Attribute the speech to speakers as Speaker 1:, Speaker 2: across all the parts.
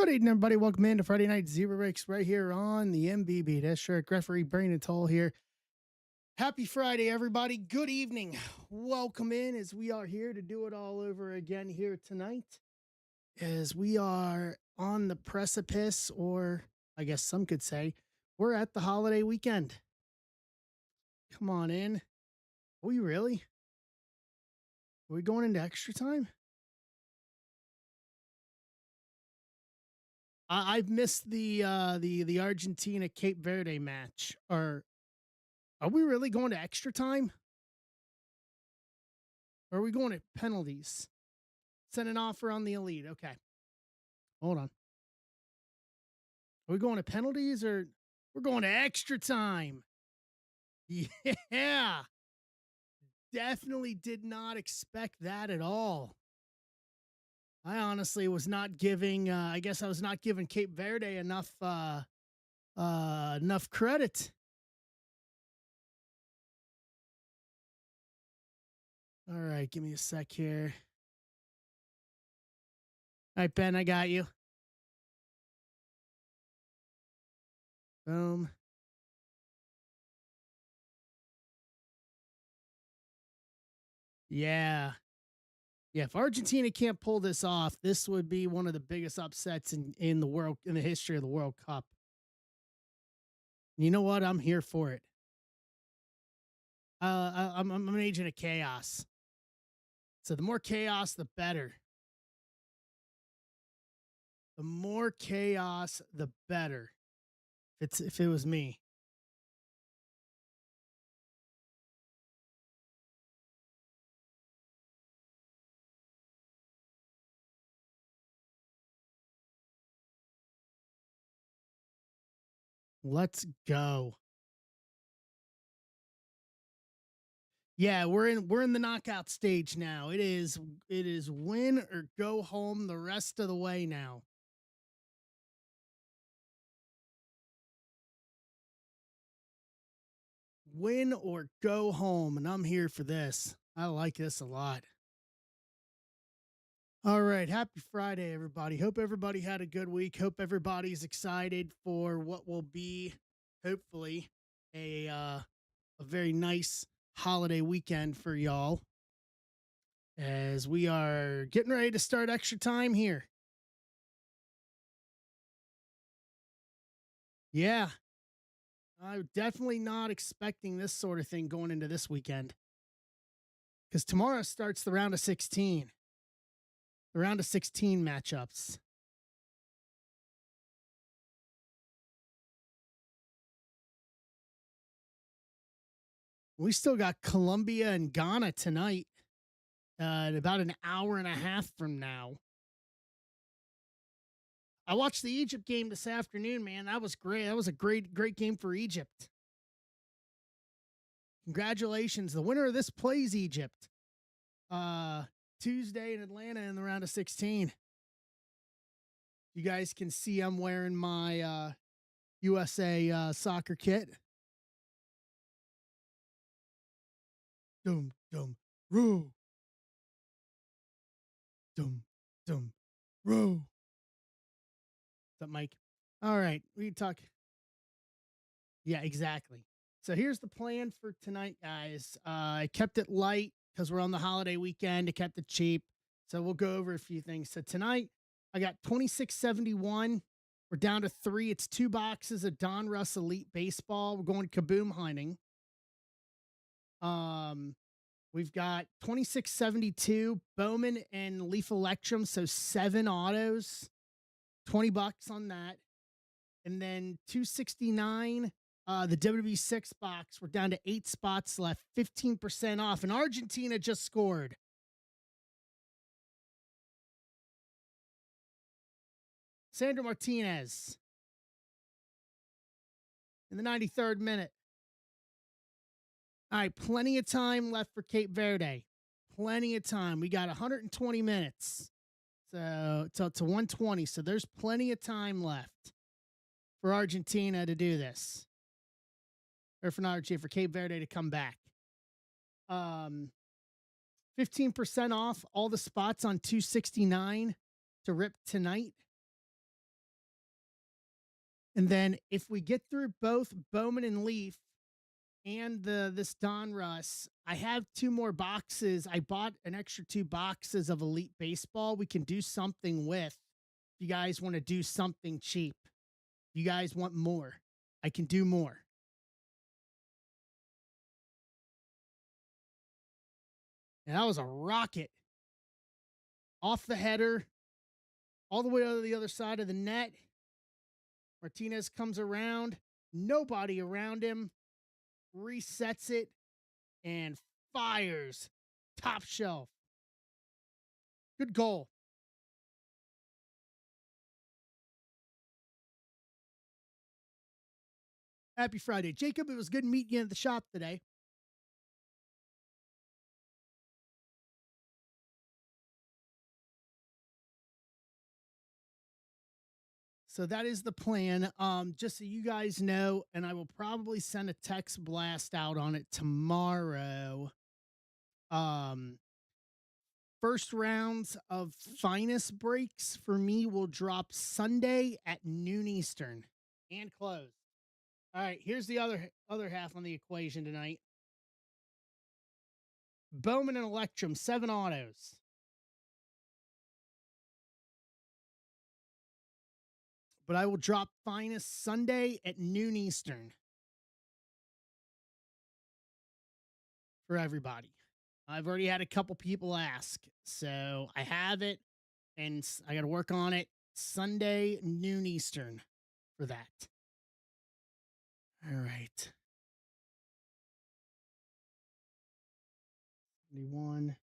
Speaker 1: Good evening, everybody. Welcome in to Friday Night Zero Breaks right here on the MBB. That's Shark referee Brandon Toll here. Happy Friday, everybody. Good evening. Welcome in as we are here to do it all over again here tonight. As we are on the precipice, or I guess some could say, we're at the holiday weekend. Come on in. Are we really? Are we going into extra time? I've missed the Argentina Cape Verde match. Are we really going to extra time? Or are we going to penalties? Send an offer on the elite. Okay. Hold on. Are we going to penalties or we're going to extra time? Yeah. Definitely did not expect that at all. I honestly was not giving I guess I was not giving Cape Verde enough credit. All right, give me a sec here. All right, Ben, I got you. Boom. Yeah. Yeah, if Argentina can't pull this off, this would be one of the biggest upsets in the world in the history of the World Cup. You know what? I'm here for it. I'm an agent of chaos. So the more chaos, the better. The more chaos, the better. If it was me. Let's go. Yeah, we're in the knockout stage now. It is win or go home the rest of the way now. Win or go home, and I'm here for this. I like this a lot. All right, happy Friday, everybody. Hope everybody had a good week. Hope everybody's excited for what will be, hopefully, a very nice holiday weekend for y'all. As we are getting ready to start extra time here. Yeah, I'm definitely not expecting this sort of thing going into this weekend. Because tomorrow starts the round of 16. The round of 16 matchups. We still got Colombia and Ghana tonight, in about an hour and a half from now. I watched the Egypt game this afternoon, man. That was great. That was a great game for Egypt. Congratulations. The winner of this plays Egypt. Tuesday in Atlanta in the round of 16. You guys can see I'm wearing my USA soccer kit. Dum dum roo. Dum dum roo. What's up, Mike? All right, we talk. Yeah, exactly. So here's the plan for tonight, guys. I kept it light because we're on the holiday weekend. I kept it cheap. So we'll go over a few things. So tonight, I got 2671. We're down to 3. It's 2 boxes of Don Russ Elite Baseball. We're going kaboom hunting. We've got 2672 Bowman and Leaf Electrum. So 7 autos, $20 on that. And then 269, the WWE 6 box. We're down to 8 spots left, 15% off. And Argentina just scored. Sandro Martinez in the 93rd minute. All right, plenty of time left for Cape Verde. Plenty of time. We got 120 minutes. So to 120. So there's plenty of time left for Argentina to do this. Or for not Argentina, for Cape Verde to come back. 15% off all the spots on 269 to rip tonight. And then if we get through both Bowman and Leaf and the this Don Russ, I have two more boxes. I bought an extra two boxes of Elite Baseball. We can do something with. If you guys want to do something cheap, you guys want more, I can do more. And that was a rocket off the header, all the way to the other side of the net. Martinez comes around, nobody around him, resets it, and fires top shelf. Good goal. Happy Friday. Jacob, it was good meeting you at the shop today. So that is the plan. Just so you guys know, and I will probably send a text blast out on it tomorrow. Um, First rounds of finest breaks for me will drop Sunday at noon Eastern and close. All right, here's the other half on the equation tonight. Bowman and Electrum, 7 autos. But I will drop finest Sunday at noon Eastern for everybody. I've already had a couple people ask, so I have it, and I got to work on it Sunday noon Eastern for that. All right. 71.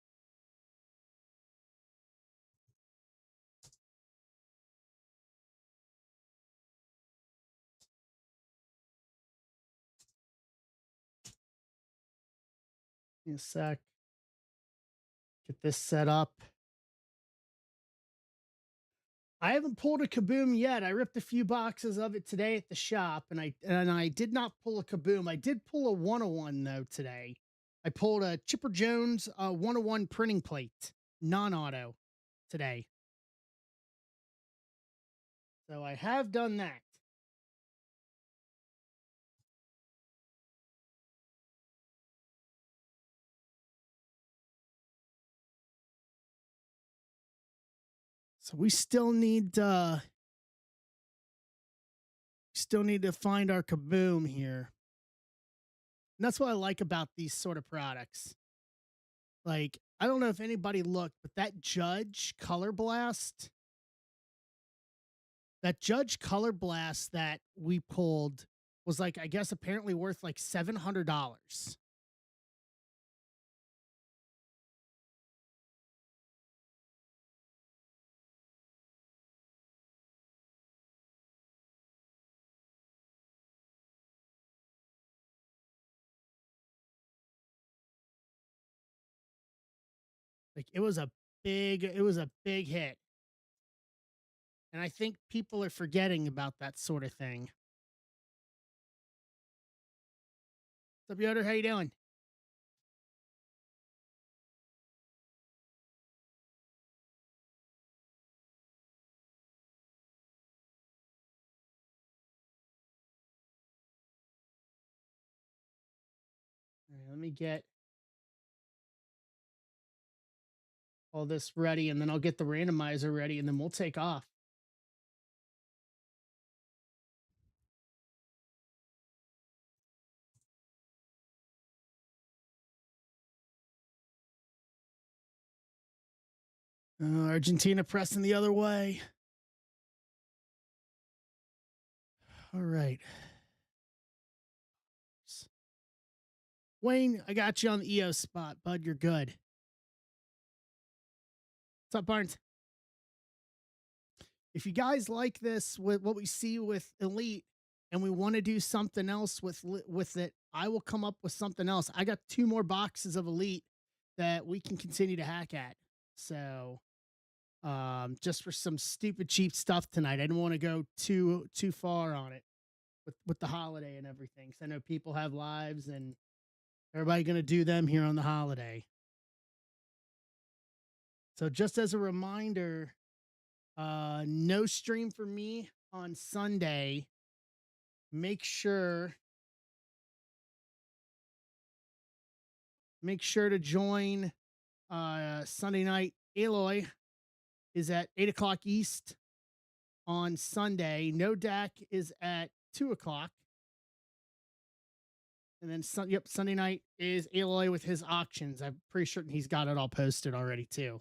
Speaker 1: In a sec. Get this set up. I haven't pulled a Kaboom yet. I ripped a few boxes of it today at the shop, and I did not pull a Kaboom. I did pull a 101 though today. I pulled a Chipper Jones 101 printing plate, non-auto, today. So I have done that. So we still need to find our Kaboom here. And that's what I like about these sort of products. Like, I don't know if anybody looked, but that Judge Color Blast that we pulled was like, I guess apparently worth like $700. Like it was a big hit. And I think people are forgetting about that sort of thing. What's up, Yoder? How you doing? All right, let me get all this ready, and then I'll get the randomizer ready, and then we'll take off. Argentina pressing the other way. All right. Wayne, I got you on the EO spot, bud. You're good. What's up, Barnes? If you guys like this, with what we see with Elite, and we want to do something else with it, I will come up with something else. I got 2 more boxes of Elite that we can continue to hack at. So, just for some stupid cheap stuff tonight. I didn't want to go too far on it with the holiday and everything. So I know people have lives, and everybody going to do them here on the holiday. So just as a reminder, no stream for me on Sunday. make sure to join Sunday night. Aloy is at 8 o'clock East on Sunday. No Dak is at 2 o'clock. And then Sunday night is Aloy with his auctions. I'm pretty certain he's got it all posted already too.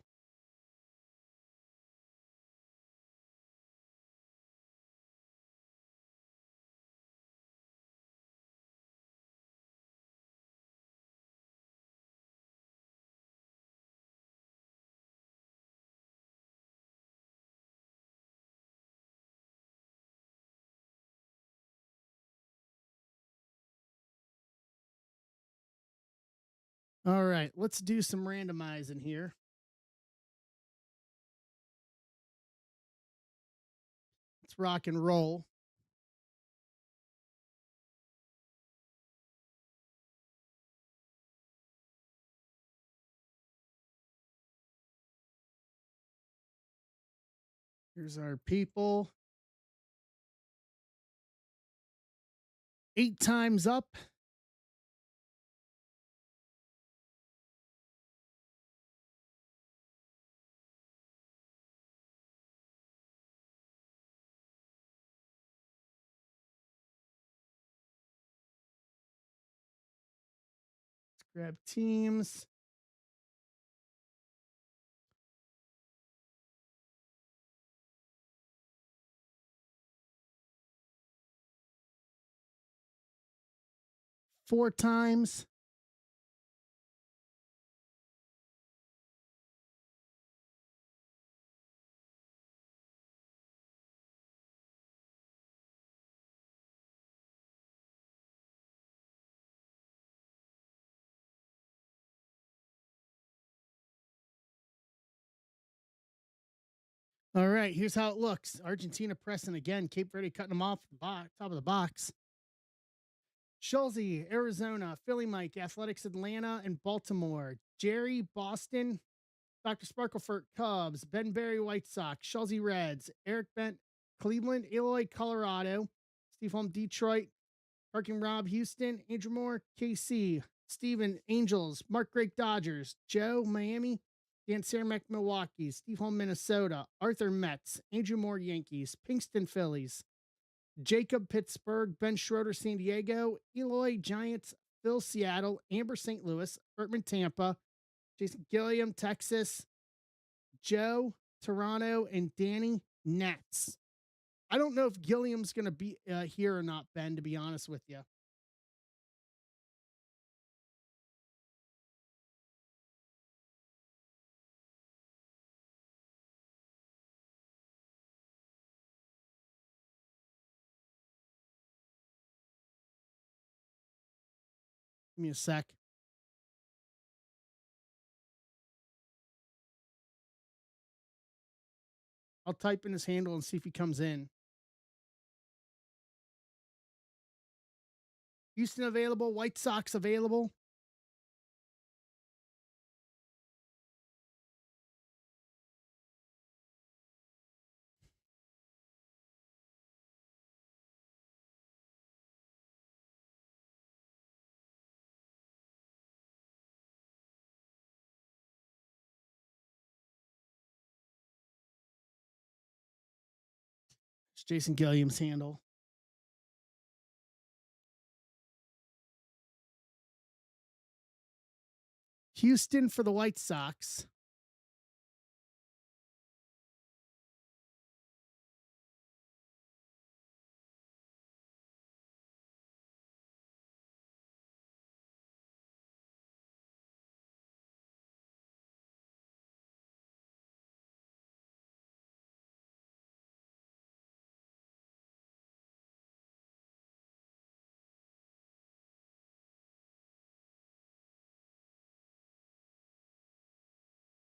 Speaker 1: All right, let's do some randomizing here. Let's rock and roll. Here's our people. 8 times up. Let's grab teams. Four times. All right, here's how it looks. Argentina pressing again. Cape Verde cutting them off the top of the box. Schulze, Arizona. Philly Mike, Athletics Atlanta and Baltimore. Jerry, Boston. Dr. Sparklefurt, Cubs. Ben Berry, White Sox. Schulze, Reds. Eric Bent, Cleveland. Eloy, Colorado. Steve Holm, Detroit. Parking Rob, Houston. Andrew Moore, KC. Steven, Angels. Mark Drake, Dodgers. Joe, Miami. Dan Cermak, Milwaukee. Steve Holm, Minnesota. Arthur, Mets. Andrew Moore, Yankees. Pinkston, Phillies. Jacob, Pittsburgh. Ben Schroeder, San Diego. Eloy, Giants. Phil, Seattle. Amber, St. Louis. Bertman, Tampa. Jason Gilliam, Texas. Joe, Toronto. And Danny, Nets. I don't know if Gilliam's going to be here or not, Ben, to be honest with you. Give me a sec. I'll type in his handle and see if he comes in. Houston available. White Sox available. It's Jason Gilliam's handle. Houston for the White Sox.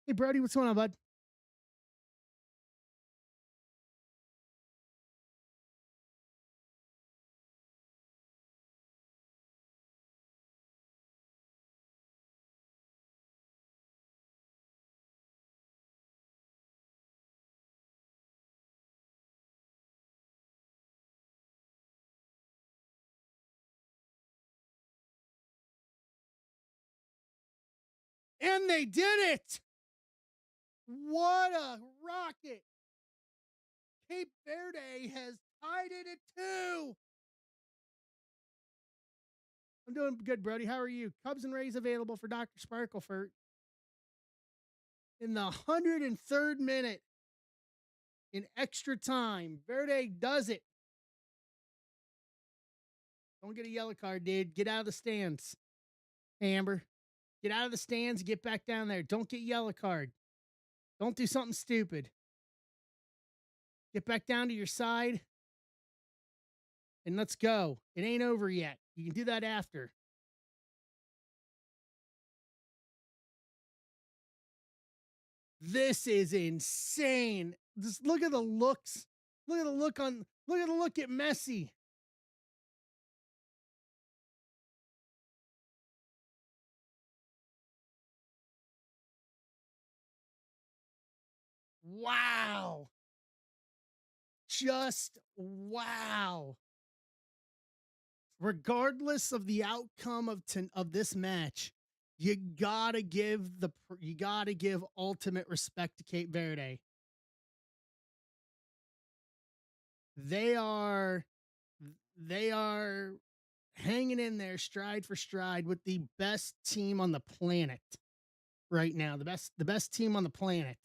Speaker 1: Hey, Brody, what's going on, bud? And they did it. What a rocket. Cape Verde has tied it at 2. I'm doing good, Brody. How are you? Cubs and Rays available for Dr. Sparklefurt in the 103rd minute in extra time. Verde does it. Don't get a yellow card, dude. Get out of the stands. Hey, Amber, get out of the stands. Get back down there. Don't get yellow card. Don't do something stupid. Get back down to your side and let's go. It ain't over yet. You can do that after. This is insane. Just look at the looks. Look at the look at Messi. Wow. Just wow. Regardless of the outcome of this match, you gotta give ultimate respect to Cape Verde. They are hanging in there stride for stride with the best team on the planet right now. The best team on the planet.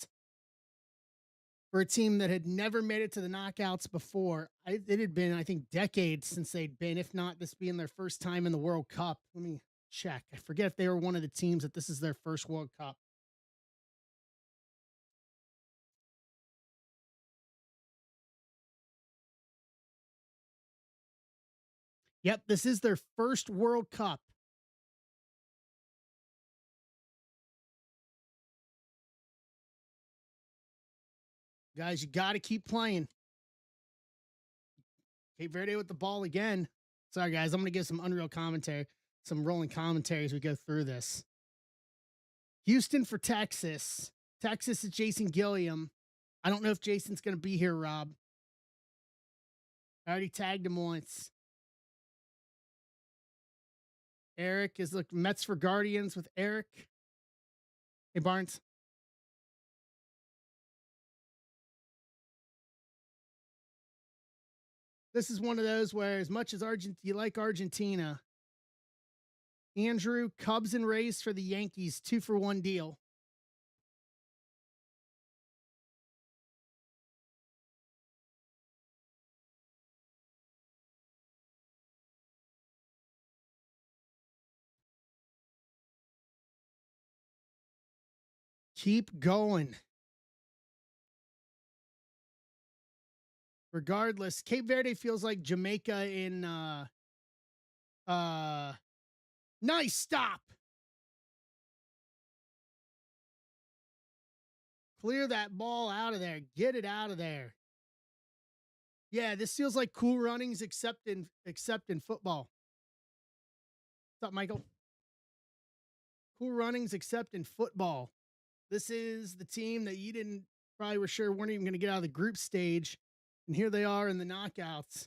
Speaker 1: For a team that had never made it to the knockouts before. It had been, I think, decades since they'd been, if not this being their first time in the World Cup. Let me check. I forget if they were one of the teams that this is their first World Cup. Yep, this is their first World Cup. Guys, you got to keep playing. Cape Verde with the ball again. Sorry, guys. I'm going to give some unreal commentary, some rolling commentary as we go through this. Houston for Texas. Texas is Jason Gilliam. I don't know if Jason's going to be here, Rob. I already tagged him once. Eric is look Mets for Guardians with Eric. Hey, Barnes. This is one of those where, as much as you like Argentina, Andrew, Cubs and Rays for the Yankees, 2-for-1 deal. Keep going. Regardless, Cape Verde feels like Jamaica in nice stop. Clear that ball out of there. Get it out of there. Yeah, this feels like Cool Runnings except in football. What's up, Michael? Cool Runnings except in football. This is the team that you didn't probably were sure weren't even going to get out of the group stage. And here they are in the knockouts,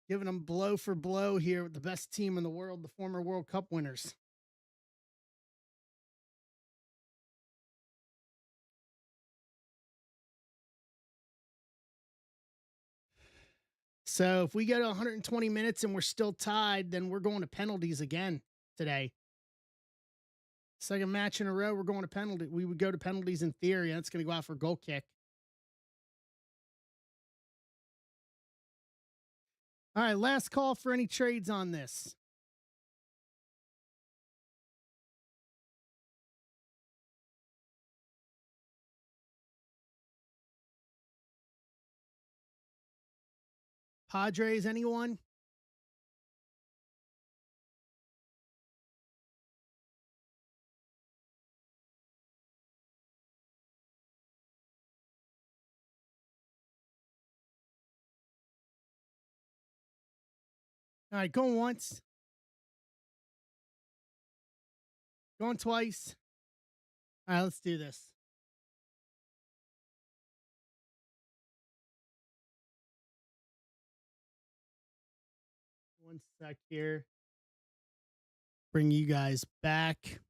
Speaker 1: giving them blow for blow here with the best team in the world, the former World Cup winners. So if we go to 120 minutes and we're still tied, then we're going to penalties again today. Second match in a row, we're going to penalty. We would go to penalties in theory. That's going to go out for a goal kick. All right, last call for any trades on this. Padres, anyone? All right, going once. Going twice. All right, let's do this. One sec here. Bring you guys back.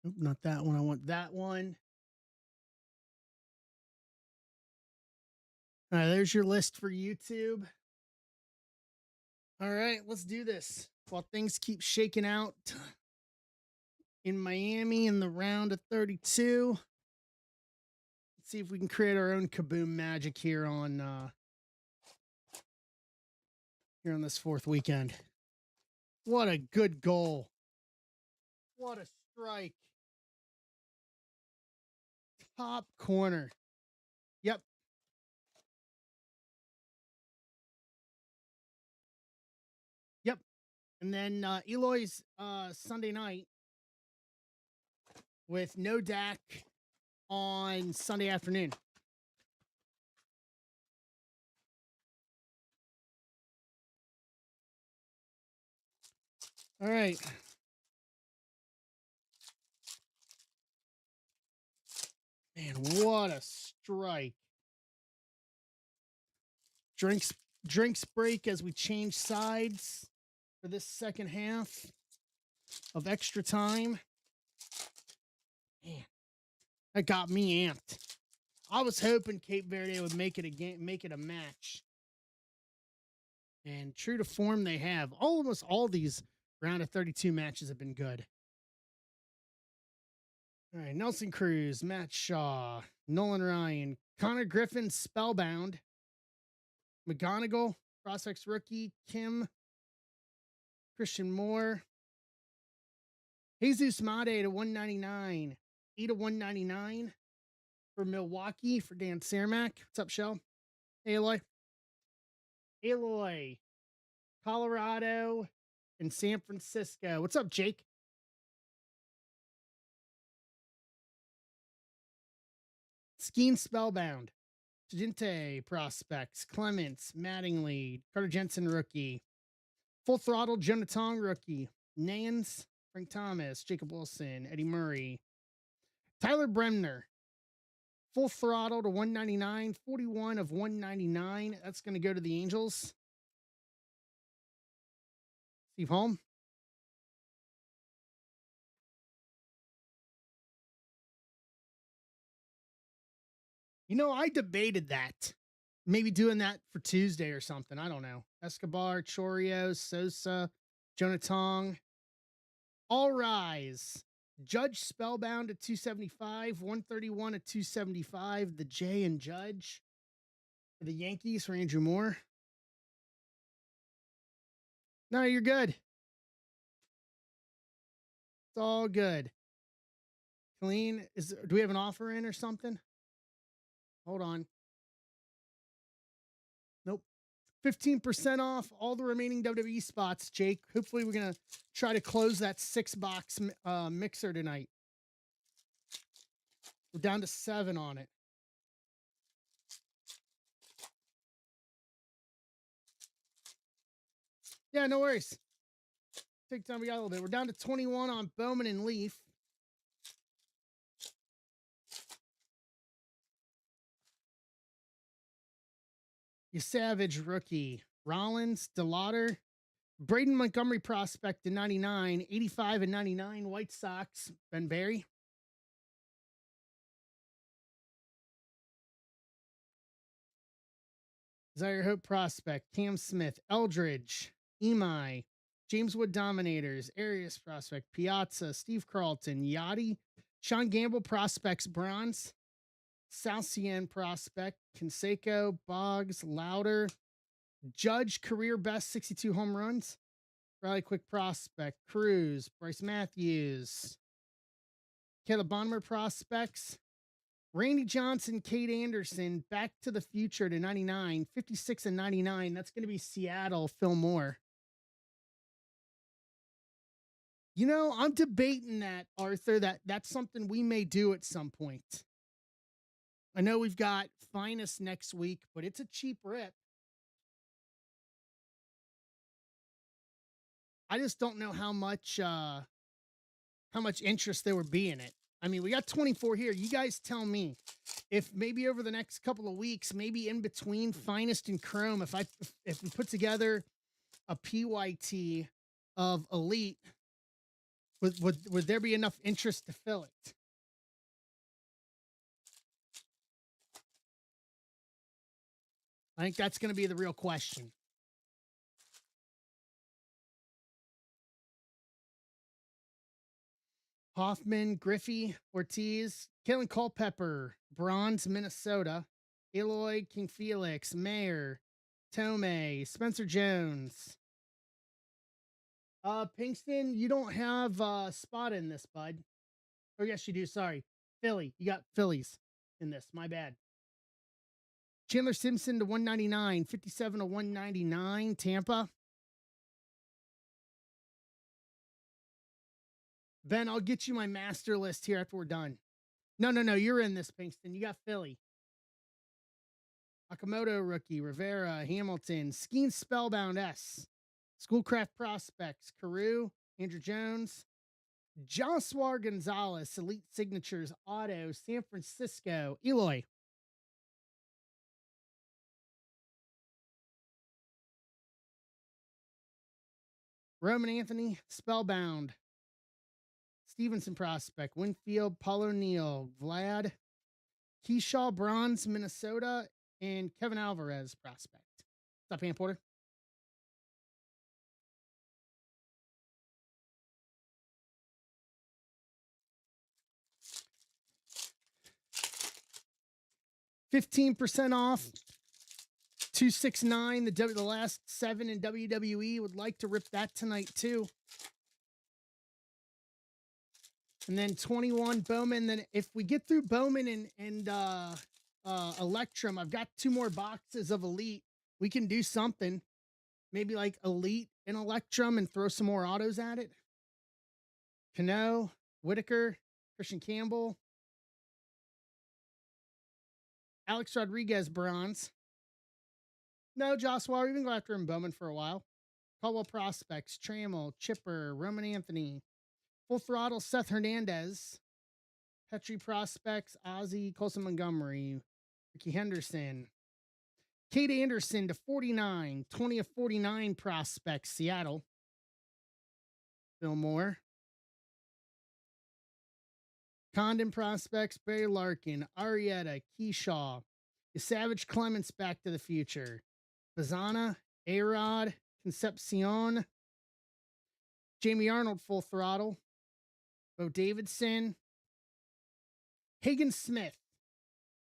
Speaker 1: Nope, not that one. I want that one. All right, there's your list for YouTube. All right, let's do this. While things keep shaking out in Miami in the round of 32. Let's see if we can create our own kaboom magic here on this fourth weekend. What a good goal. What a strike. Top corner. Yep. Yep. And then Eloy's Sunday night with no Dak on Sunday afternoon. All right. Man, what a strike. Drinks break as we change sides for this second half of extra time. Man, that got me amped. I was hoping Cape Verde would make it a game, make it a match. And true to form, they have. Almost all these round of 32 matches have been good. All right, Nelson Cruz, Matt Shaw, Nolan Ryan, Connor Griffin, Spellbound, McGonigal, Prospects rookie, Kim, Christian Moore, Jesus Made to 199, E to 199 for Milwaukee for Dan Cermak. What's up, Shell? Hey, Eloy. Eloy, Colorado, and San Francisco. What's up, Jake? Skeen Spellbound, Tajinte Prospects, Clements, Mattingly, Carter Jensen rookie, Full Throttle, Jonah Tong rookie, Nans, Frank Thomas, Jacob Wilson, Eddie Murray, Tyler Bremner, Full Throttle to 199, 41 of 199. That's going to go to the Angels. Steve Holm. You know, I debated that. Maybe doing that for Tuesday or something. I don't know. Escobar, Chorios, Sosa, Jonah Tong. All Rise. Judge Spellbound at 275, 131 at 275. The J and Judge for the Yankees for Andrew Moore. No, you're good. It's all good. Clean. Do we have an offer in or something? Hold on. Nope. 15% off all the remaining WWE spots, Jake. Hopefully we're going to try to close that 6-box mixer tonight. We're down to 7 on it. Yeah, no worries. Take time. We got a little bit. We're down to 21 on Bowman and Leaf. You Savage rookie. Rollins, DeLauder, Braden Montgomery prospect to 99, 85 and 99. White Sox, Ben Berry. Zaire Hope prospect, Cam Smith, Eldridge, Imai, James Wood Dominators, Arias prospect, Piazza, Steve Carlton, Yachty, Sean Gamble prospects, Bronze, Salcian prospect, Canseco, Boggs, Louder, Judge career best 62 home runs, Riley Quick prospect, Cruz, Bryce Matthews, Caleb Bonner prospects, Randy Johnson, Kate Anderson, Back to the Future to 99, 56 and 99. That's going to be Seattle, Phil Moore. You know, I'm debating that, Arthur, that's something we may do at some point. I know we've got Finest next week, but it's a cheap rip. I just don't know how much interest there would be in it. I mean, we got 24 here. You guys tell me if maybe over the next couple of weeks, maybe in between Finest and Chrome, if we put together a PYT of Elite Would there be enough interest to fill it? I think that's going to be the real question. Hoffman, Griffey, Ortiz, Kellen Culpepper, Bronze, Minnesota, Eloy, King Felix, Mayer, Tomei, Spencer Jones. Pinkston, you don't have a spot in this, bud. Oh, yes, you do. Sorry. Philly. You got Phillies in this. My bad. Chandler Simpson to 199, 57 to 199, Tampa. Ben, I'll get you my master list here after we're done. No, you're in this, Pinkston. You got Philly. Akamoto rookie, Rivera, Hamilton, Skeen Spellbound S, Schoolcraft Prospects, Carew, Andrew Jones, Joshua Gonzalez, Elite Signatures, Auto, San Francisco, Eloy. Roman Anthony, Spellbound, Stevenson Prospect, Winfield, Paulo Neal, Vlad, Keyshaw Bronze, Minnesota, and Kevin Alvarez Prospect. What's up, Ham Porter? $15% off. 269. The last 7 in WWE. Would like to rip that tonight too. And then 21 Bowman. Then if we get through Bowman and Electrum, I've got 2 more boxes of Elite. We can do something. Maybe like Elite and Electrum and throw some more autos at it. Cano, Whitaker, Christian Campbell, Alex Rodriguez Bronze. No, Joshua, we've been going after him Bowman for a while. Caldwell Prospects, Trammell, Chipper, Roman Anthony, Full Throttle, Seth Hernandez, Petrie Prospects, Ozzy, Colson Montgomery, Ricky Henderson, Kate Anderson to 49, 20 of 49 Prospects, Seattle. Bill Moore. Condon Prospects, Barry Larkin, Arietta, Keyshaw, Savage Clements, Back to the Future, Bazana, A-Rod, Concepcion, Jamie Arnold, Full Throttle, Bo Davidson, Hagen Smith,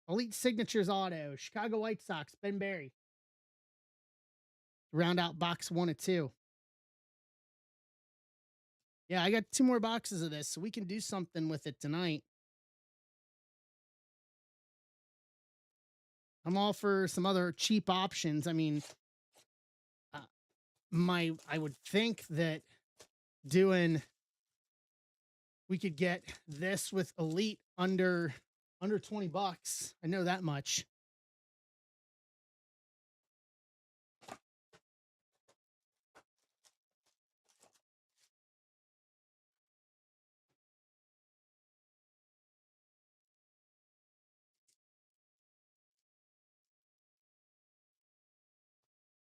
Speaker 1: Elite Signatures Auto, Chicago White Sox, Ben Barry. Round out box 1 of 2. Yeah, I got 2 more boxes of this, so we can do something with it tonight. I'm all for some other cheap options. I mean, I would think that we could get this with Elite under $20. I know that much.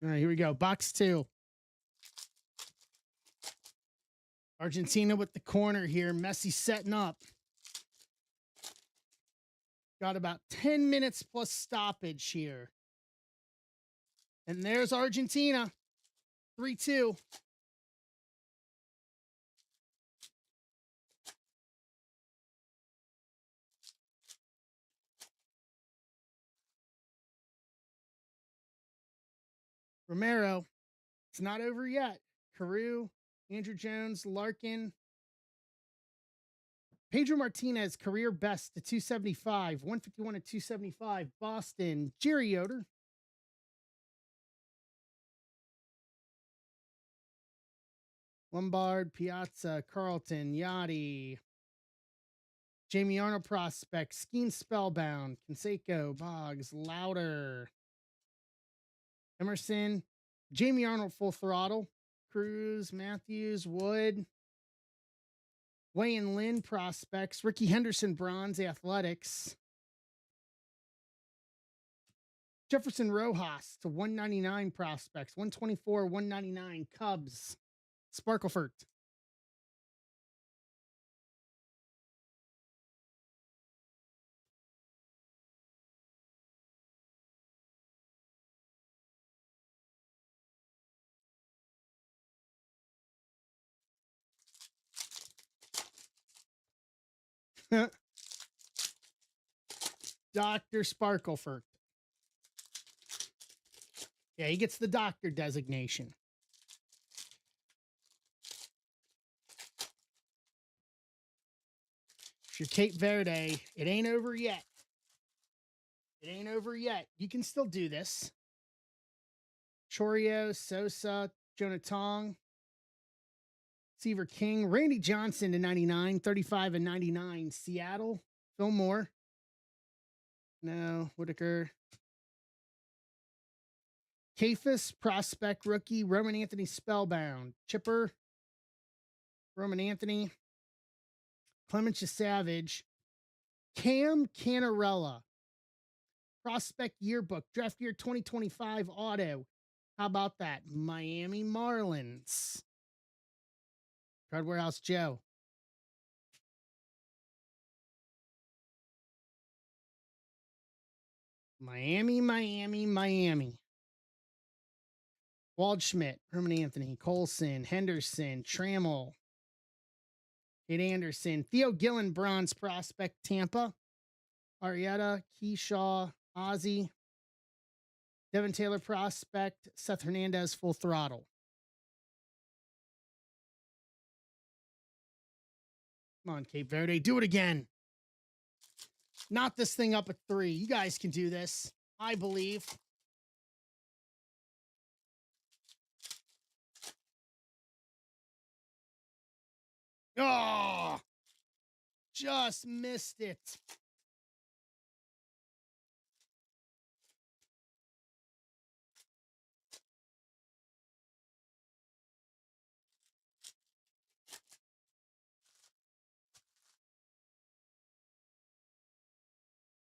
Speaker 1: All right, here we go. Box 2. Argentina with the corner here. Messi setting up. Got about 10 minutes plus stoppage here. And there's Argentina. 3-2. Romero. It's not over yet. Carew, Andrew Jones, Larkin. Pedro Martinez, career best to 275. 151 to 275. Boston, Jerry Yoder. Lombard, Piazza, Carlton, Yachty. Jamie Arnold Prospect, Skeen Spellbound, Canseco, Boggs, Louder. Emerson, Jamie Arnold Full Throttle, Cruz, Matthews, Wood, Wayne Lynn Prospects, Ricky Henderson Bronze Athletics, Jefferson Rojas to 199 Prospects, 124, 199 Cubs, Sparklefort. Dr. Sparkleford. Yeah, he gets the doctor designation. If you're Cape Verde, it ain't over yet. It ain't over yet. You can still do this. Chorio, Sosa, Jonah Tong, Seaver King, Randy Johnson to 99, 35 and 99. Seattle, Phil Moore. No, Whitaker. Kafis, prospect rookie, Roman Anthony Spellbound. Chipper, Roman Anthony. Clemens Savage. Cam Canarella. Prospect yearbook, draft year 2025 auto. How about that? Miami Marlins. Card Warehouse Joe. Miami. Waldschmidt, Herman Anthony, Colson, Henderson, Trammell, Kate Anderson, Theo Gillen, bronze prospect, Tampa, Arrieta, Keyshaw, Ozzie, Devin Taylor prospect, Seth Hernandez, full throttle. Come on, Cape Verde, do it again. Knot this thing up at 3. You guys can do this. I believe. Oh, just missed it.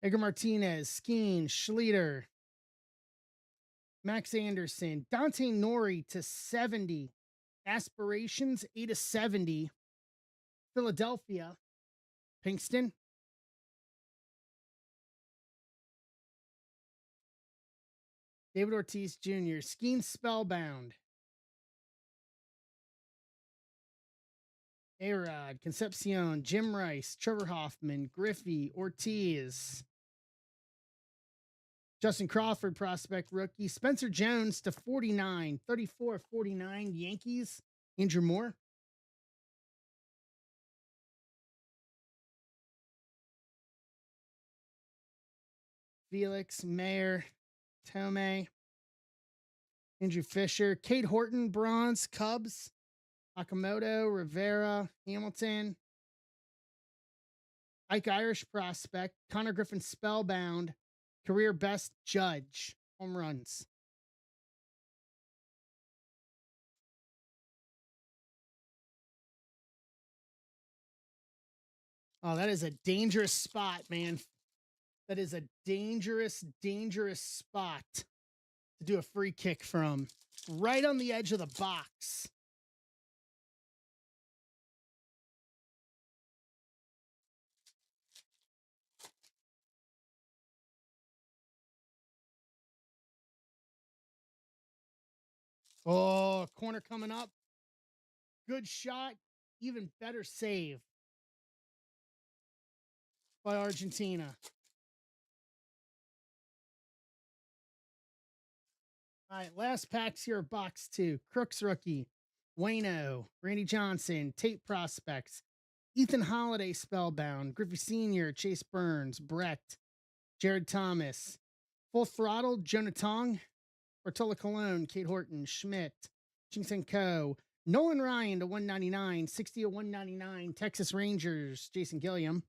Speaker 1: Edgar Martinez, Skeen, Schleter, Max Anderson, Dante Nori to 70. Aspirations, 8 of 70. Philadelphia, Pinkston. David Ortiz Jr., Skeen Spellbound. A-Rod, Concepcion, Jim Rice, Trevor Hoffman, Griffey, Ortiz. Justin Crawford, prospect rookie. Spencer Jones to 49, 34-49, Yankees. Andrew Moore. Felix, Mayer, Tomei. Andrew Fisher, Kate Horton, bronze, Cubs. Akamoto, Rivera, Hamilton. Ike Irish prospect, Connor Griffin Spellbound, career best Judge, home runs. Oh, that is a dangerous spot, man. That is a dangerous spot to do a free kick from. Right on the edge of the box. Oh, corner coming up. Good shot. Even better save by Argentina. All right, last packs here, box 2. Crooks rookie, Wayno, Randy Johnson, Tate prospects, Ethan Holiday Spellbound, Griffey Sr., Chase Burns, Brett, Jared Thomas, Full Throttle, Jonah Tong, Bartola Colon, Kate Horton, Schmidt, Jinx & Co., Nolan Ryan to 199, 60 to 199, Texas Rangers, Jason Gilliam,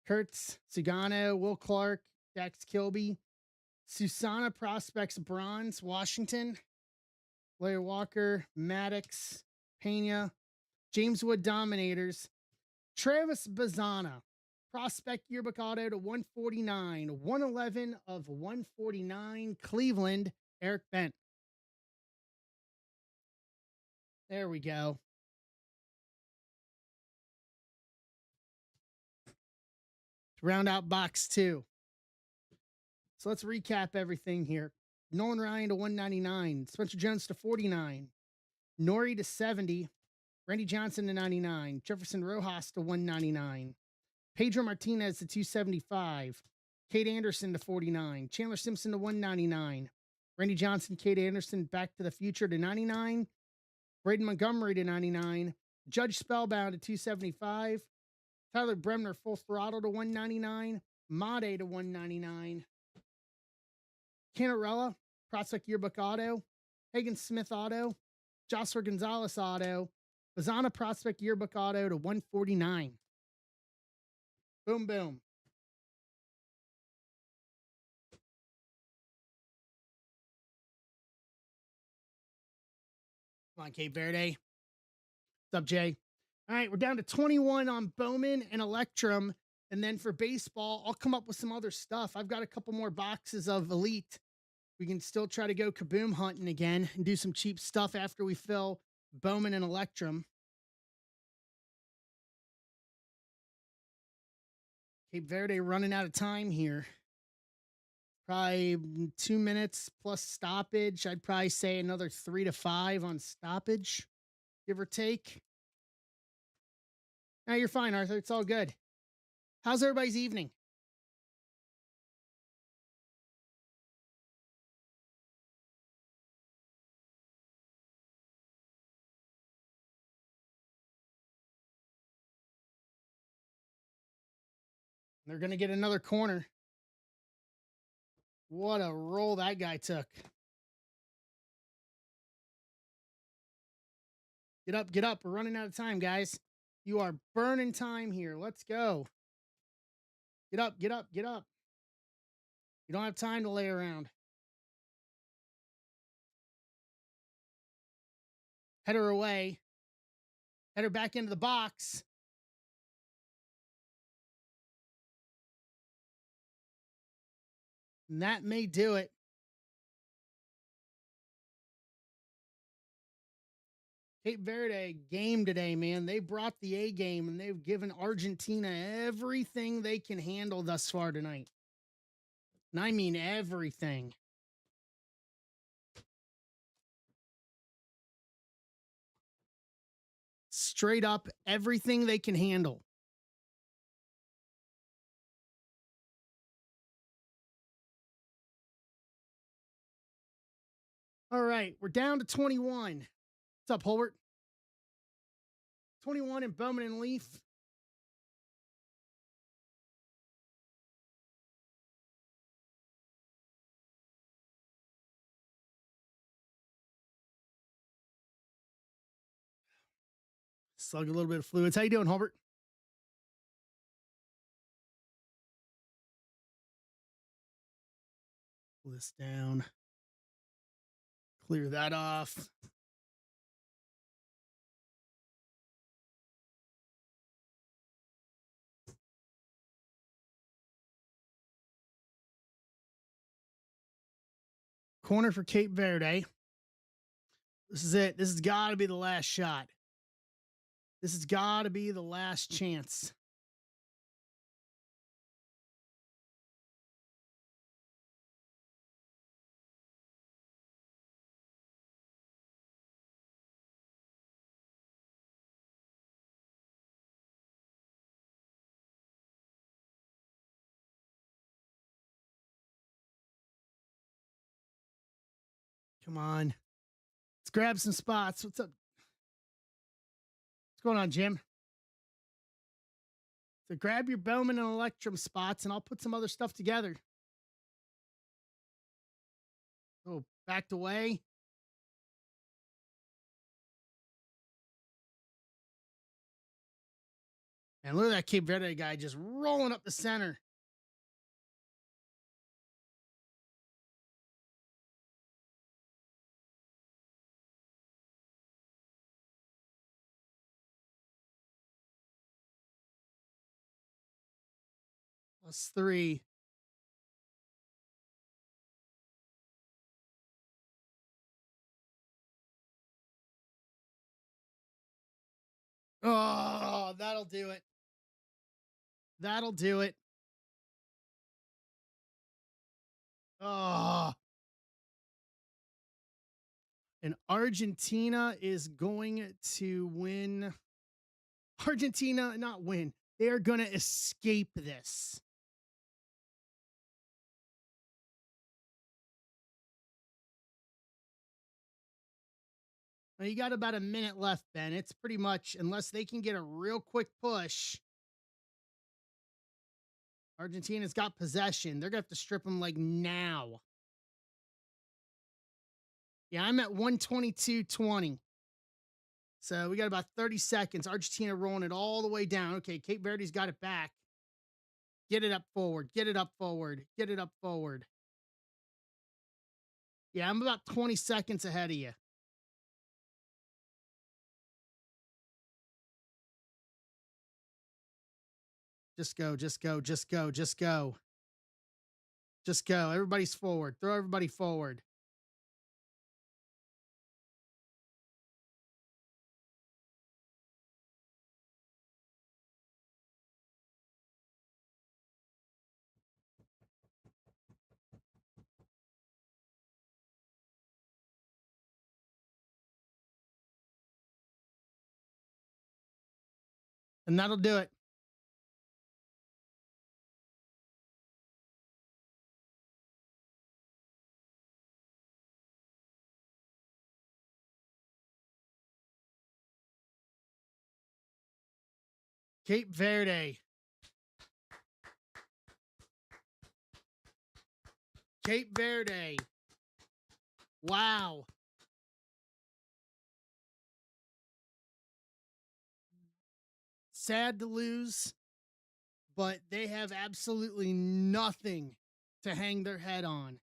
Speaker 1: Kurtz, Sugano, Will Clark, Dax Kilby, Susana Prospects Bronze, Washington, Blair Walker, Maddox, Pena, James Wood Dominators, Travis Bazana, Prospect Yearbook Auto to 149, 111 of 149, Cleveland, Eric Bent. There we go. Round out box 2. So let's recap everything here. Nolan Ryan to 199, Spencer Jones to 49, Nori to 70, Randy Johnson to 99. Jefferson Rojas to 199. Pedro Martinez to 275. Kate Anderson to 49. Chandler Simpson to 199. Randy Johnson, Kate Anderson, Back to the Future to 99. Braden Montgomery to 99. Judge Spellbound to 275. Tyler Bremner, Full Throttle to 199. Made to 199. Canarella, Prospect Yearbook Auto. Hagen Smith Auto. Jocelyn Gonzalez Auto. Bazana Prospect Yearbook Auto to 149. Boom, boom. Come on, Cape Verde. What's up, Jay? All right, we're down to 21 on Bowman and Electrum. And then for baseball, I'll come up with some other stuff. I've got a couple more boxes of Elite. We can still try to go kaboom hunting again and do some cheap stuff after we fill Bowman and Electrum. Cape Verde running out of time here. Probably 2 minutes plus stoppage. I'd probably say another 3 to 5 on stoppage, give or take. No, you're fine, Arthur. It's all good. How's everybody's evening? They're going to get another corner. What a roll that guy took. Get up, get up. We're running out of time, guys. You are burning time here. Let's go. Get up, get up, get up. You don't have time to lay around. Head her away. Head her back into the box. And that may do it. Cape Verde game today, man. They brought the A game and they've given Argentina everything they can handle thus far tonight. And I mean everything. Straight up everything they can handle. All right, we're down to 21. What's up, Holbert? 21 in Bowman and Leaf. Slug a little bit of fluids. How you doing, Holbert? Pull this down. Clear that off. Corner for Cape Verde. This is it. This has got to be the last shot. This has got to be the last chance. Come on. Let's grab some spots. What's up? What's going on, Jim? So grab your Bowman and Electrum spots, and I'll put some other stuff together. Oh, backed away. And look at that Cape Verde guy just rolling up the center. +3. Oh, that'll do it. That'll do it. Oh. And Argentina is going to win. Argentina, not win. They are going to escape this. Now, you got about a minute left, Ben. It's pretty much, unless they can get a real quick push, Argentina's got possession. They're going to have to strip them like now. Yeah, I'm at 122.20. So we got about 30 seconds. Argentina rolling it all the way down. Okay, Cape Verde's got it back. Get it up forward. Get it up forward. Get it up forward. Yeah, I'm about 20 seconds ahead of you. Just go, just go, just go, just go. Just go. Everybody's forward. Throw everybody forward. And that'll do it. Cape Verde. Cape Verde. Wow. Sad to lose, but they have absolutely nothing to hang their head on.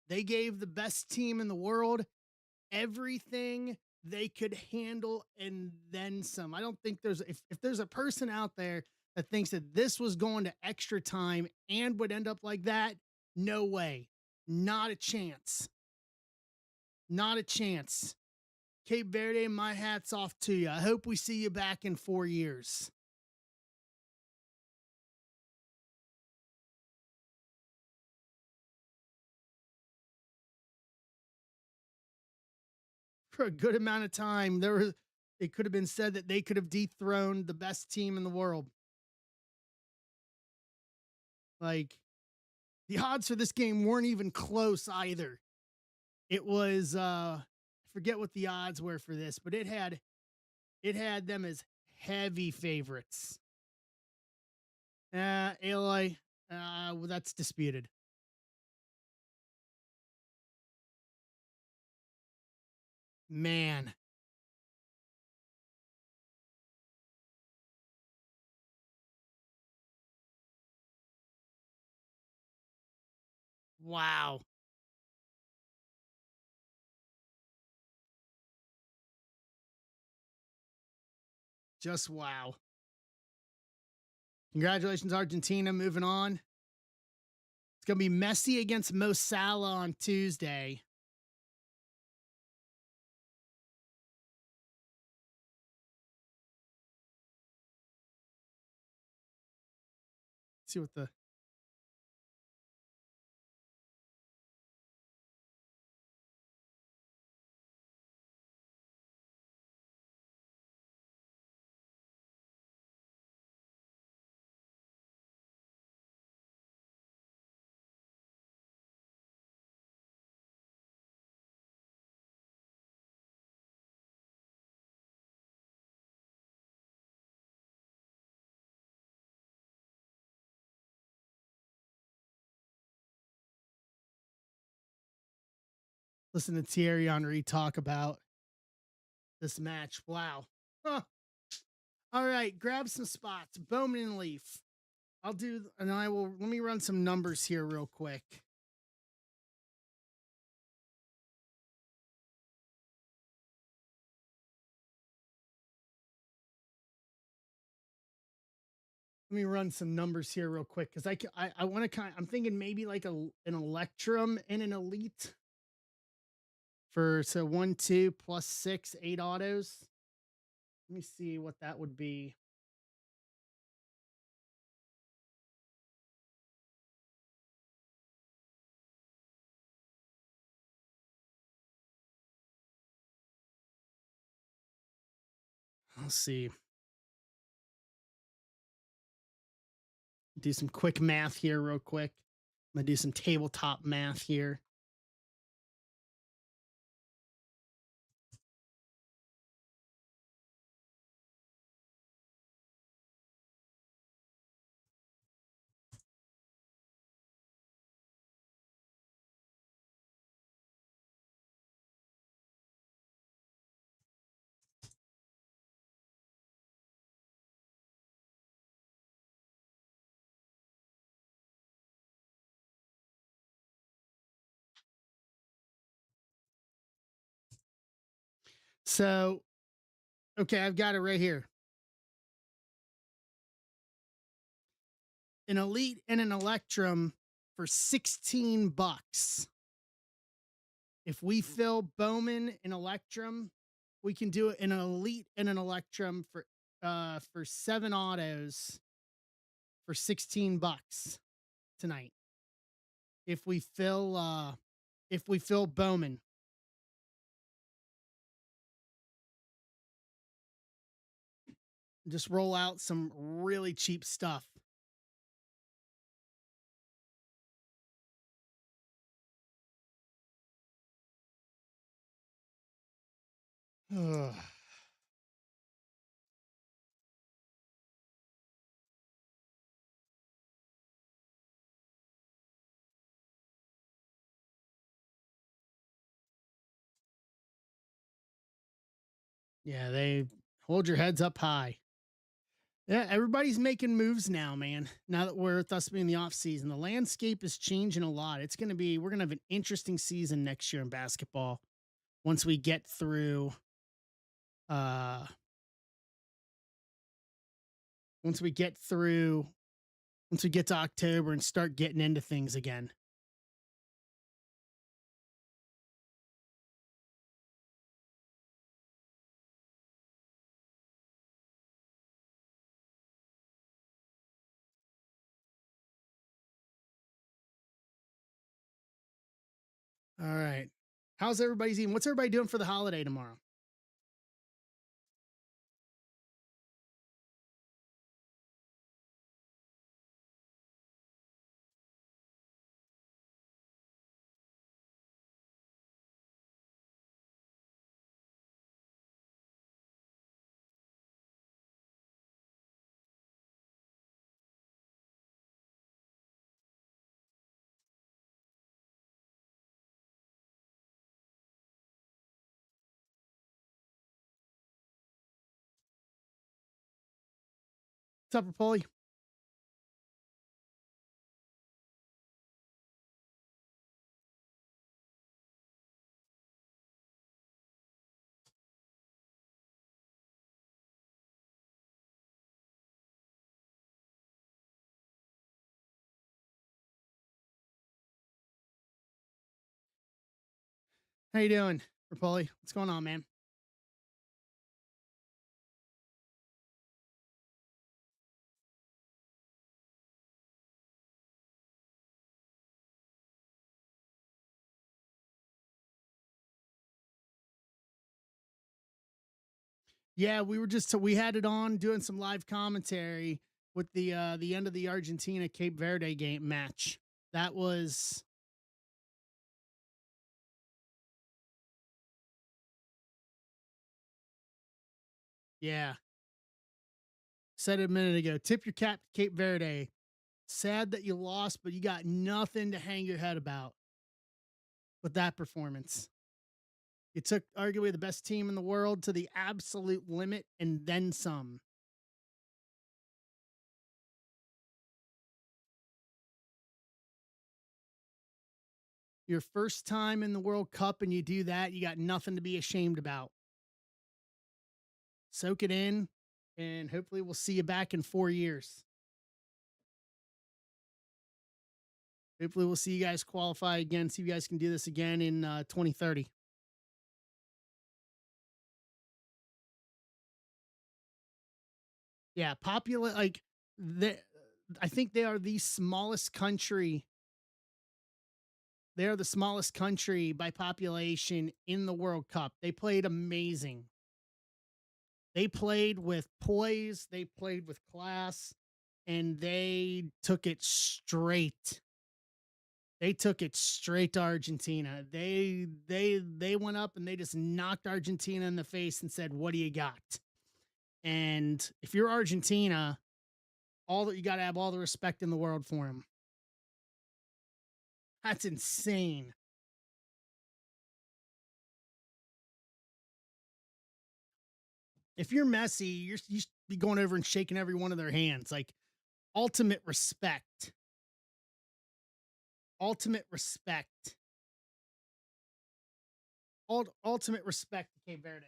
Speaker 1: They gave the best team in the world everything they could handle and then some. I don't think if there's a person out there that thinks that this was going to extra time and would end up like that, no way. Not a chance. Not a chance. Cape Verde, my hat's off to you. I hope we see you back in 4 years. For a good amount of time, it could have been said that they could have dethroned the best team in the world. Like, the odds for this game weren't even close either. It was I forget what the odds were for this, but it had them as heavy favorites. Aloy, well, that's disputed. Man. Wow. Just wow. Congratulations, Argentina. Moving on. It's going to be Messi against Mo Salah on Tuesday. Let's see what the listen to Thierry Henry talk about this match. Wow. Huh. All right, grab some spots. Bowman and Leaf. Let me run some numbers here real quick. Let me run some numbers here real quick because I want to I'm thinking maybe like an Electrum and an Elite for 1, 2 plus 6, 8 autos. Let me see what that would be. Let's see. Do some quick math here, real quick. I'm gonna do some tabletop math here. So, okay, I've got it right here. An Elite and an Electrum for 16 bucks. If we fill Bowman and Electrum, we can do it in an Elite and an Electrum for 7 autos for 16 bucks tonight. If we fill Bowman. Just roll out some really cheap stuff. Yeah, they hold your heads up high. Yeah, everybody's making moves now, man. Now that we're thus being the off season, the landscape is changing a lot. We're gonna have an interesting season next year in basketball once we get through uh once we get through once we get to October and start getting into things again. All right. How's everybody's eating? What's everybody doing for the holiday tomorrow? What's up, Rapoli? How you doing, Rapoli? What's going on, man? Yeah, we had it on doing some live commentary with the end of the Argentina Cape Verde game match. That was yeah. Said it a minute ago. Tip your cap to Cape Verde. Sad that you lost, but you got nothing to hang your head about with that performance. You took arguably the best team in the world to the absolute limit and then some. Your first time in the World Cup and you do that, you got nothing to be ashamed about. Soak it in, and hopefully we'll see you back in 4 years. Hopefully we'll see you guys qualify again. See if you guys can do this again in 2030. Yeah, popular like the I think they are the smallest country. They are the smallest country by population in the World Cup. They played amazing. They played with poise, they played with class, and they took it straight. They took it straight to Argentina. They went up and they just knocked Argentina in the face and said, "What do you got?" And if you're Argentina, all that you got to have all the respect in the world for him. That's insane. If you're Messi, you should be going over and shaking every one of their hands. Like ultimate respect. Ultimate respect. Ultimate respect to Cape Verde.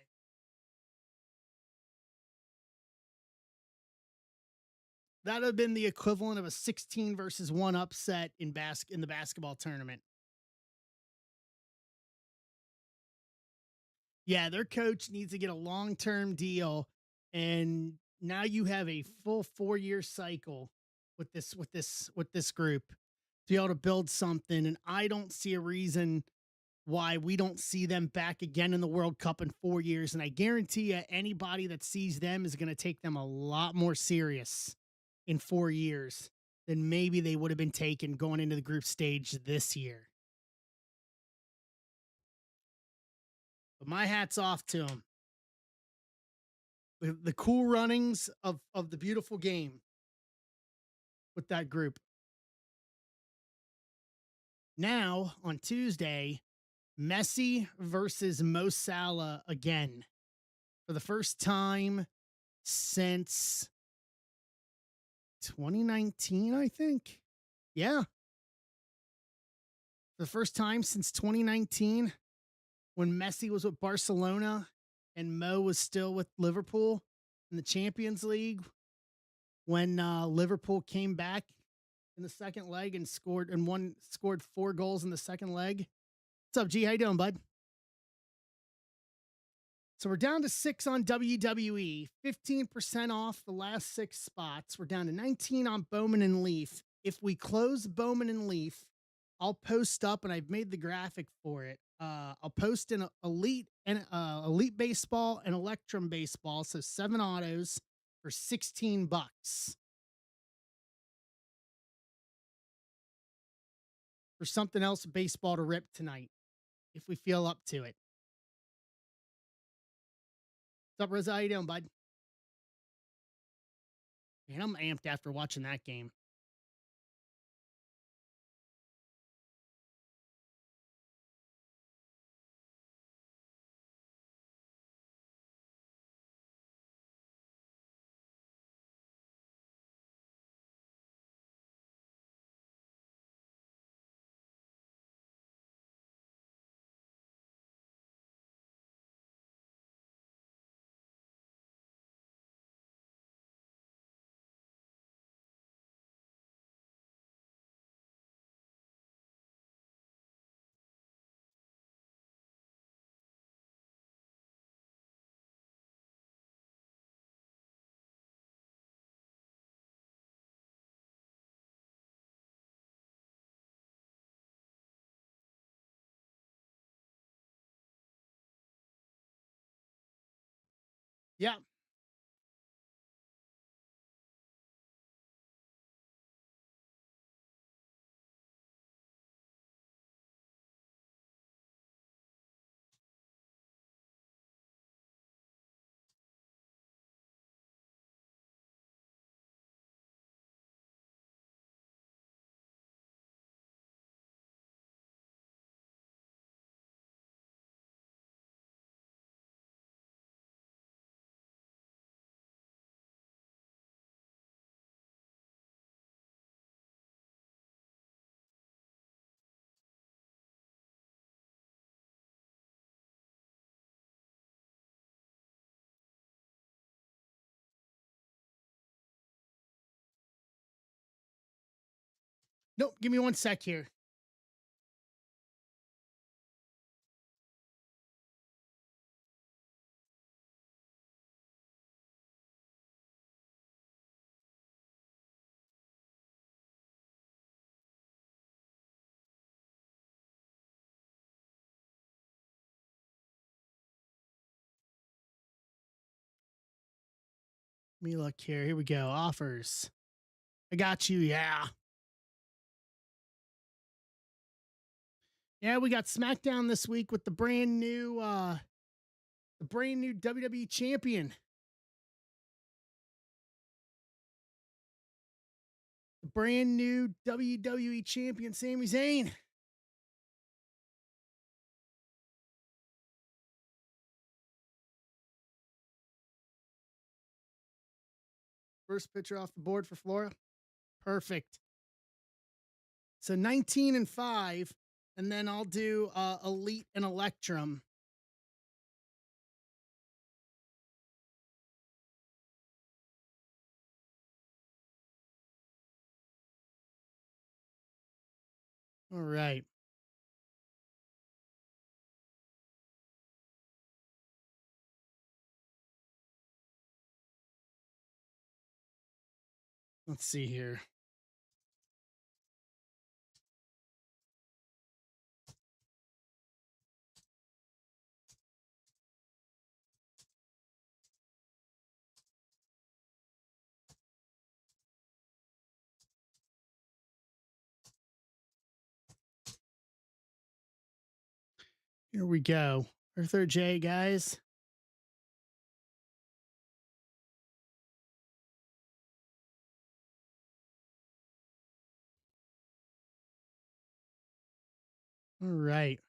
Speaker 1: That would have been the equivalent of a 16 versus 1 upset in the basketball tournament. Yeah, their coach needs to get a long-term deal, and now you have a full 4-year cycle with this group to be able to build something. And I don't see a reason why we don't see them back again in the World Cup in 4 years. And I guarantee you, anybody that sees them is going to take them a lot more serious in 4 years than maybe they would have been taken going into the group stage this year. But my hat's off to them. The cool runnings of the beautiful game with that group. Now on Tuesday, Messi versus Mo Salah again for the first time since 2019, I think. Yeah, for the first time since 2019 when Messi was with Barcelona and Mo was still with Liverpool in the Champions League when Liverpool came back in the second leg and scored 4 goals in the second leg. What's up, G? How you doing, bud? So we're down to 6 on WWE, 15% off the last 6 spots. We're down to 19 on Bowman and Leaf. If we close Bowman and Leaf, I'll post up, and I've made the graphic for it. I'll post an elite baseball and electrum baseball, so 7 autos for $16 for something else baseball to rip tonight if we feel up to it. What's up, Rosa? How you doing, bud? Man, I'm amped after watching that game. Yeah. Nope. Give me one sec here. Let me look here. Here we go. Offers. I got you. Yeah. Yeah, we got SmackDown this week with the brand new WWE champion. The brand new WWE champion, Sami Zayn. First pitcher off the board for Flora. Perfect. So 19-5, and then I'll do Elite and Electrum. All right. Let's see here. Here we go. Arthur J, guys. All right.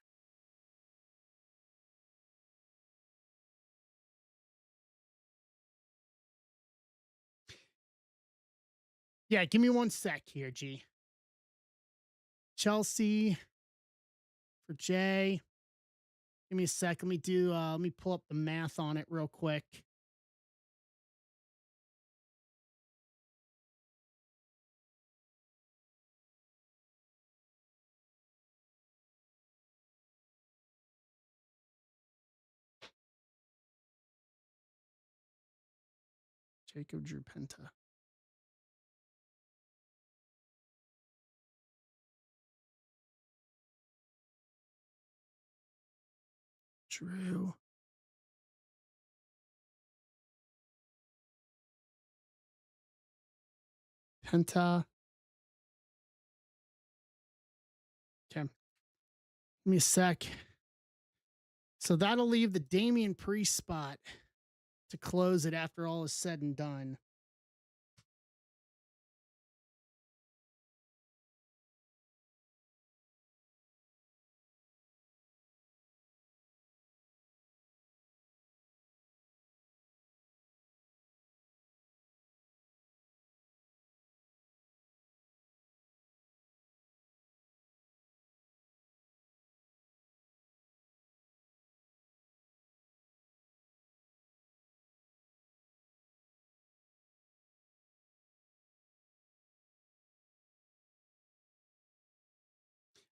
Speaker 1: Yeah, give me one sec here, G. Chelsea for J. Give me a sec. Let me pull up the math on it real quick. Jacob Drew Penta. Drew. Penta. Okay. Give me a sec. So that'll leave the Damian Priest spot to close it after all is said and done.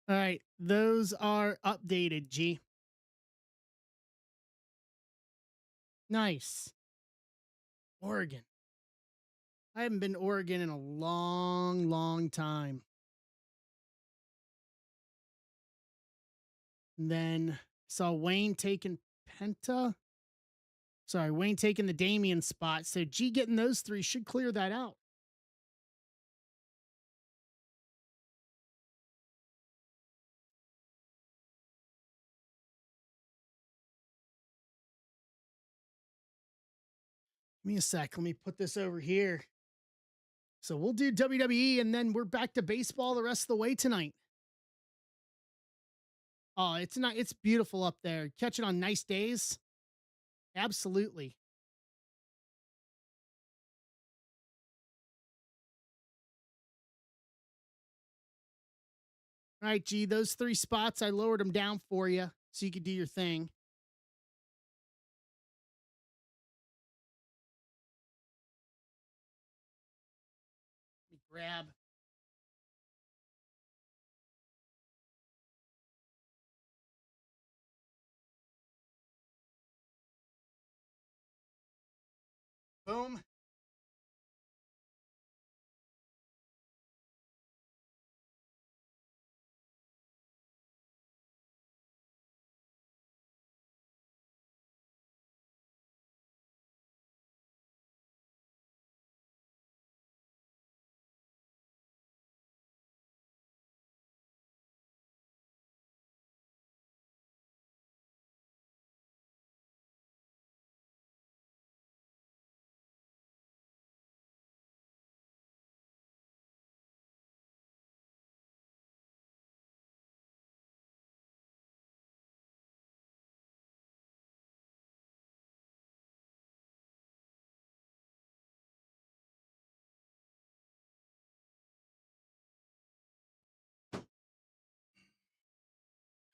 Speaker 1: All right. Those are updated, G. Nice. Oregon. I haven't been to Oregon in a long, long time. And then saw Wayne taking Penta. Sorry, Wayne taking the Damian spot. So G getting those three should clear that out. Give me a sec. Let me put this over here. So we'll do WWE and then we're back to baseball the rest of the way tonight. Oh, it's not, it's beautiful up there. Catch it on nice days. Absolutely. All right, G, those three spots, I lowered them down for you so you could do your thing. Let me grab. Boom.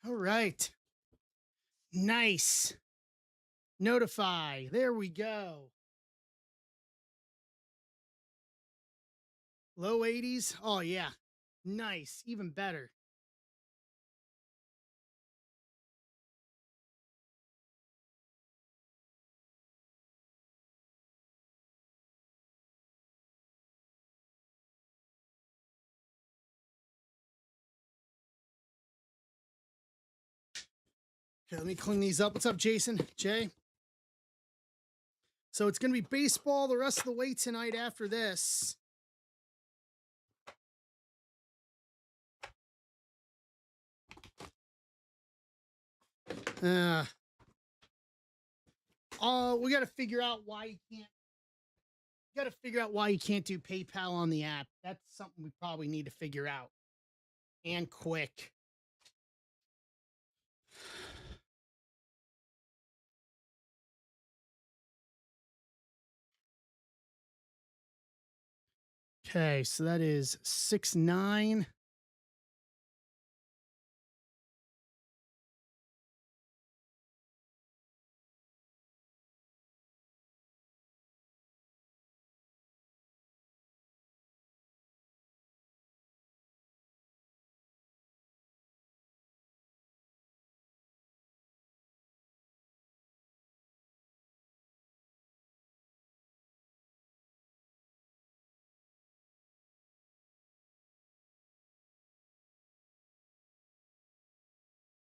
Speaker 1: All right. Nice. Notify. There we go. Low 80s. Oh, yeah. Nice. Even better. Okay, let me clean these up. What's up, Jason? Jay? So it's going to be baseball the rest of the way tonight after this. Uh, we got to figure out why you can't. Got to figure out why you can't do PayPal on the app. That's something we probably need to figure out, and quick. Okay, so that is 6-9.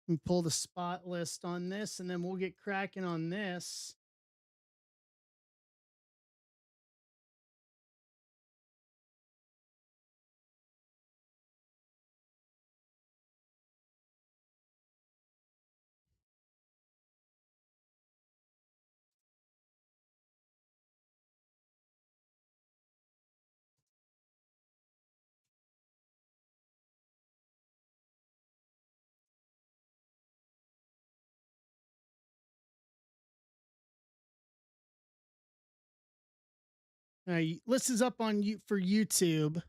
Speaker 1: And pull the spot list on this, and then we'll get cracking on this. List is up on you for YouTube.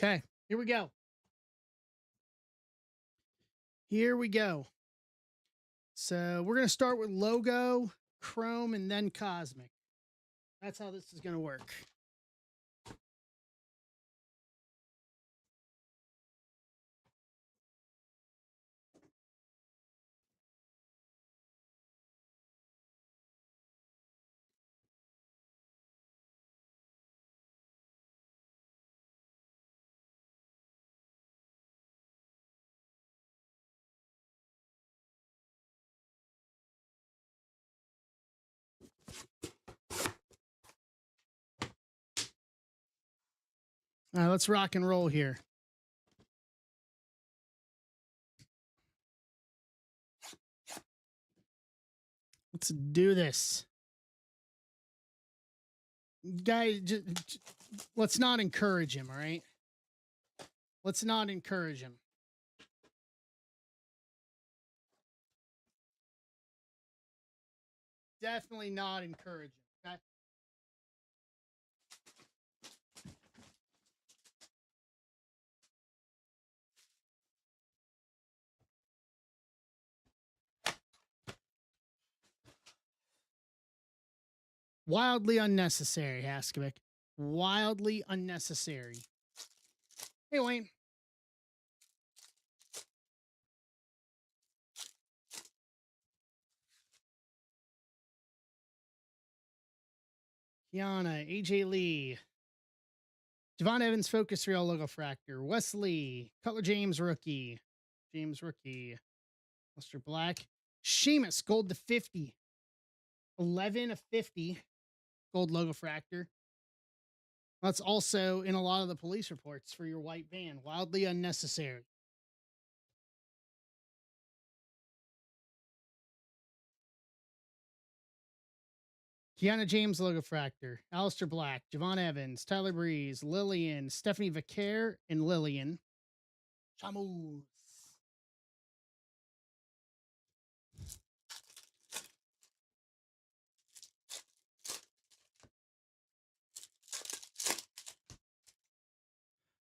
Speaker 1: Okay, here we go. Here we go. So we're going to start with logo, Chrome, and then Cosmic. That's how this is going to work. All right, let's rock and roll here. Let's do this. Guys, let's not encourage him, all right? Let's not encourage him. Definitely not encourage him. Okay? Wildly unnecessary, Haskovic. Wildly unnecessary. Hey, Wayne. Kiana, AJ Lee, Javon Evans, Focus Real Logo Fractor, Wesley, Cutler James, rookie, Mr. Black, Sheamus, gold to 50, 11 of 50, gold logo fractor. That's also in a lot of the police reports for your white van. Wildly unnecessary. Kiana James Logo Fractor, Alistair Black, Javon Evans, Tyler Breeze, Lillian, Stephanie Vaquer, and Lillian. Chamus.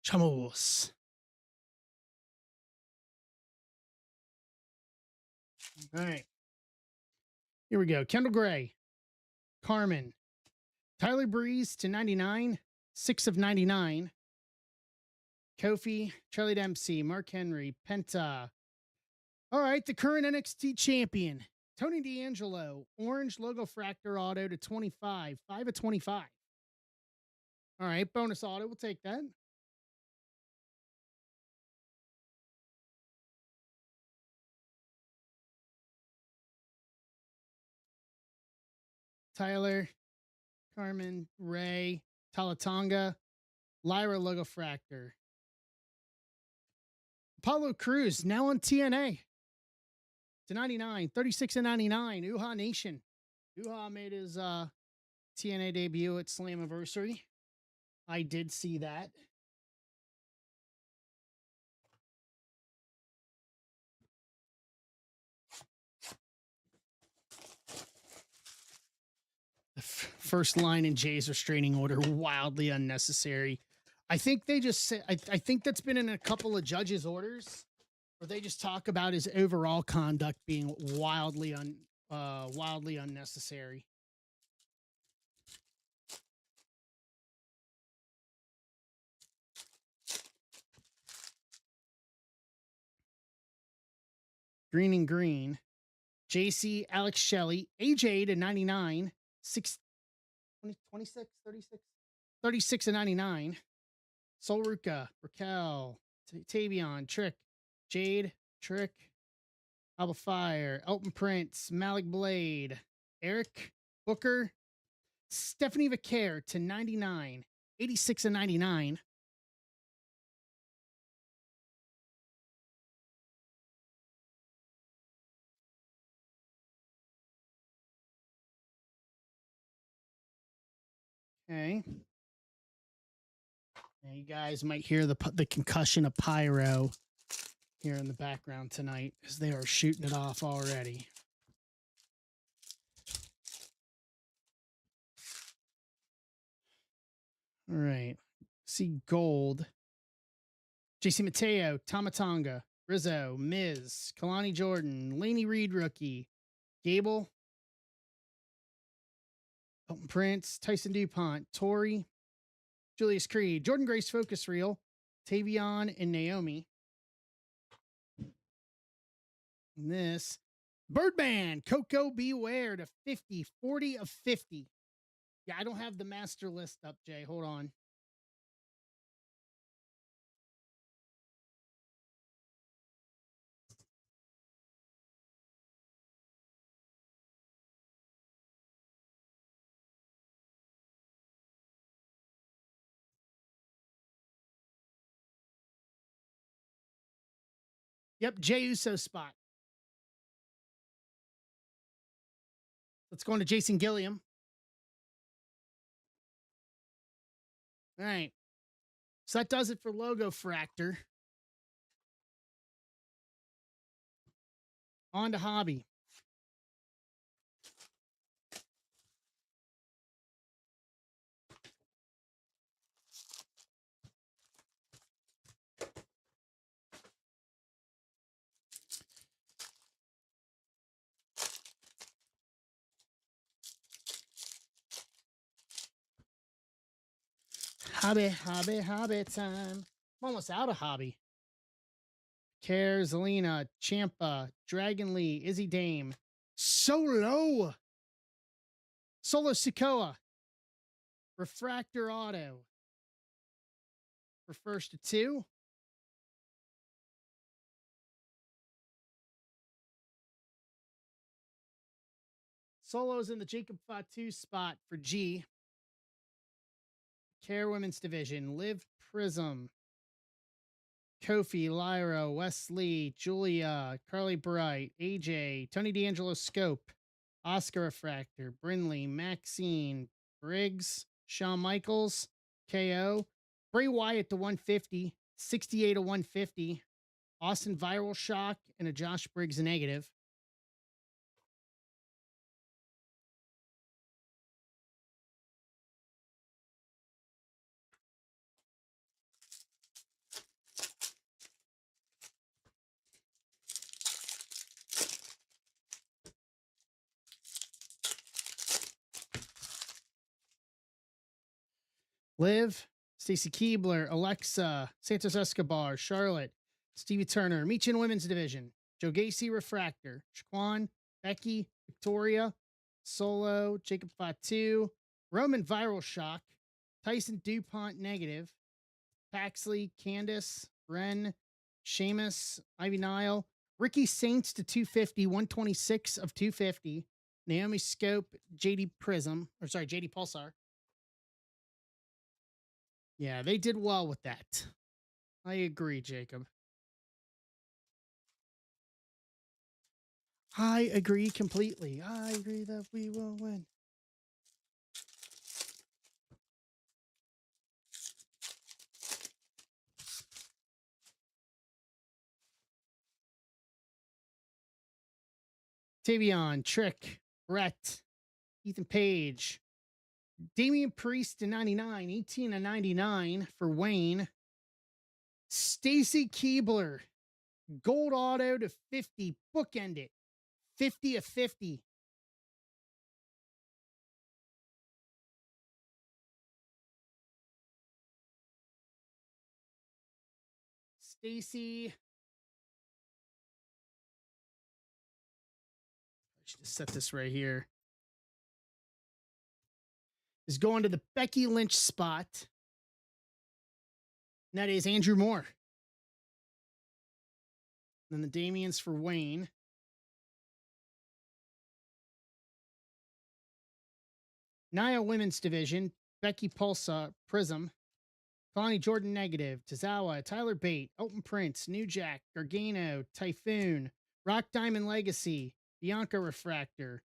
Speaker 1: Chamus. All right. Here we go. Kendall Gray, Carmen, Tyler Breeze to 99, 6 of 99. Kofi, Charlie Dempsey, Mark Henry, Penta. All right, the current NXT champion, Tony D'Angelo, orange logo fractor auto to 25, 5 of 25. All right, bonus auto, we'll take that. Tyler, Carmen, Ray, Talatonga, Lyra logo fractor. Apollo Cruz, now on TNA to 99, 36 and 99. Uha Nation. Uha made his TNA debut at Slammiversary. I did see that. The first line in Jay's restraining order, wildly unnecessary. I think they just said, I think that's been in a couple of judges' orders where they just talk about his overall conduct being wildly unnecessary. Green and green. JC, Alex Shelley, AJ to 99, 26, 36, 36 and 99. Sol Ruka, Raquel, Tavion, Trick, Jade, Trick, Alba Fire, Elton Prince, Malik Blade, Eric, Booker, Stephanie Vaquer to 99, 86 and 99. Okay. Now you guys might hear the concussion of pyro here in the background tonight as they are shooting it off already. All right. See gold. JC Mateo, Tomatonga, Rizzo, Miz, Kalani Jordan, Laney Reed rookie, Gable, Elton Prince, Tyson DuPont, Tori, Julius Creed, Jordan Grace Focus Reel, Tavion, and Naomi. And this, Birdman, Coco Beware to 50, 40 of 50. Yeah, I don't have the master list up, Jay. Hold on. Yep, Jay Uso spot. Let's go on to Jason Gilliam. All right. So that does it for Logo Fractor. On to Hobby. Hobby time. I'm almost out of Hobby. Care, Zelina, Champa, Dragon Lee, Izzy Dame, Solo Sikoa, Refractor Auto for first to 2. Solo's in the Jacob Fatu spot for G. Care Women's Division, Liv Prism, Kofi, Lyra, Wesley, Julia, Carly Bright, AJ, Tony D'Angelo Scope, Oscar Refractor, Brinley, Maxine, Briggs, Shawn Michaels, KO, Bray Wyatt to 150, 68 to 150, Austin Viral Shock, and a Josh Briggs negative. Liv, Stacy Keebler, Alexa, Santos Escobar, Charlotte, Stevie Turner, Meechin Women's Division, Joe Gacy Refractor, Shaquan, Becky, Victoria, Solo, Jacob Fatu, Roman Viral Shock, Tyson DuPont Negative, Paxley, Candice, Ren, Sheamus, Ivy Nile, Ricky Saints to 250, 126 of 250, Naomi Scope, JD JD Pulsar. Yeah, they did well with that. I agree, Jacob. I agree completely. I agree that we will win. Tavion, Trick, Brett, Ethan Page, Damian Priest to 99, 18 to 99 for Wayne. Stacy Keebler, gold auto to 50, bookend it, 50 of 50. Stacy, I should just set this right here, is going to the Becky Lynch spot. And that is Andrew Moore. And then the Damians for Wayne. Nia Women's Division, Becky Pulsa, Prism, Kalani Jordan Negative, Tazawa, Tyler Bate, Elton Prince, New Jack, Gargano, Typhoon, Rock Diamond Legacy, Bianca Refractor,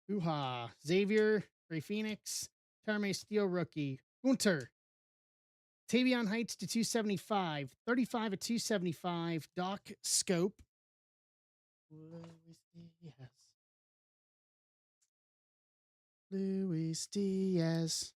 Speaker 1: Uha, Xavier, Ray Phoenix, Tarme Steel Rookie, Gunter, Tavion Heights to 275, 35 at 275, Doc Scope. Luis Diaz.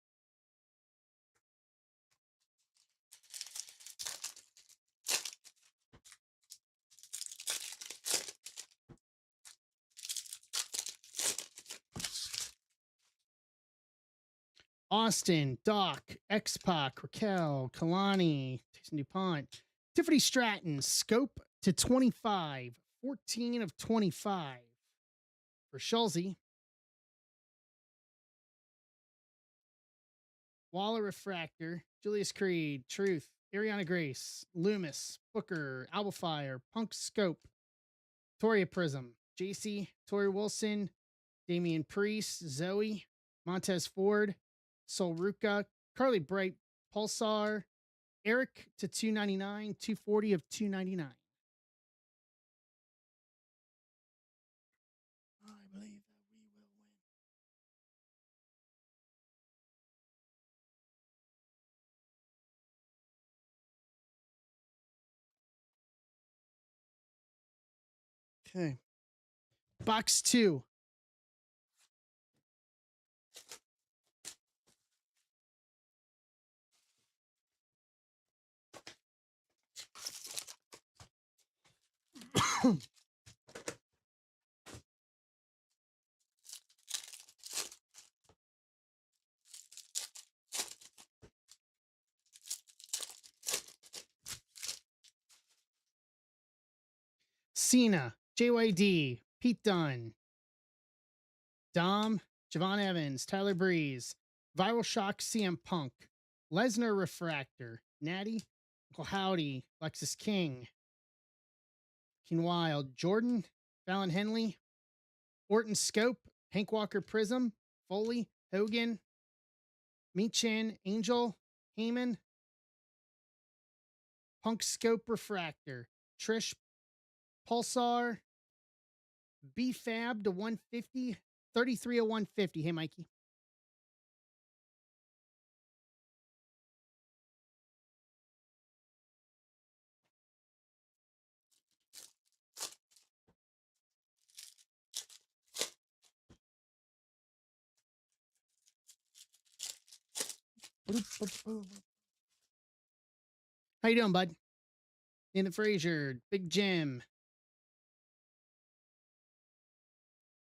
Speaker 1: Austin, Doc, X-Pac, Raquel, Kalani, Tyson DuPont, Tiffany Stratton, Scope to 25, 14 of 25 for Schulze. Waller Refractor, Julius Creed, Truth, Ariana Grace, Loomis, Booker, Albafire, Punk Scope, Toria Prism, JC, Tori Wilson, Damian Priest, Zoe, Montez Ford, Sol Ruka, Carly Bright, Pulsar, Eric to 299, 240 of 299. I believe that we will win. Okay. Box 2. Cena, JYD, Pete Dunne, Dom, Javon Evans, Tyler Breeze, Viral Shock, CM Punk, Lesnar Refractor, Natty, Uncle Howdy, Lexus King, King Wild, Jordan, Fallon Henley, Orton Scope, Hank Walker Prism, Foley, Hogan, Meechin, Angel, Heyman, Punk Scope Refractor, Trish, Pulsar, B-Fab to 150, 330150. Hey, Mikey. How you doing, bud? In the Frazier, Big Jim,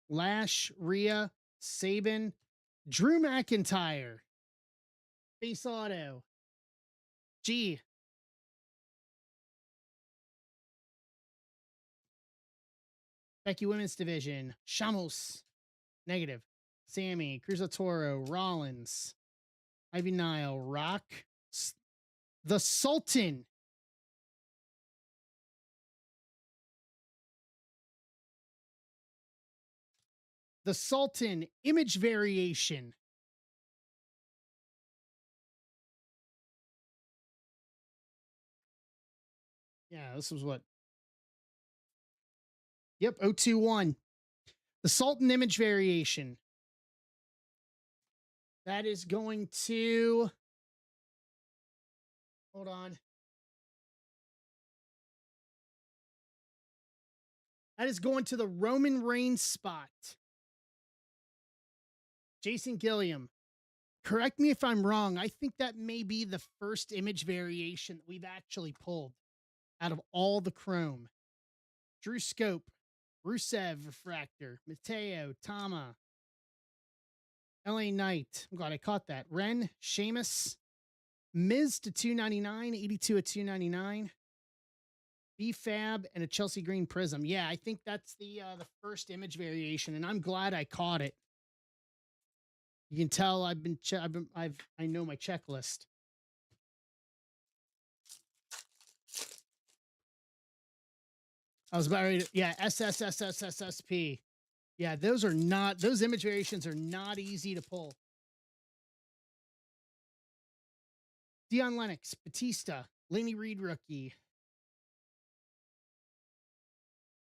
Speaker 1: Lash, Rhea, Sabin, Drew McIntyre, Base Auto, G, Becky Women's Division, Shamos, negative, Sammy, Cruz Toro, Rollins, Ivy Nile, Rock, the Sultan, image variation. Yeah, this was what? Yep, 021. The Sultan image variation. That is going to. Hold on. That is going to the Roman Reigns spot. Jason Gilliam. Correct me if I'm wrong. I think that may be the first image variation that we've actually pulled out of all the chrome. Drew Scope, Rusev Refractor, Mateo, Tama, LA Knight. I'm glad I caught that. Ren, Sheamus, Miz to 299, 82 at 299. B-Fab and a Chelsea Green Prism. Yeah, I think that's the first image variation, and I'm glad I caught it. You can tell I know my checklist. I was about ready to, yeah, SSSSSSP. Yeah, those image variations are not easy to pull. Dion Lennox, Batista, Laney Reed rookie.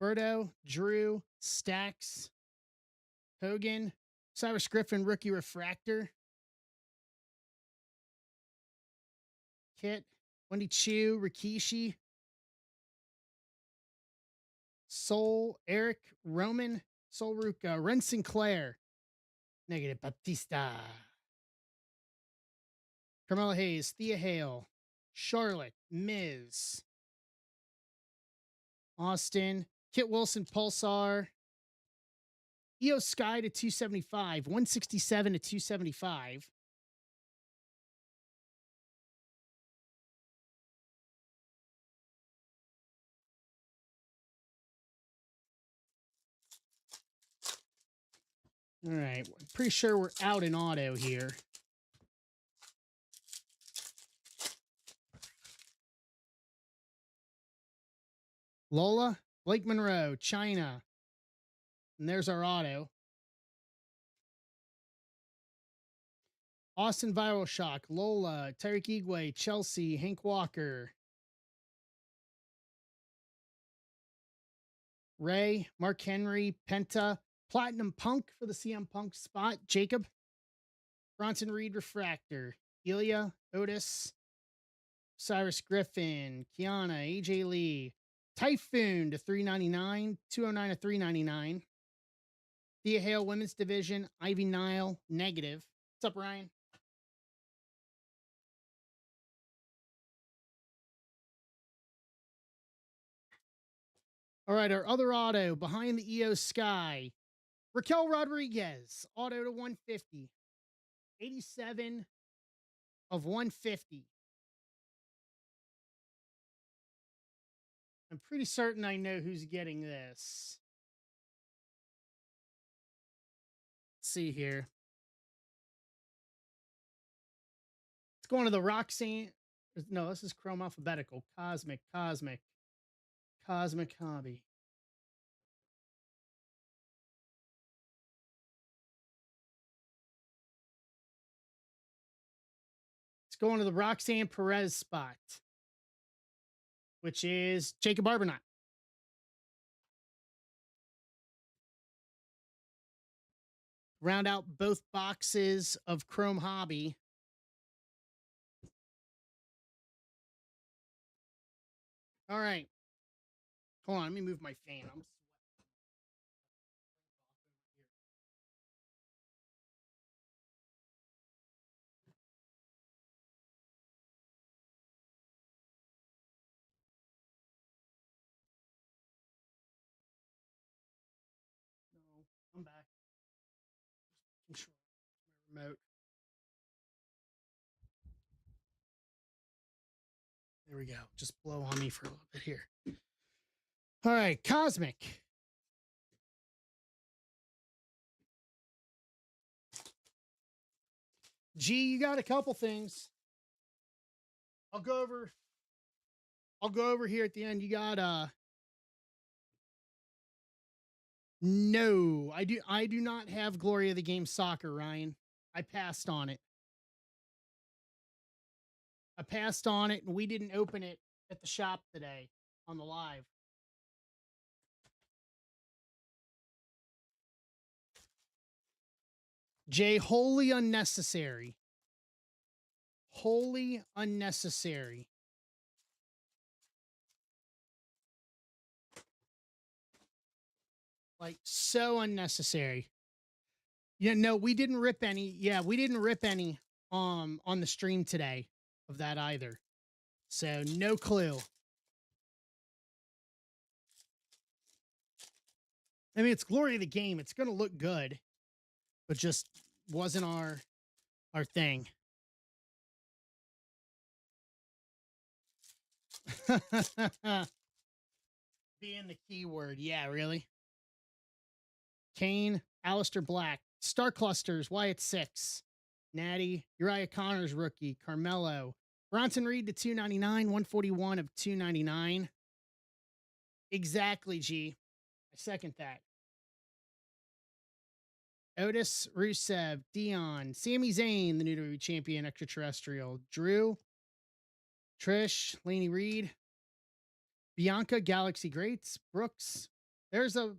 Speaker 1: Berto, Drew, Stax, Hogan, Cyrus Griffin rookie refractor. Kit, Wendy Chu, Rikishi, Soul, Eric, Roman, Soul Ruka, Ren Sinclair, negative Batista. Carmella Hayes, Thea Hale, Charlotte, Miz, Austin, Kit Wilson, Pulsar, Io Sky to 275, 167 to 275. All right, pretty sure we're out in auto here. Lola, Blake Monroe, China. And there's our auto. Austin Viral Shock, Lola, Tyreek Igwe, Chelsea, Hank Walker. Ray, Mark Henry, Penta, Platinum Punk for the CM Punk spot, Jacob. Bronson Reed Refractor, Ilya, Otis, Cyrus Griffin, Kiana, AJ Lee, Typhoon to 399, 209 to 399. Thea Hale Women's Division, Ivy Nile, negative. What's up, Ryan? All right, our other auto behind the EO Sky, Raquel Rodriguez, auto to 150, 87 of 150. I'm pretty certain I know who's getting this. Let's see here. It's going to the Roxanne. No, this is Chrome Alphabetical. Cosmic Hobby. It's going to the Roxanne Perez spot, which is Jacob Arbonot. Round out both boxes of Chrome Hobby. All right. Hold on, let me move my fan. I'm no, I'm back. Control my remote. There we go. Just blow on me for a little bit here. All right, Cosmic. G, you got a couple things. I'll go over here at the end. You got no, I do not have Glory of the Game Soccer, Ryan. I passed on it. I passed on it and we didn't open it at the shop today on the live. Jay, wholly unnecessary. Wholly unnecessary. Like so unnecessary. Yeah, no, we didn't rip any. Yeah, we didn't rip any on the stream today of that either. So no clue. I mean, it's glory of the game. It's gonna look good, but just wasn't our thing. Being the keyword. Yeah, really. Kane, Alistair Black, Star Clusters, Wyatt 6, Natty, Uriah Connors rookie, Carmelo, Bronson Reed to 299, 141 of 299. Exactly, G. I second that. Otis, Rusev, Dion, Sami Zayn, the new WWE champion, extraterrestrial, Drew, Trish, Laney Reed, Bianca, Galaxy Greats, Brooks. There's a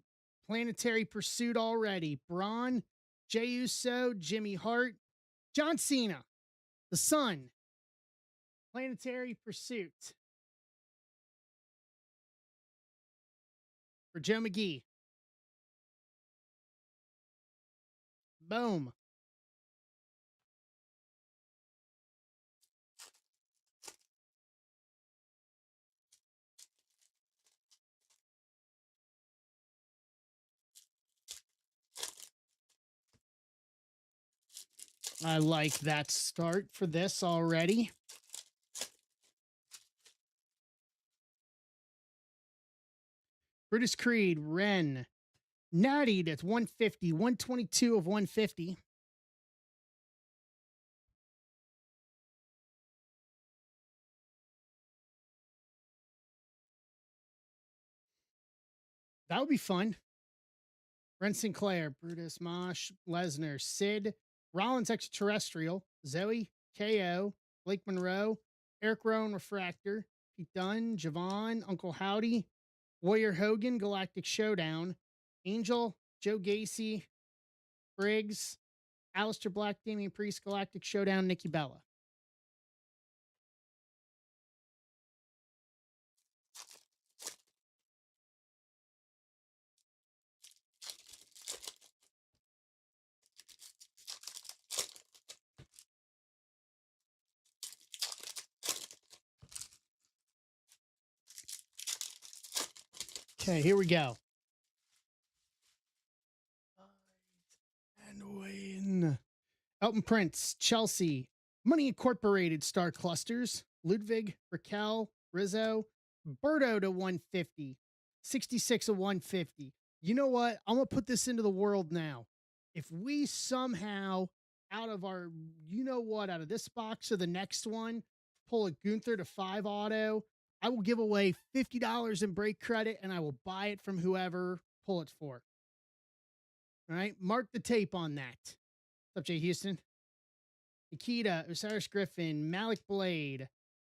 Speaker 1: planetary pursuit already. Braun, Jey Uso, Jimmy Hart, John Cena, the Sun, planetary pursuit for Joe McGee. Boom. I like that start for this already. Brutus Creed, Ren, Natty, that's 150, 122 of 150. That would be fun. Ren Sinclair, Brutus, Mosh, Lesnar, Sid, Rollins Extraterrestrial, Zoe, KO, Blake Monroe, Eric Rowan Refractor, Pete Dunne, Javon, Uncle Howdy, Warrior Hogan, Galactic Showdown, Angel, Joe Gacy, Briggs, Aleister Black, Damian Priest, Galactic Showdown, Nikki Bella. Okay, here we go. And win. Elton Prince, Chelsea, Money Incorporated Star Clusters, Ludwig, Raquel, Rizzo, Berto to 150, 66 of 150. You know what? I'm going to put this into the world now. If we somehow, out of our, you know what, out of this box or the next one, pull a Gunther to 5 auto, I will give away $50 in break credit and I will buy it from whoever pull it for. All right. Mark the tape on that. What's up, Jay Houston? Nikita, Osiris Griffin, Malik Blade,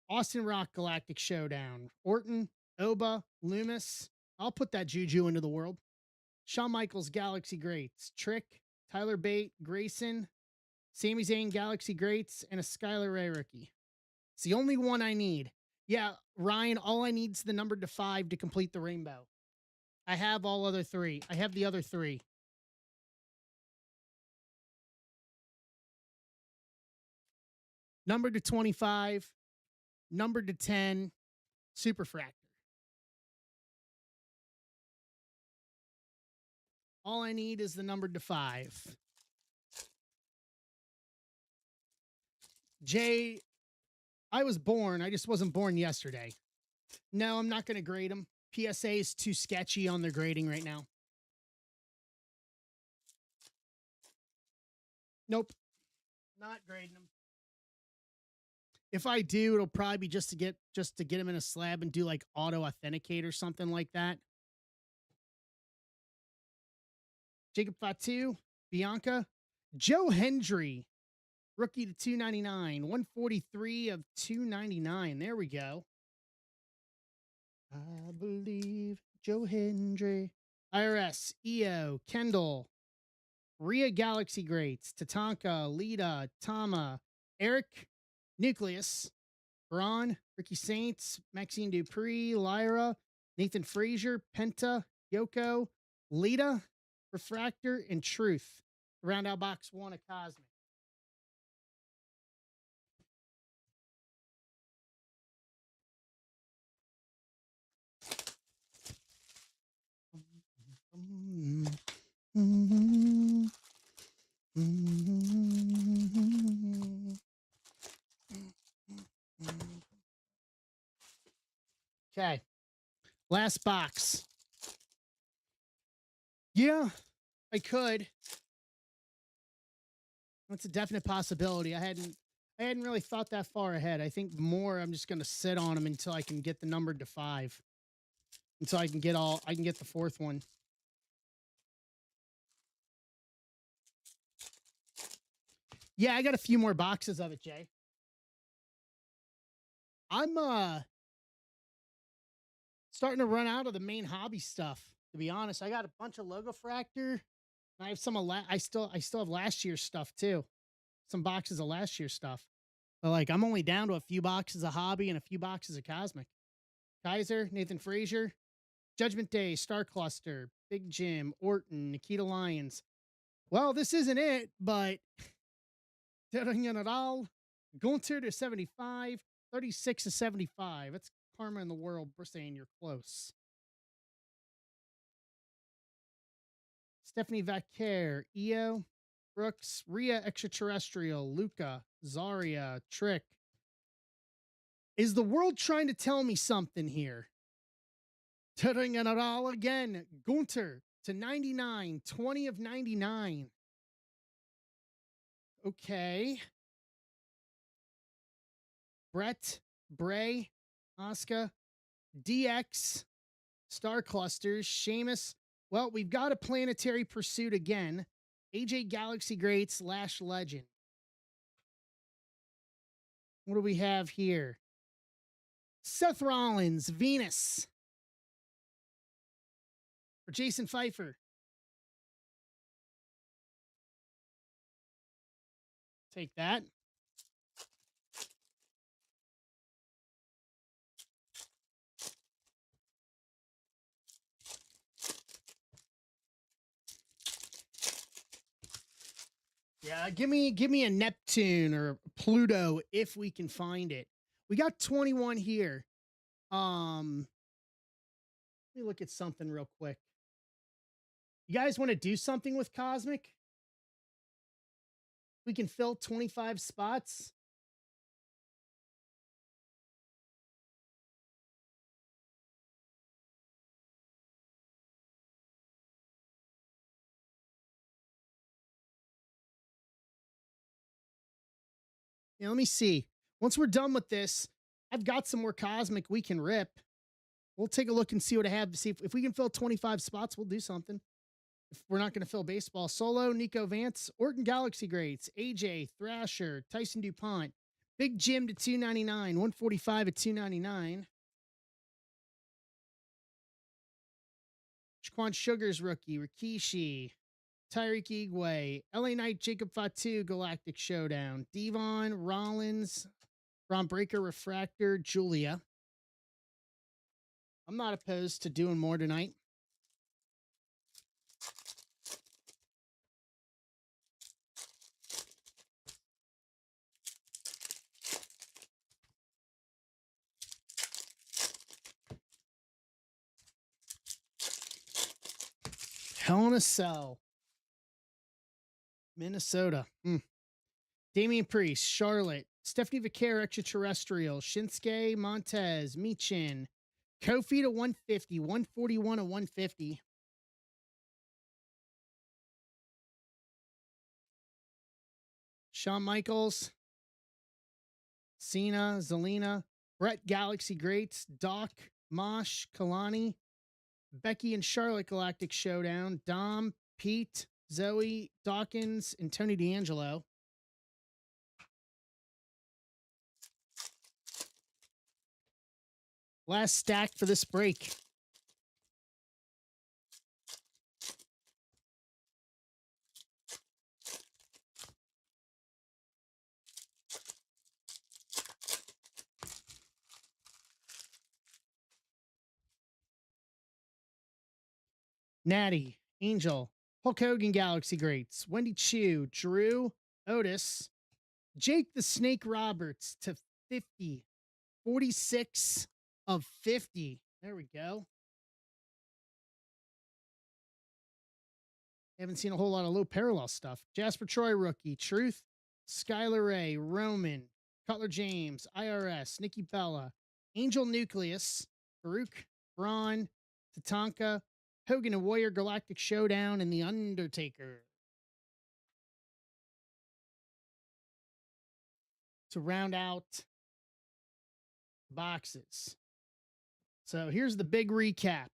Speaker 1: Austin Rock Galactic Showdown, Orton, Oba, Loomis. I'll put that juju into the world. Shawn Michaels Galaxy Greats, Trick, Tyler Bate, Grayson, Sami Zayn, Galaxy Greats, and a Skylar Ray rookie. It's the only one I need. Yeah, Ryan, all I need is the number to 5 to complete the rainbow. I have all other 3. I have the other 3. Number to 25, number to 10, Superfractor. All I need is the number to 5. Jay, I was born. I just wasn't born yesterday. No, I'm not going to grade them. PSA is too sketchy on their grading right now. Nope. Not grading them. If I do, it'll probably be just to get him in a slab and do like auto authenticate or something like that. Jacob Fatu, Bianca, Joe Hendry, rookie to 299, 143 of 299. There we go. I believe Joe Hendry. IRS, EO, Kendall, Rhea Galaxy Greats, Tatanka, Lita, Tama, Eric, Nucleus, Braun, Ricky Saints, Maxine Dupree, Lyra, Nathan Frazier, Penta, Yoko, Lita, Refractor, and Truth. Round out box 1 of Cosmic. Okay. Last box. Yeah, I could. That's a definite possibility. I hadn't really thought that far ahead. I think more I'm just going to sit on them until I can get the number to 5. Until I can get the 4th one. Yeah, I got a few more boxes of it, Jay. I'm starting to run out of the main hobby stuff, to be honest. I got a bunch of Logo Fractor. I have some I still have last year's stuff too. Some boxes of last year's stuff. But like I'm only down to a few boxes of hobby and a few boxes of Cosmic. Kaiser, Nathan Frazier, Judgment Day, Star Cluster, Big Jim, Orton, Nikita Lyons. Well, this isn't it, but doing it all. Gunter to 75, 36 to 75. That's karma in the world. We're saying you're close. Stephanie Vaquer, EO, Brooks, Rhea Extraterrestrial, Luca, Zarya, Trick. Is the world trying to tell me something here? Doing it all again. Gunter to 99, 20 of 99. Okay. Brett, Bray, Asuka, DX, Star Clusters, Sheamus. Well, we've got a Planetary Pursuit again. AJ Galaxy Greats, Lash Legend. What do we have here? Seth Rollins, Venus. For Jason Pfeiffer. Take that. Yeah, give me a Neptune or Pluto if we can find it. We got 21 here. Let me look at something real quick. You guys want to do something with Cosmic? We can fill 25 spots. Yeah, let me see. Once we're done with this, I've got some more Cosmic we can rip. We'll take a look and see what I have. See if we can fill 25 spots, we'll do something. If we're not going to fill baseball, Solo, Nico Vance, Orton Galaxy Greats, AJ, Thrasher, Tyson DuPont, Big Jim to 299, 145 at 299. Shaquan Sugar's rookie, Rikishi, Tyreek Igwe, LA Knight, Jacob Fatu, Galactic Showdown, Devon, Rollins, Ron Breaker, Refractor, Julia. I'm not opposed to doing more tonight. Hell in a Cell. Minnesota. Damian Priest, Charlotte, Stephanie Vicaire, Extraterrestrial, Shinsuke, Montez, Michin, Kofi to 150, 141 to 150. Shawn Michaels, Cena, Zelina, Brett Galaxy Greats, Doc, Mosh, Kalani, Becky and Charlotte Galactic Showdown, Dom, Pete, Zoe, Dawkins, and Tony D'Angelo. Last stack for this break. Natty, Angel, Hulk Hogan Galaxy Greats, Wendy Chu, Drew, Otis, Jake the Snake Roberts to 50, 46 of 50. There we go. Haven't seen a whole lot of low parallel stuff. Jasper Troy rookie, Truth, Skylar Ray, Roman, Cutler James, IRS, Nikki Bella, Angel Nucleus, Farouk, Braun, Tatanka, Hogan and Warrior Galactic Showdown, and The Undertaker. To round out boxes. So here's the big recap.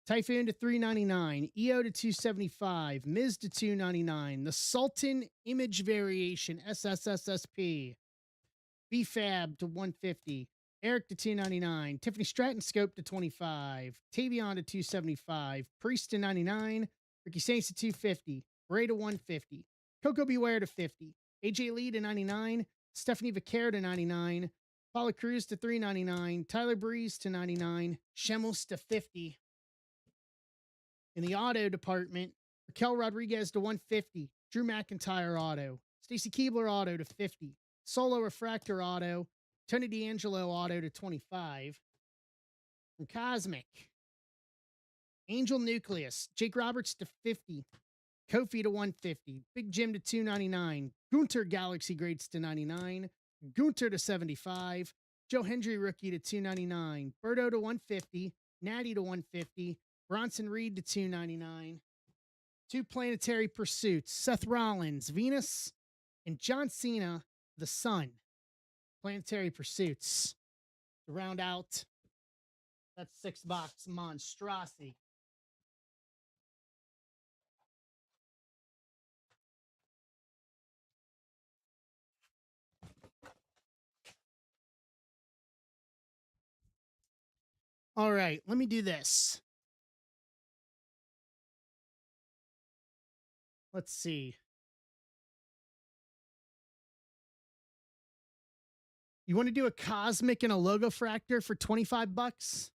Speaker 1: Typhoon to $3.99, EO to $2.75, Miz to $2.99, the Sultan Image Variation SSSSP, BFAB to $150, Eric to $2.99, Tiffany Stratton Scope to $25, Tavion to $2.75, Priest to $99, Ricky Saints to $2.50, Bray to $150, Coco Beware to $50, AJ Lee to $99, Stephanie Vicaire to $99, Paula Cruz to $3.99, Tyler Breeze to $99, Shemos to $50. In the auto department, Raquel Rodriguez to $150, Drew McIntyre auto, Stacy Keebler auto to $50, Solo Refractor auto, Tony D'Angelo auto to $25, and Cosmic, Angel Nucleus, Jake Roberts to $50, Kofi to $150, Big Jim to $2.99, Gunter Galaxy Greats to $99, Gunter to $75, Joe Hendry rookie to $2.99, Berto to $150, Natty to $150, Bronson Reed to $2.99. Two Planetary Pursuits, Seth Rollins, Venus, and John Cena, the Sun. Planetary Pursuits. To round out that 6-box monstrosity. All right, let me do this. Let's see. You want to do a Cosmic and a Logo Fractor for 25 bucks?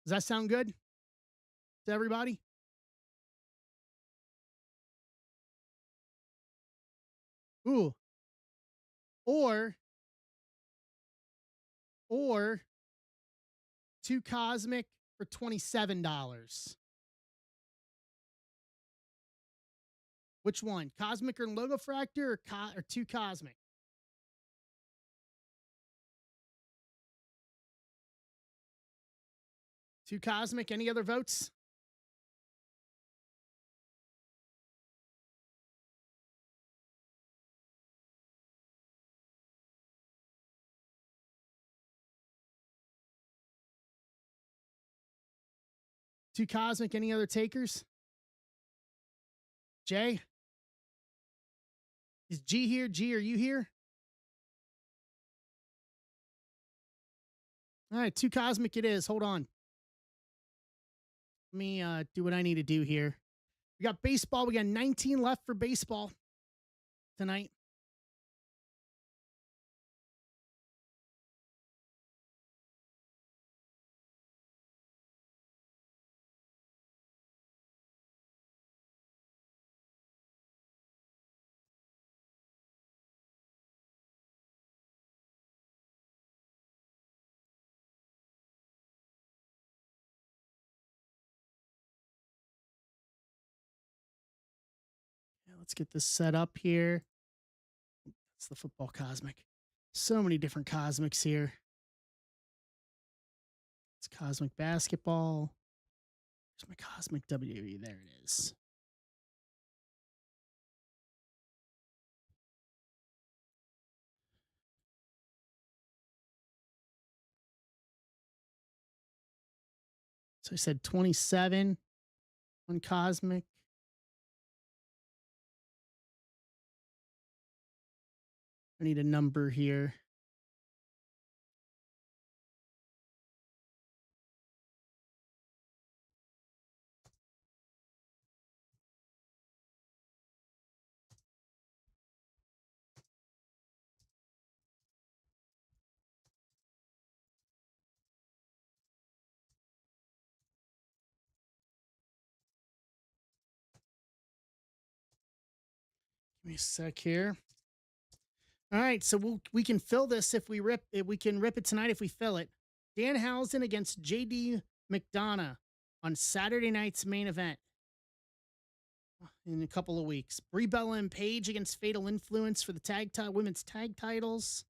Speaker 1: Does that sound good to everybody? Ooh. Or two Cosmic for $27. Which one? Cosmic or Logo Fractor or two Cosmic? Two Cosmic. Any other votes? Two Cosmic. Any other takers? Jay? Is G here? G, are you here? All right, 2 Cosmic it is. Hold on. Let me do what I need to do here. We got baseball. We got 19 left for baseball tonight. Yeah, let's get this set up here. It's the football Cosmic. So many different Cosmics here. It's Cosmic Basketball. There's my Cosmic WWE. There it is. So I said 27 on Cosmic. I need a number here. Give me a sec here. All right, so we can fill this if we rip it. We can rip it tonight if we fill it. Danhausen against JD McDonough on Saturday night's main event in a couple of weeks. Brie Bella and Paige against Fatal Influence for the women's tag titles.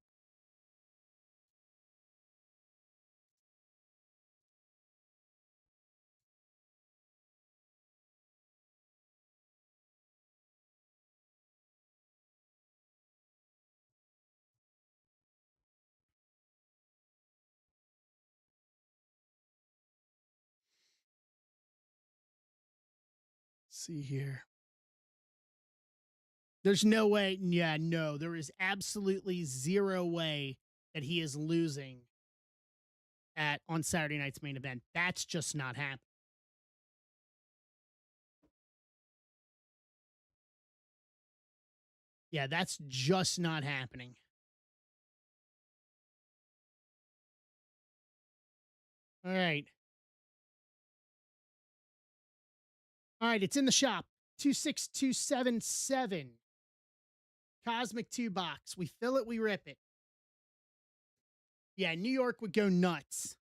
Speaker 1: Let's see here. There's no way. Yeah, no, there is absolutely zero way that he is losing at on Saturday night's main event. That's just not happening. Yeah, that's just not happening. All right. All right, it's in the shop. 26277. Cosmic 2 box. We fill it, we rip it. Yeah, New York would go nuts.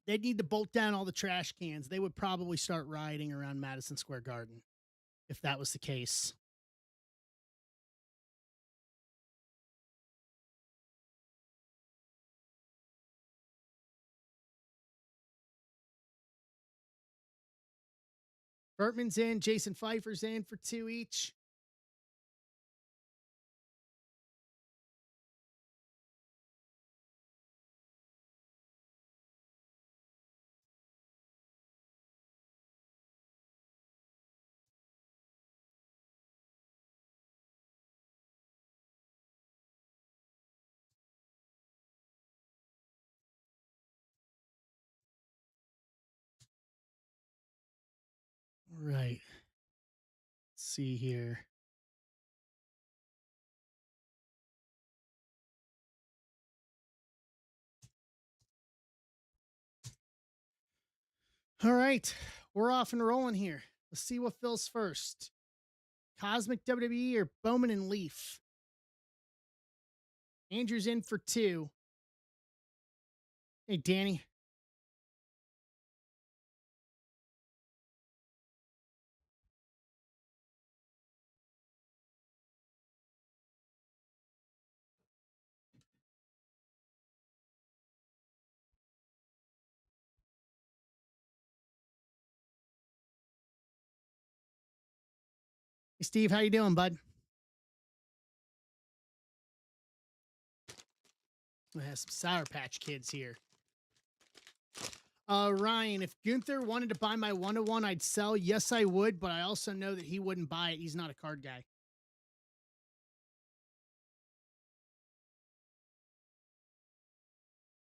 Speaker 1: They'd need to bolt down all the trash cans. They would probably start rioting around Madison Square Garden if that was the case. Bertman's in. Jason Pfeiffer's in for 2 each. All right. Let's see here. All right. We're off and rolling here. Let's see what fills first. Cosmic WWE or Bowman and Leaf? Andrew's in for 2. Hey, Danny. Hey, Steve, how you doing, bud? We have some Sour Patch Kids here. Ryan, if Gunther wanted to buy my 101, I'd sell. Yes, I would, but I also know that he wouldn't buy it. He's not a card guy.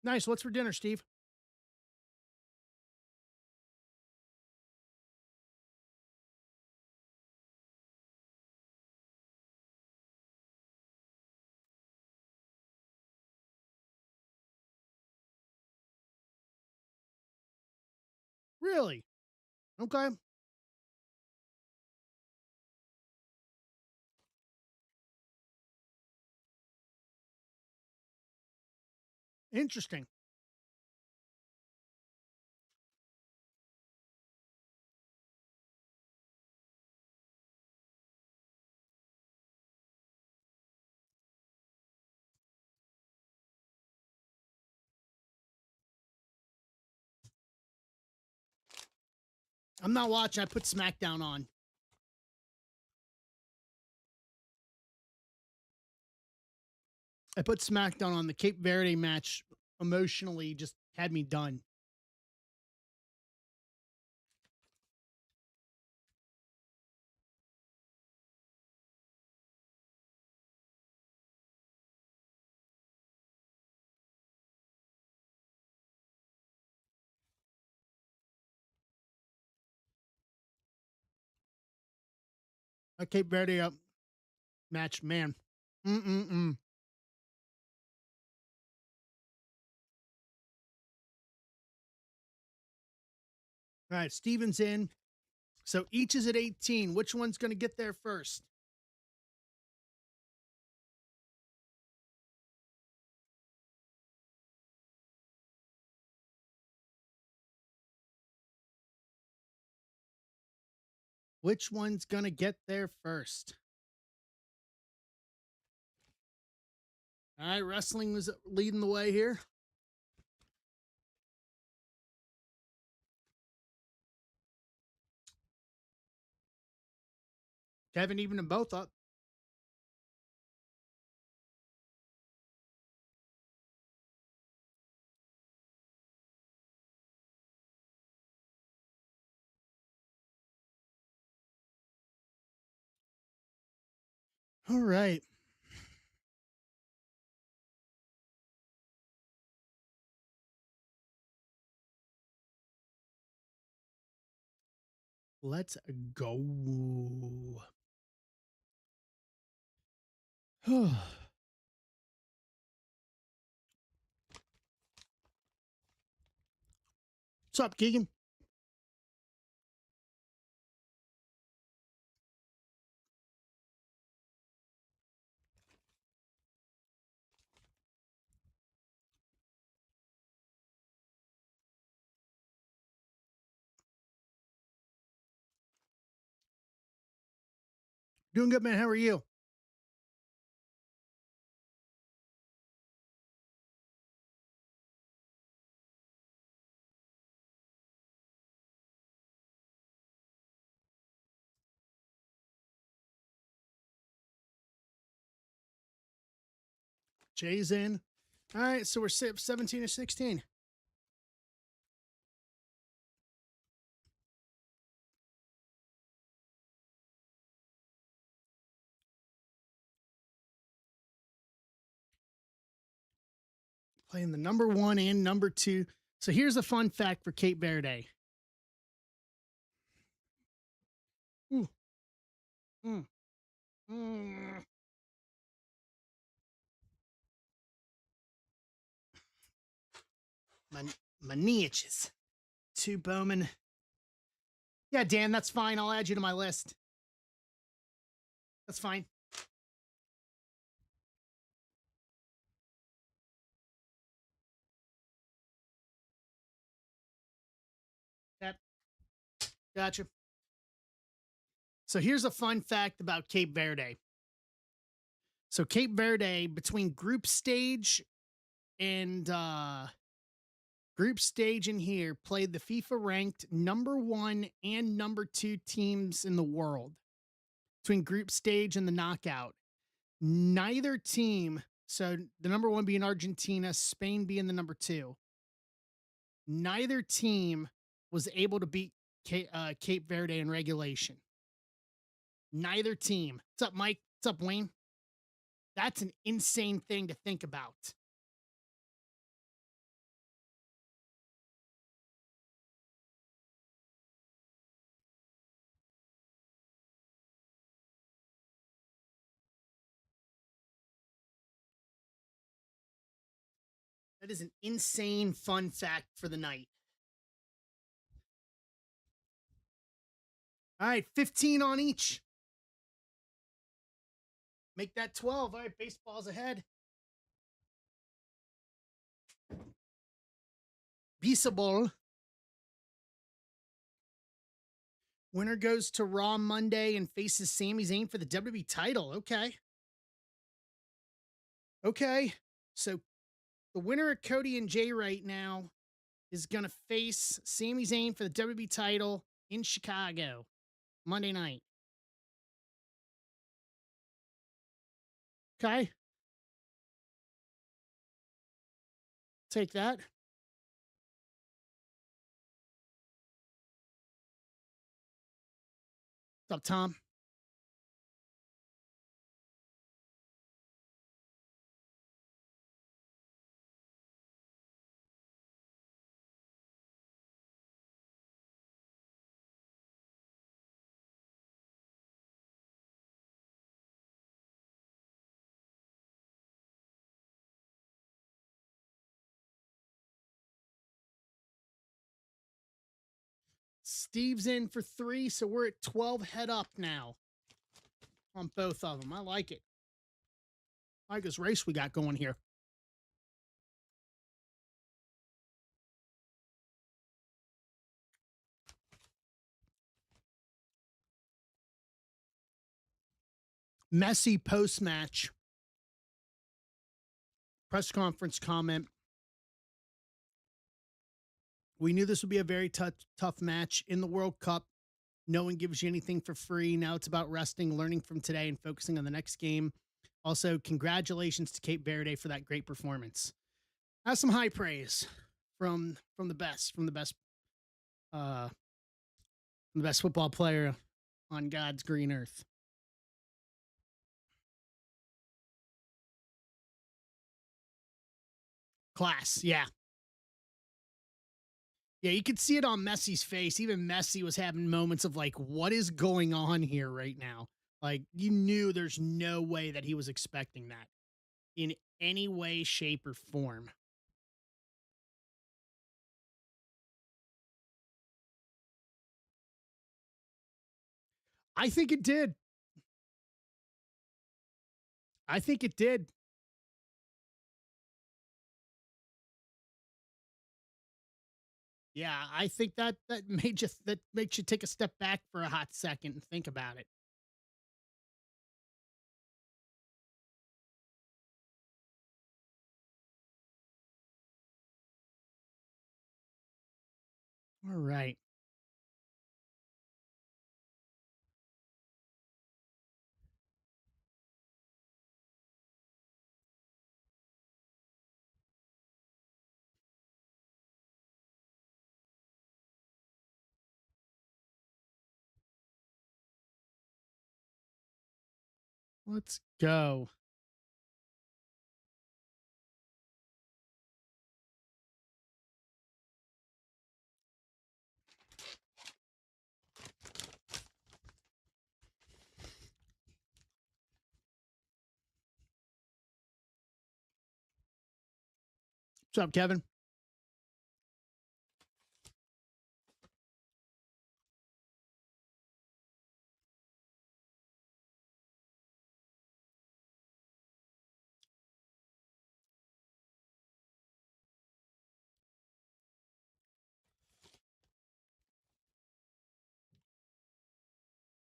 Speaker 1: Nice. What's for dinner, Steve? Really? Okay. Interesting. I'm not watching. I put SmackDown on. I put SmackDown on. The Cape Verde match emotionally just had me done. A Cape Verde match, man. Mm-mm-mm. All right, Steven's in. So each is at 18. Which one's going to get there first? Which one's going to get there first? All right, wrestling was leading the way here. Kevin even them both up. All right. Let's go. What's up, Keegan? Doing good, man. How are you? Jay's in. All right, so we're 17 or 16. Playing the number one and number two. So here's a fun fact for Cape Verde. Ooh. Mm. Mm. My, my niches. Two Bowman. Yeah, Dan, that's fine. I'll add you to my list. That's fine. Yep. Gotcha. So here's a fun fact about Cape Verde. So Cape Verde, between and group stage in here, played the FIFA ranked number one and number two teams in the world. Between group stage and the knockout, neither team, so the number one being Argentina, Spain being the number two, neither team was able to beat Cape Verde in regulation. Neither team. What's up, Mike? What's up, Wayne? That's an insane thing to think about. That is an insane fun fact for the night. All right, 15 on each. Make that 12. All right, baseball's ahead. Beasable. Winner goes to Raw Monday and faces Sami Zayn for the WWE title. Okay. Okay. So the winner of Cody and Jay right now is going to face Sami Zayn for the WWE title in Chicago Monday night. Okay. Take that. What's up, Tom? Steve's in for 3, so we're at 12 head up now on both of them. I like it. I like this race we got going here. Messy post-match press conference comment. We knew this would be a very tough match in the World Cup. No one gives you anything for free. Now it's about resting, learning from today, and focusing on the next game. Also, congratulations to Cape Verde for that great performance. That's some high praise from the best, uh, from the best football player on God's green earth. Class, yeah. Yeah, you could see it on Messi's face. Even Messi was having moments of like, what is going on here right now? Like, you knew there's no way that he was expecting that in any way, shape, or form. I think it did. I think it did. Yeah, I think that makes you take a step back for a hot second and think about it. All right. Let's go. What's up, Kevin?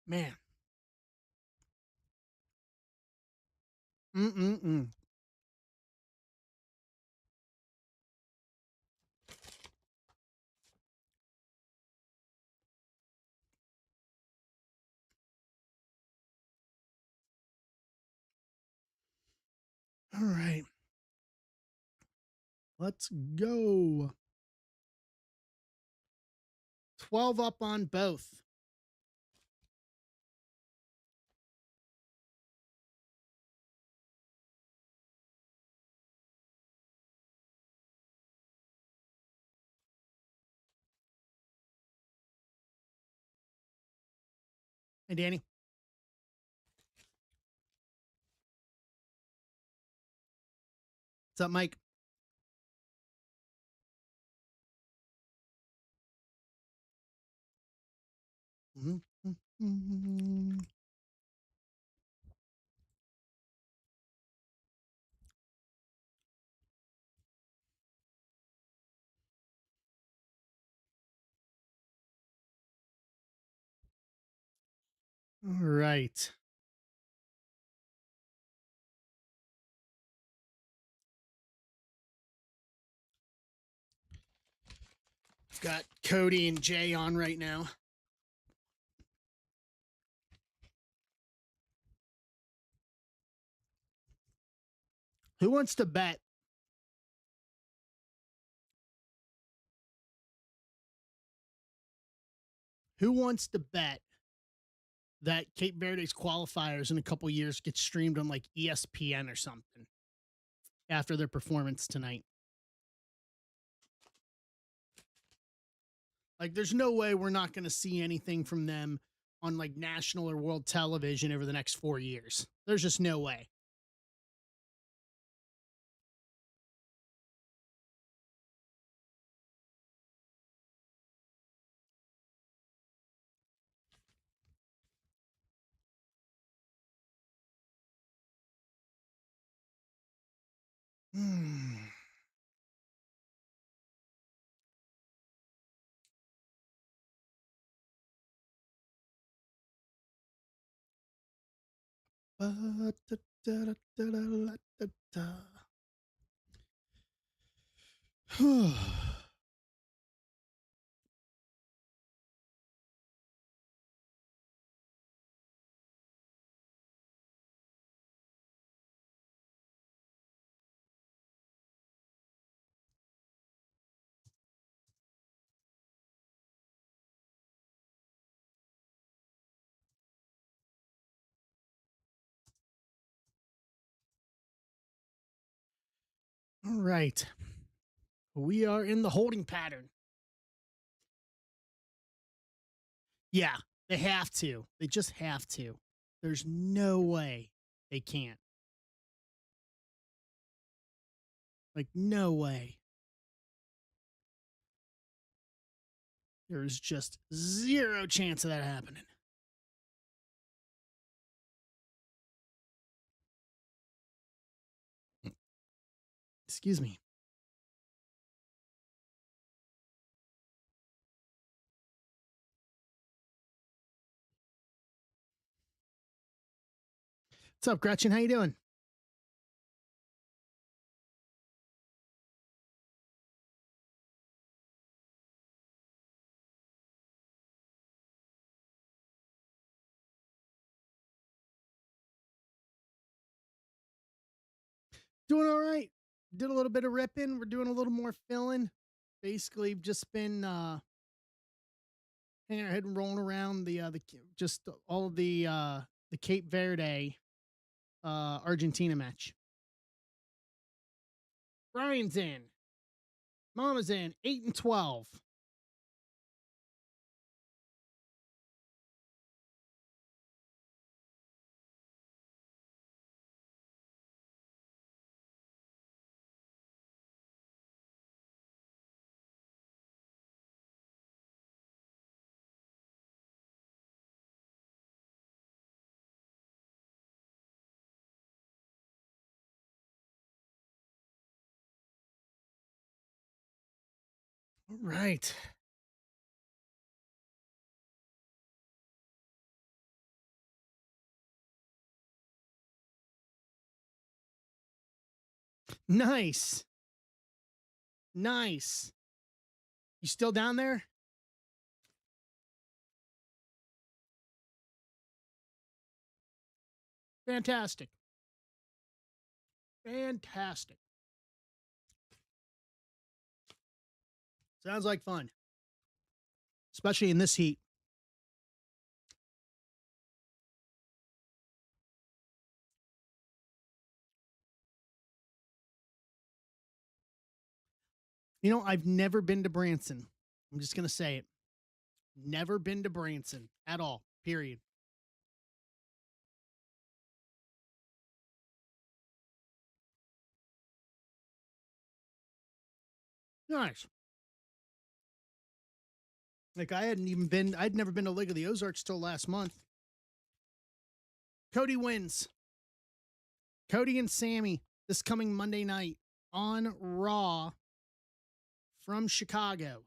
Speaker 1: Man. Mm-mm-mm. All right. Let's go. 12 up on both. Hey, Danny. What's up, Mike? All right. Got Cody and Jay on right now. Who wants to bet? Who wants to bet that Cape Verde's qualifiers in a couple years get streamed on like ESPN or something after their performance tonight? Like, there's no way we're not going to see anything from them on like national or world television over the next 4 years. There's just no way. All right. We are in the holding pattern. Yeah, they have to. They just have to. There's no way they can't. Like, no way. There's just zero chance of that happening. Excuse me. What's up, Gretchen? How you doing? Doing all right. Did a little bit of ripping. We're doing a little more filling. Basically, just been hanging our head and rolling around the just all of the Cape Verde Argentina match. Brian's in. Mama's in. 8-12. All right. Nice. Nice. You still down there? Fantastic. Fantastic. Sounds like fun. Especially in this heat. You know, I've never been to Branson. I'm just going to say it. Never been to Branson at all. Period. Nice. Like I'd never been to Lake of the Ozarks till last month. Cody wins. Cody and Sammy this coming Monday night on Raw from Chicago.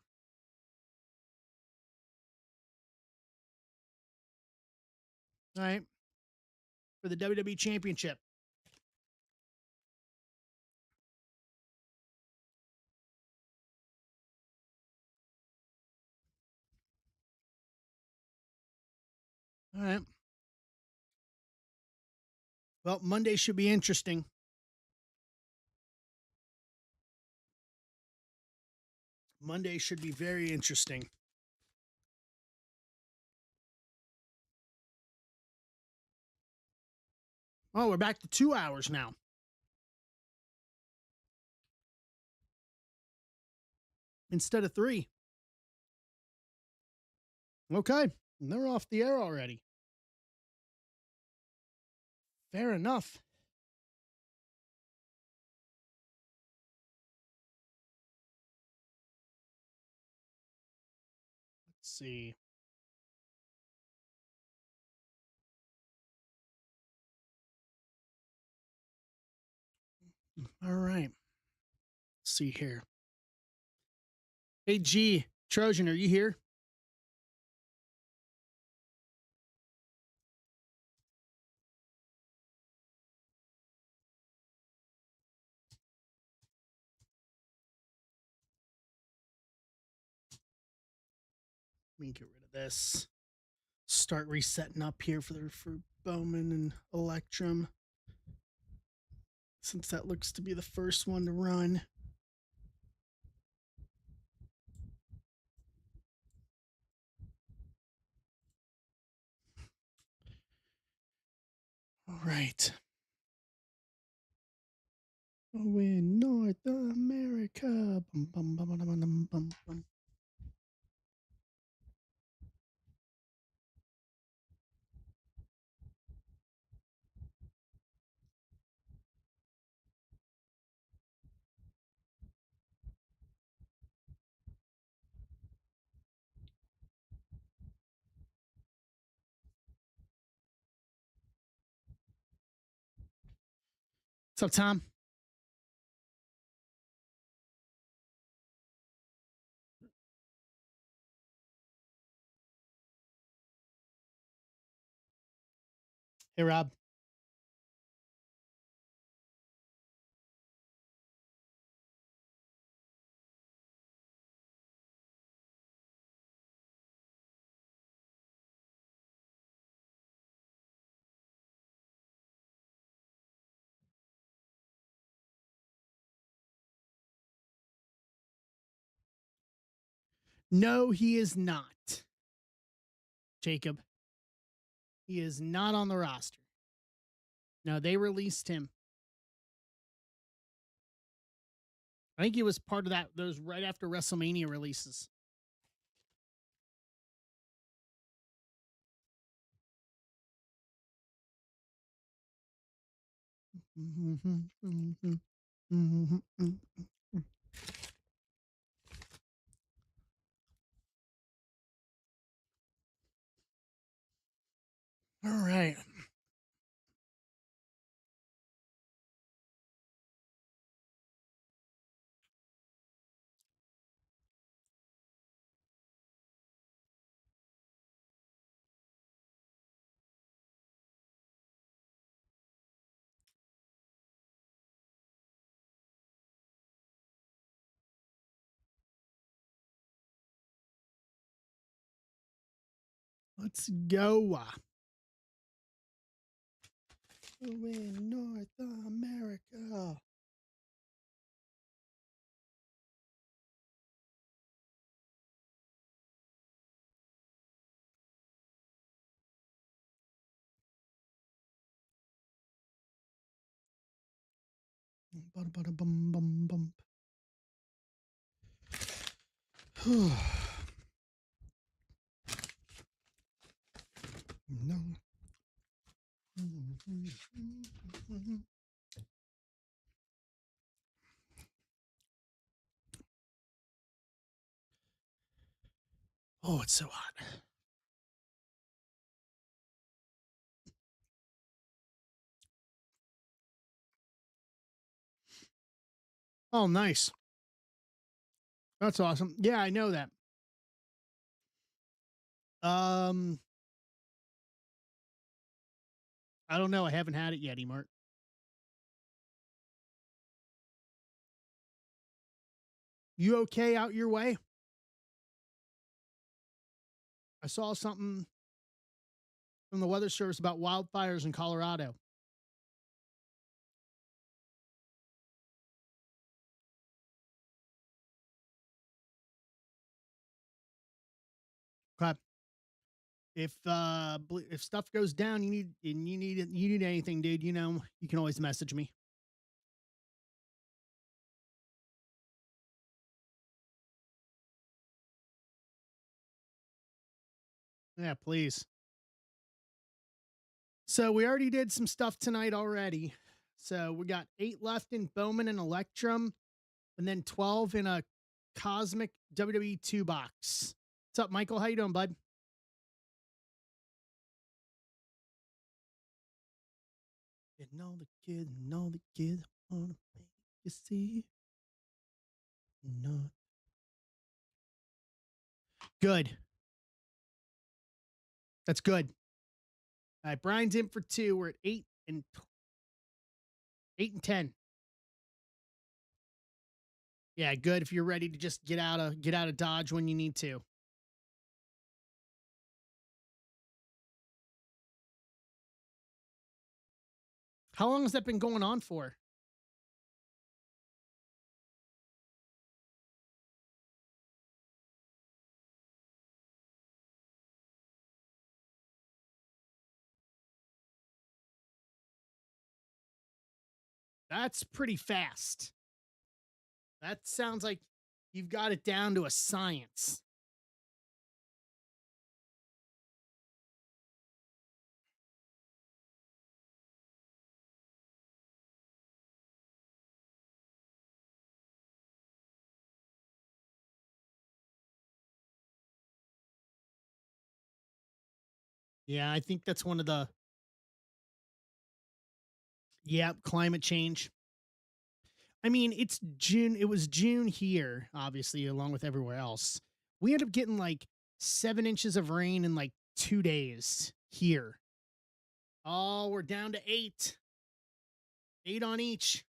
Speaker 1: All right. For the WWE Championship. All right. Well, Monday should be interesting. Monday should be very interesting. Oh, we're back to 2 hours now. Instead of 3. Okay. They're off the air already. Fair enough. Let's see. All right. Let's see here. Hey, G. Trojan, are you here? Let me get rid of this. Start resetting up here for Bowman and Electrum. Since that looks to be the first one to run. All right. Oh, in North America. Bum, bum, bum, bum, bum, bum, bum. What's up, Tom? Hey, Rob. No, he is not. Jacob. He is not on the roster. No, they released him. I think he was part of those right after WrestleMania releases. All right. Let's go. In North America. Bum, bum, bum. No. Oh, it's so hot. Oh, nice. That's awesome. Yeah, I know that. Um, I don't know. I haven't had it yet, Emart. You okay out your way? I saw something from the Weather Service about wildfires in Colorado. Okay. If stuff goes down, you need anything, dude, you know, you can always message me. Yeah, please. So we already did some stuff tonight already. So we got 8 left in Bowman and Electrum, and then 12 in a Cosmic WWE 2 box. What's up, Michael? How you doing, bud? Getting all the kids wanna make you see. No. Good. That's good. All right, Brian's in for 2. We're at 8 and 10. Yeah, good if you're ready to just get out of Dodge when you need to. How long has that been going on for? That's pretty fast. That sounds like you've got it down to a science. Yeah, I think that's one of the yeah, climate change. I mean, it's June. It was June here, obviously, along with everywhere else. We ended up getting like 7 inches of rain in like 2 days here. Oh, we're down to 8. 8 on each.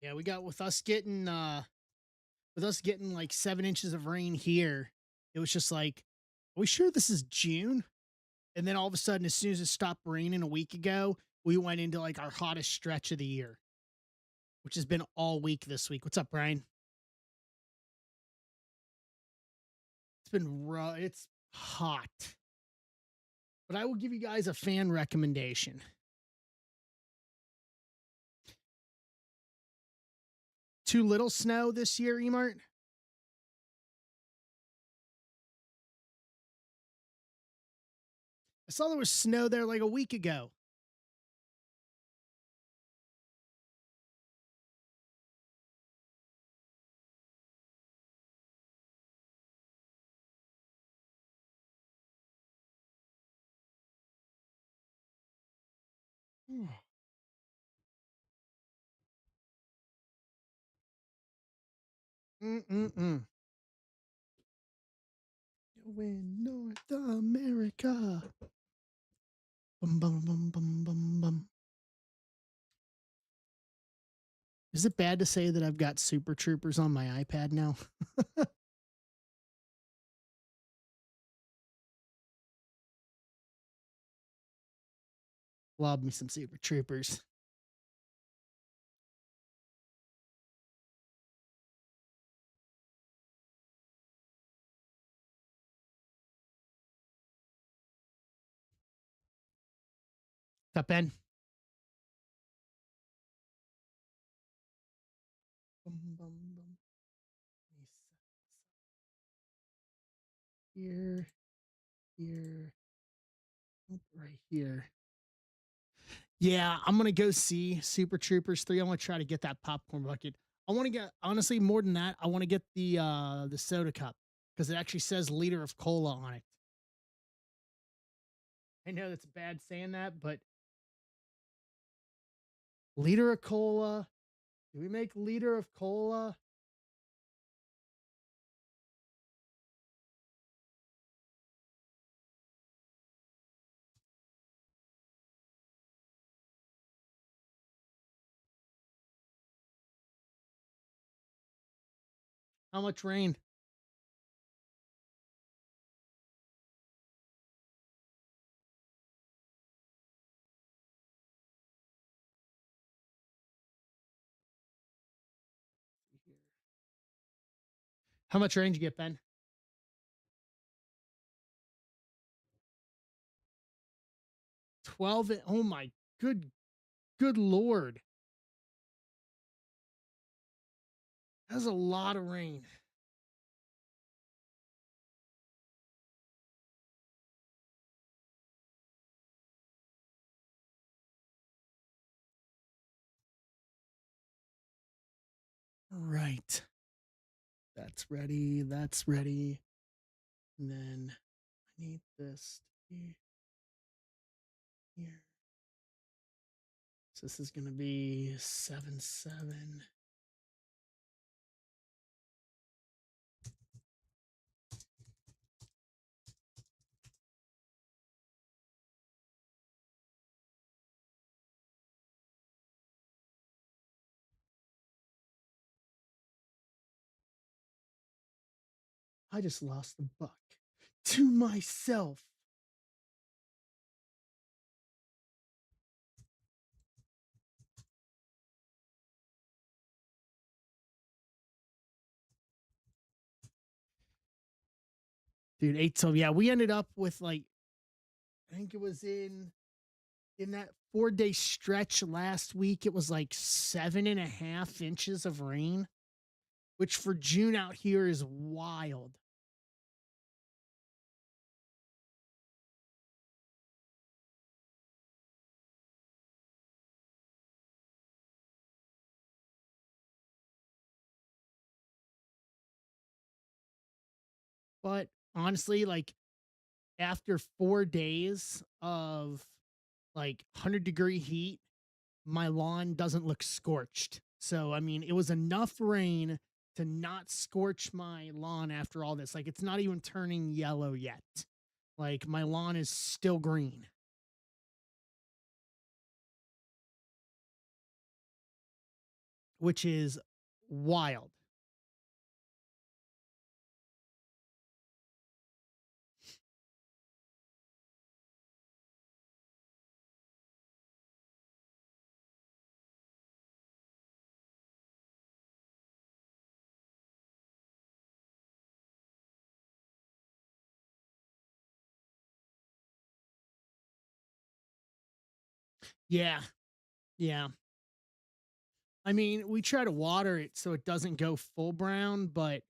Speaker 1: Yeah, we got with us getting like 7 inches of rain here, it was just like, are we sure this is June? And then all of a sudden, as soon as it stopped raining a week ago, we went into like our hottest stretch of the year, which has been all week this week. What's up, Brian? It's been rough. It's hot. But I will give you guys a fan recommendation. Too little snow this year, Emart? I saw there was snow there like a week ago. Mm-mm-mm. In North America. Bum, bum, bum, bum, bum, bum. Is it bad to say that I've got Super Troopers on my iPad now? Love me some Super Troopers. What's up, Ben? here, here, right here. Yeah, I'm gonna go see Super Troopers 3. I want to try to get that popcorn bucket. I want to get, honestly, more than that, I want to get the soda cup because it actually says liter of cola on it. I know that's bad saying that, but liter of cola. Do we make liter of cola? How much rain? How much rain did you get, Ben? 12. Oh my good lord. That's a lot of rain. Right. That's ready. That's ready. And then I need this to be here. So this is going to be 7-7. I just lost the buck to myself. Dude, 8. So yeah, we ended up with like, I think it was in that 4-day stretch last week, it was like 7.5 inches of rain, which for June out here is wild. But honestly, like after 4 days of like 100-degree heat, my lawn doesn't look scorched. So, I mean, it was enough rain to not scorch my lawn after all this. Like, it's not even turning yellow yet. Like, my lawn is still green, which is wild. Yeah. Yeah. I mean, we try to water it so it doesn't go full brown, but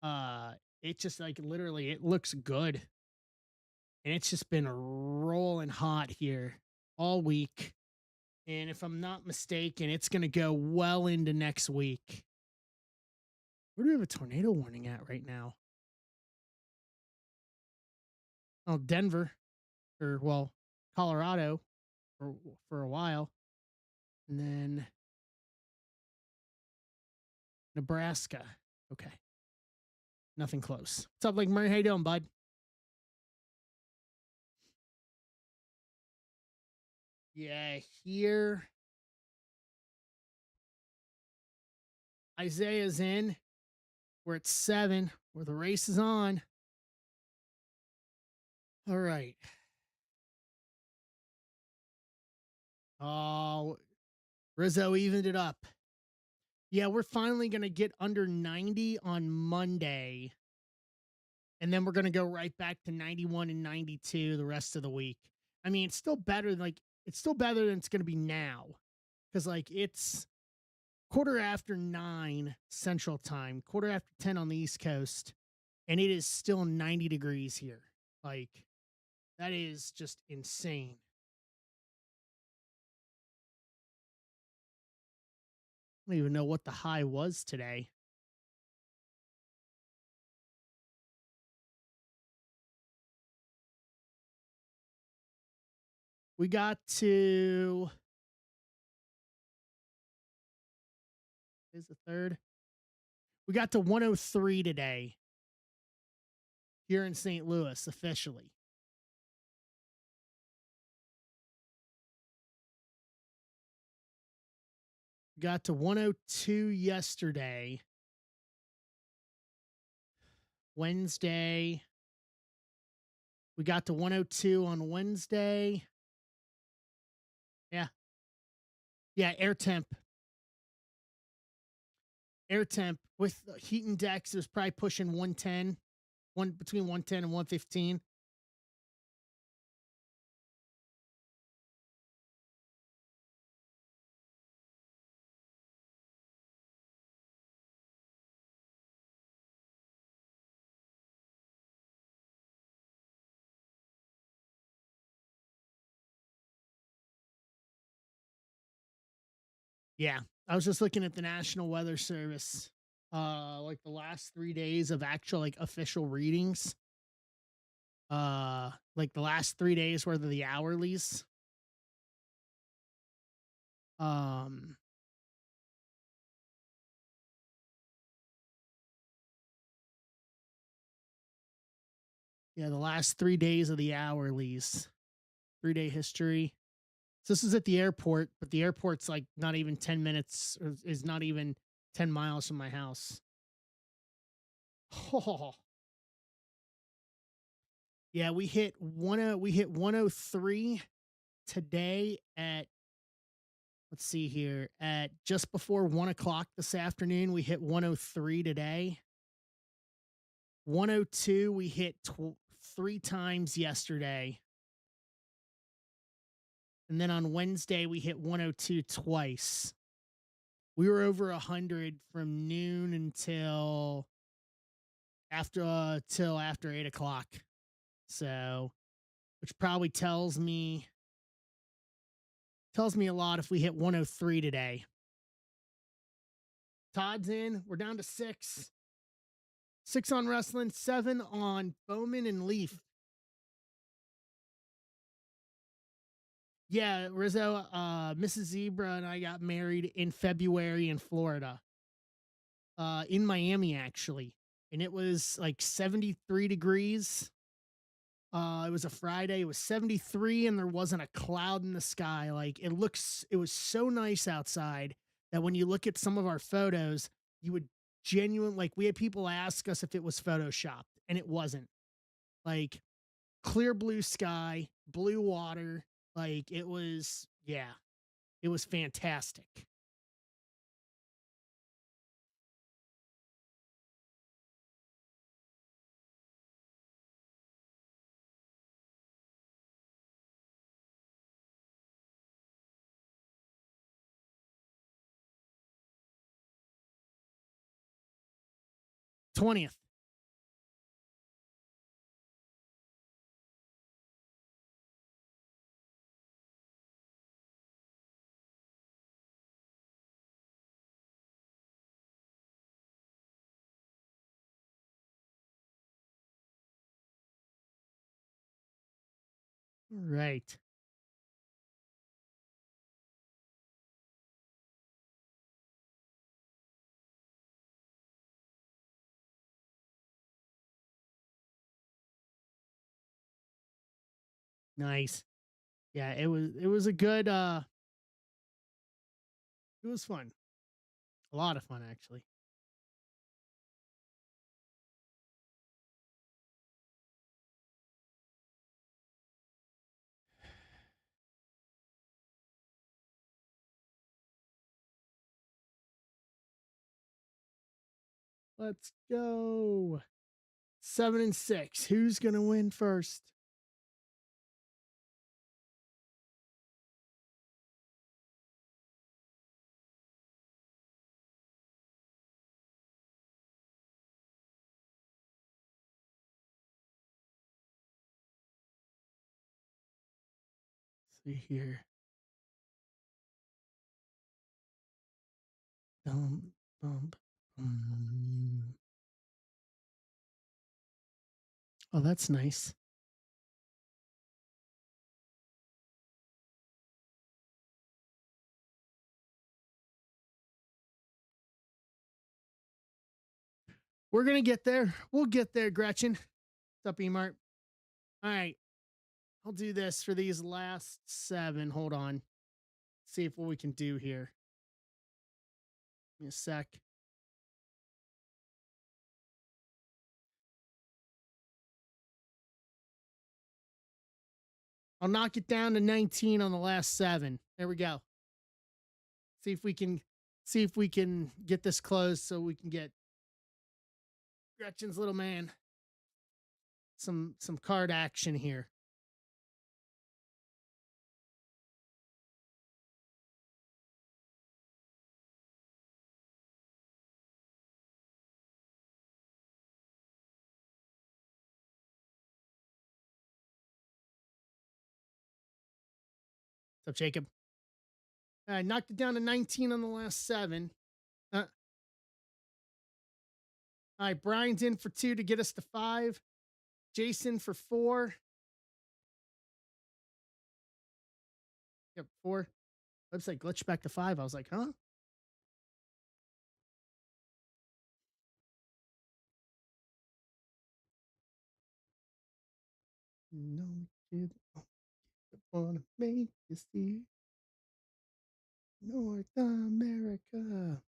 Speaker 1: uh it just like literally it looks good. And it's just been rolling hot here all week. And if I'm not mistaken, it's going to go well into next week. Where do we have a tornado warning at right now? Oh, Denver, or well, Colorado for a while. And then Nebraska. Okay. Nothing close. What's up, Lake Murray? How you doing, bud? Yeah, here Isaiah's in. We're at 7, where the race is on. All right. Oh, Rizzo evened it up. Yeah, we're finally going to get under 90 on Monday. And then we're going to go right back to 91 and 92 the rest of the week. I mean, it's still better it's still better than it's going to be now. Cuz like it's 9:15 Central Time, 9:15 on the East Coast, and it is still 90 degrees here. Like, that is just insane. I don't even know what the high was today. We got to, is the third? We got to 103 today here in St. Louis officially. Got to 102 yesterday. Wednesday. We got to 102 on Wednesday. Yeah. Yeah, air temp. Air temp with heat index is probably pushing 110, between 110 and 115. Yeah. I was just looking at the National Weather Service, like the last 3 days of actual like official readings. Like the last 3 days worth of the hourlies. Um, yeah, the last 3 days of the hourlies. 3 day history. So this is at the airport, but the airport's like not even 10 minutes, or is not even 10 miles from my house. Oh, yeah, we hit 103 today at, let's see here, at just before 1 o'clock this afternoon. We hit 103 today. 102 we hit 3 times yesterday. And then on Wednesday we hit 102 twice. We were over 100 from noon until after 8 o'clock. So, which probably tells me a lot if we hit 103 today. Todd's in. We're down to 6. 6 on wrestling, 7 on Bowman and Leaf. Yeah, Rizzo, Mrs. Zebra and I got married in February in Florida. In Miami actually. And it was like 73 degrees. It was a Friday. It was 73 and there wasn't a cloud in the sky. Like it was so nice outside that when you look at some of our photos, you would like we had people ask us if it was photoshopped and it wasn't. Like clear blue sky, blue water. Like it was, yeah, it was fantastic. 20th. Right. Nice. Yeah, it was a good it was fun. A lot of fun actually. Let's go. 7-6. Who's gonna win first? see here. Bum, bum, bum. Oh, that's nice. We're gonna get there. We'll get there, Gretchen. What's up, Emart? All right. I'll do this for these last 7. Hold on. See if what we can do here. Give me a sec. I'll knock it down to 19 on the last 7. There we go. See if we can get this closed so we can get Gretchen's little man some card action here. What's up, Jacob? I knocked it down to 19 on the last 7. All right, Brian's in for 2 to get us to 5. Jason for 4. Yep, 4. Website glitched back to 5. I was like, huh? No kid wanna make you see North America.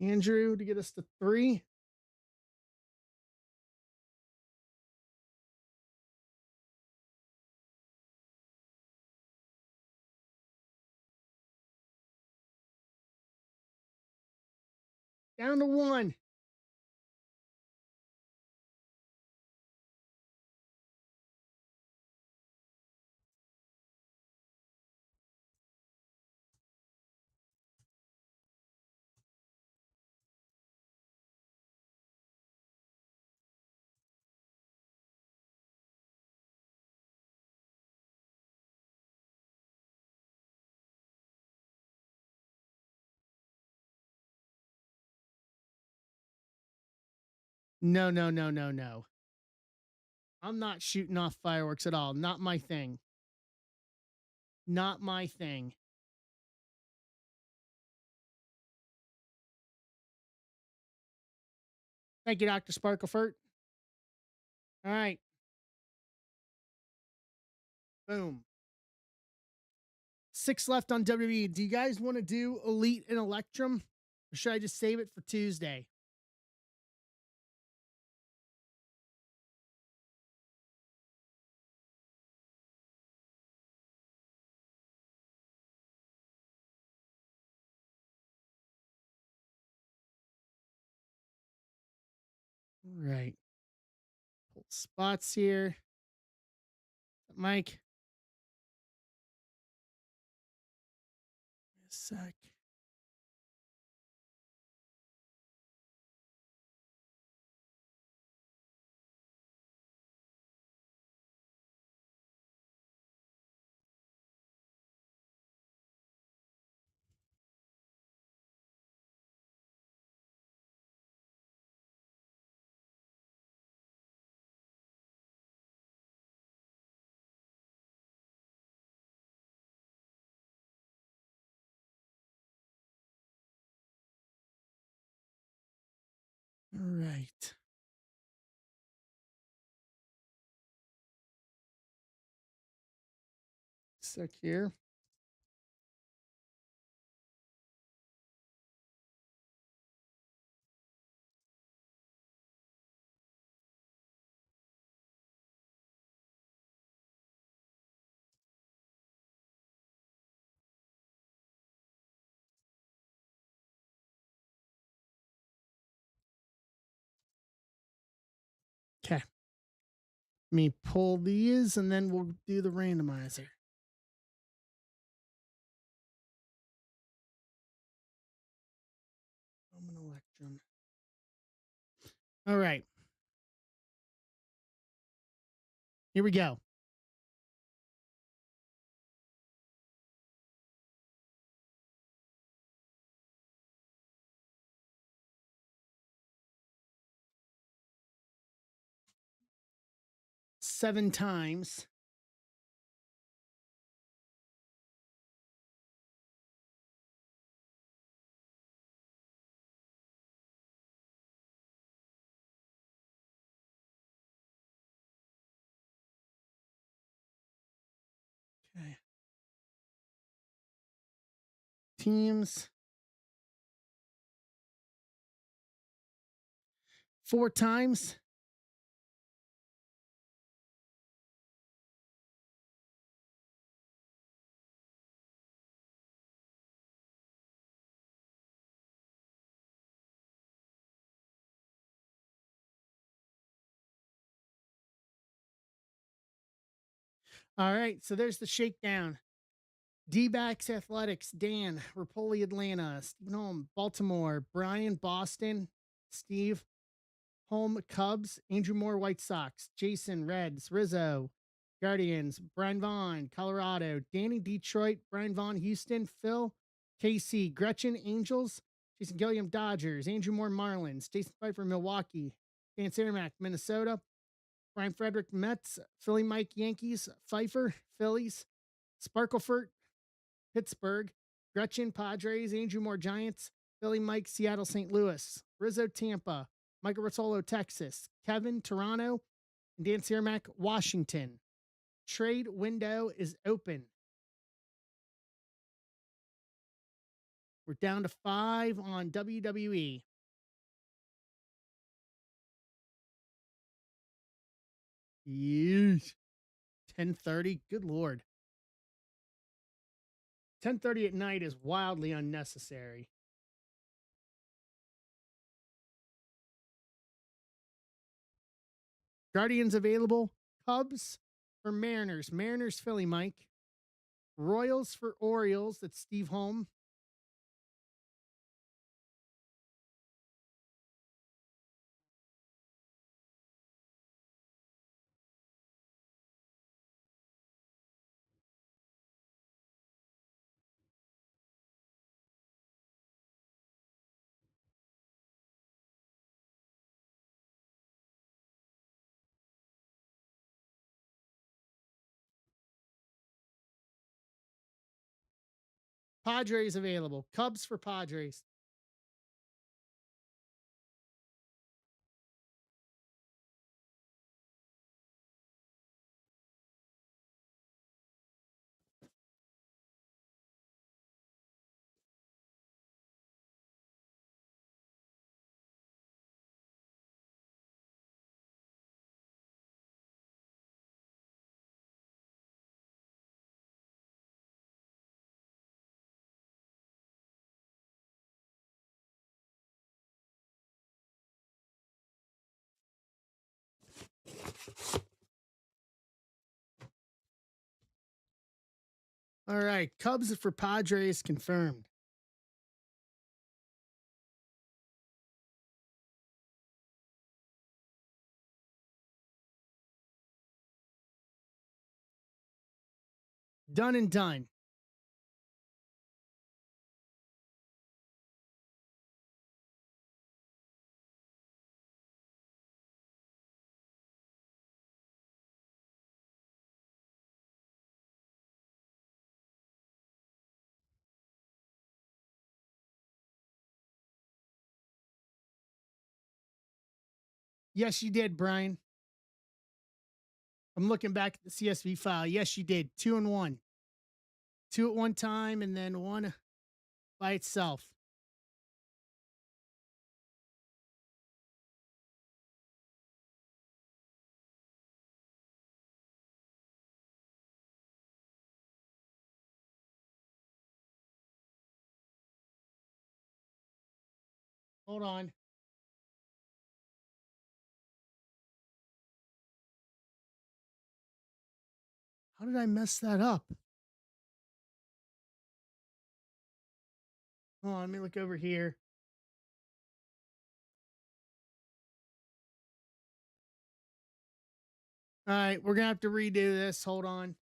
Speaker 1: Andrew to get us to 3. Down to 1. No, no, no, no, no. I'm not shooting off fireworks at all. Not my thing. Not my thing. Thank you, Dr. Sparklefurt. All right. Boom. 6 left on WWE. Do you guys want to do Elite and Electrum? Or should I just save it for Tuesday? All right. Pull spots here. Mike. A sec. All right. Sec here. Okay. Let me pull these and then we'll do the randomizer. Bowman Electrum. All right. Here we go. Seven times. Okay. Teams. Four times. All right. So there's the shakedown. D-backs Athletics, Dan, Rapoli, Atlanta, Stephen Home, Baltimore, Brian, Boston, Steve, Home, Cubs, Andrew Moore, White Sox, Jason, Reds, Rizzo, Guardians, Brian Vaughn, Colorado, Danny, Detroit, Brian Vaughn, Houston, Phil, KC, Gretchen, Angels, Jason Gilliam, Dodgers, Andrew Moore, Marlins, Jason Pfeiffer, Milwaukee, Dan Saramac, Minnesota, Brian Frederick, Mets, Philly Mike, Yankees, Pfeiffer, Phillies, Sparklefort, Pittsburgh, Gretchen, Padres, Andrew Moore, Giants, Billy Mike, Seattle, St. Louis, Rizzo, Tampa, Michael Rotolo, Texas, Kevin, Toronto, and Dan Cermak, Washington. Trade window is open. We're down to 5 on WWE. Yeesh. 10:30. Good lord. 10:30 at night is wildly unnecessary. Guardians available. Cubs for Mariners. Mariners, Philly, Mike. Royals for Orioles. That's Steve Holm. Padres available. Cubs for Padres. All right. Cubs for Padres confirmed. Done and done. Yes, you did, Brian. I'm looking back at the CSV file. Yes, you did. 2-1. Two at one time and then one by itself. Hold on. How did I mess that up? Hold on, let me look over here. All right, we're gonna have to redo this. Hold on.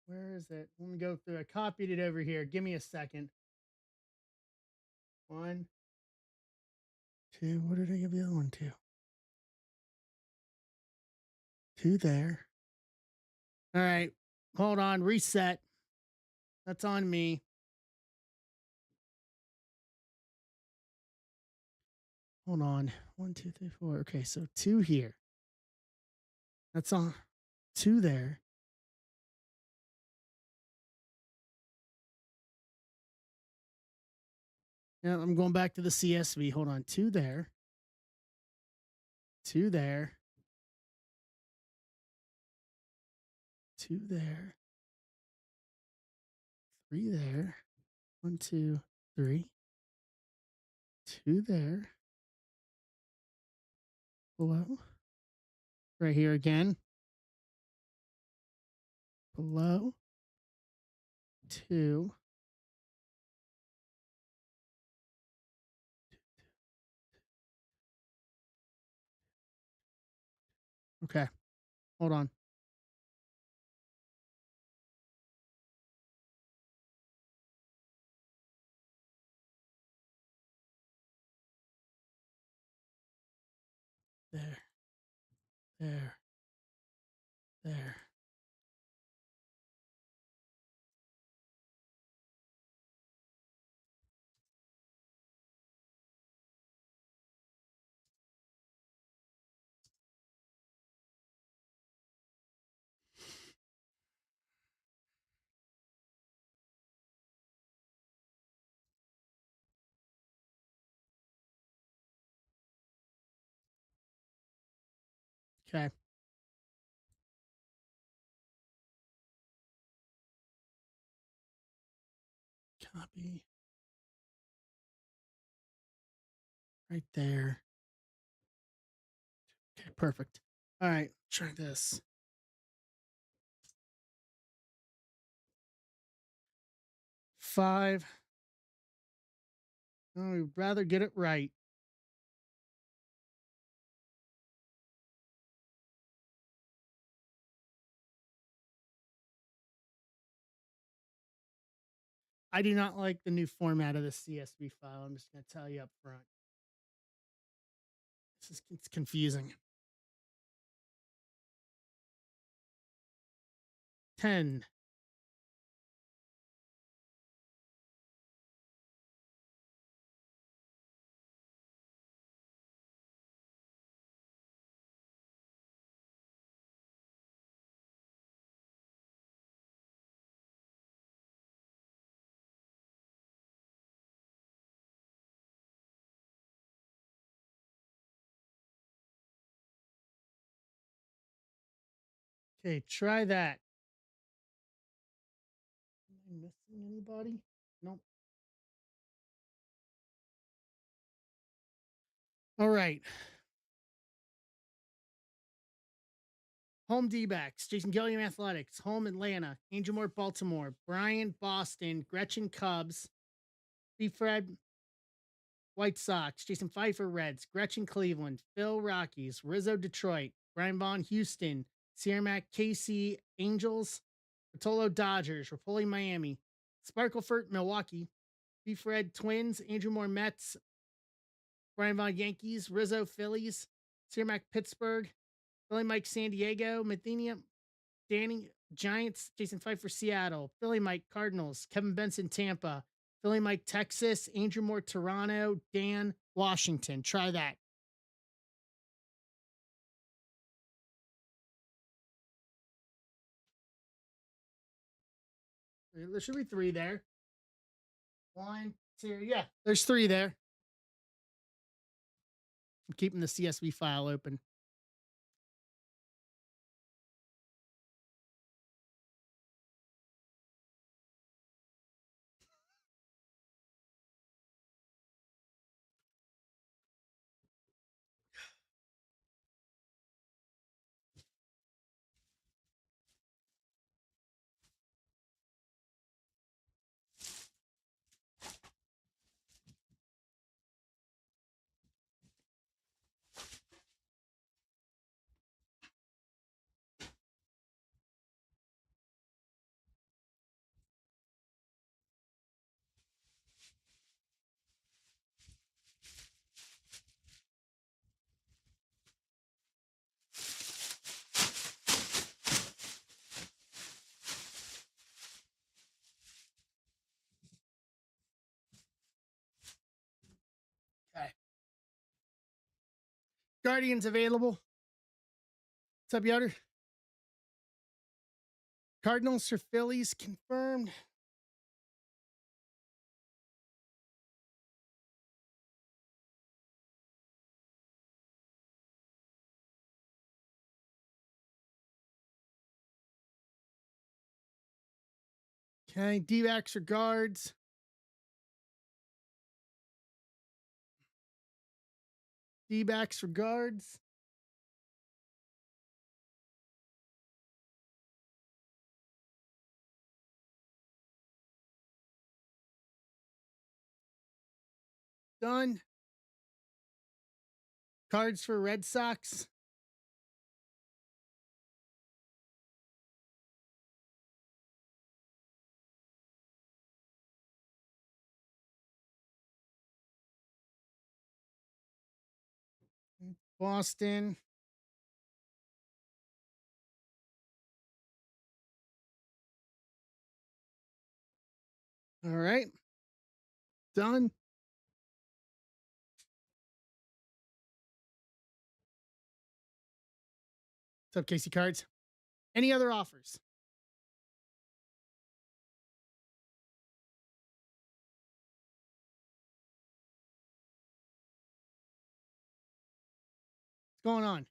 Speaker 1: Where is it? Let me go through. I copied it over here. Give me a second. One, two. What did I give the other one to? Two there. All right. Hold on. Reset. That's on me. Hold on. One, two, three, four. Okay, so two here. That's on. Two there. Yeah, I'm going back to the CSV. Hold on. Two there. Two there. Two there. Three there. One, two, three. Two there. Below. Right here again. Below. Two. Okay. Hold on. There. There. There. Okay. Copy. Right there. Okay, perfect. All right, try this. Five. Oh, we'd rather get it right. I do not like the new format of the CSV file. I'm just going to tell you up front. It's confusing. 10. Okay, try that. Am I missing anybody? Nope. All right. Home D-backs, Jason Gilliam Athletics, home Atlanta, Angel Moore Baltimore, Brian Boston, Gretchen Cubs, Steve Fred White Sox, Jason Pfeiffer Reds, Gretchen Cleveland, Phil Rockies, Rizzo Detroit, Brian Vaughn Houston, Sierra Mac Casey Angels, Rotolo Dodgers, Rapoli Miami, Sparklefurt Milwaukee, Steve Fred Twins, Andrew Moore Mets, Brian Vaughn Yankees, Rizzo Phillies, Sierra Mac Pittsburgh, Philly Mike San Diego, Mathenia Danny Giants, Jason Pfeiffer Seattle, Philly Mike Cardinals, Kevin Benson Tampa, Philly Mike Texas, Andrew Moore Toronto, Dan Washington. Try that. There should be three there. One, two, yeah, there's three there. I'm keeping the CSV file open. Guardians available. What's up, Yoder? Cardinals or Phillies confirmed. Okay, D-backs or guards. D-backs or guards. Done. Cards for Red Sox. Boston. All right. Done. What's up, Casey Cards? Any other offers? What's going on?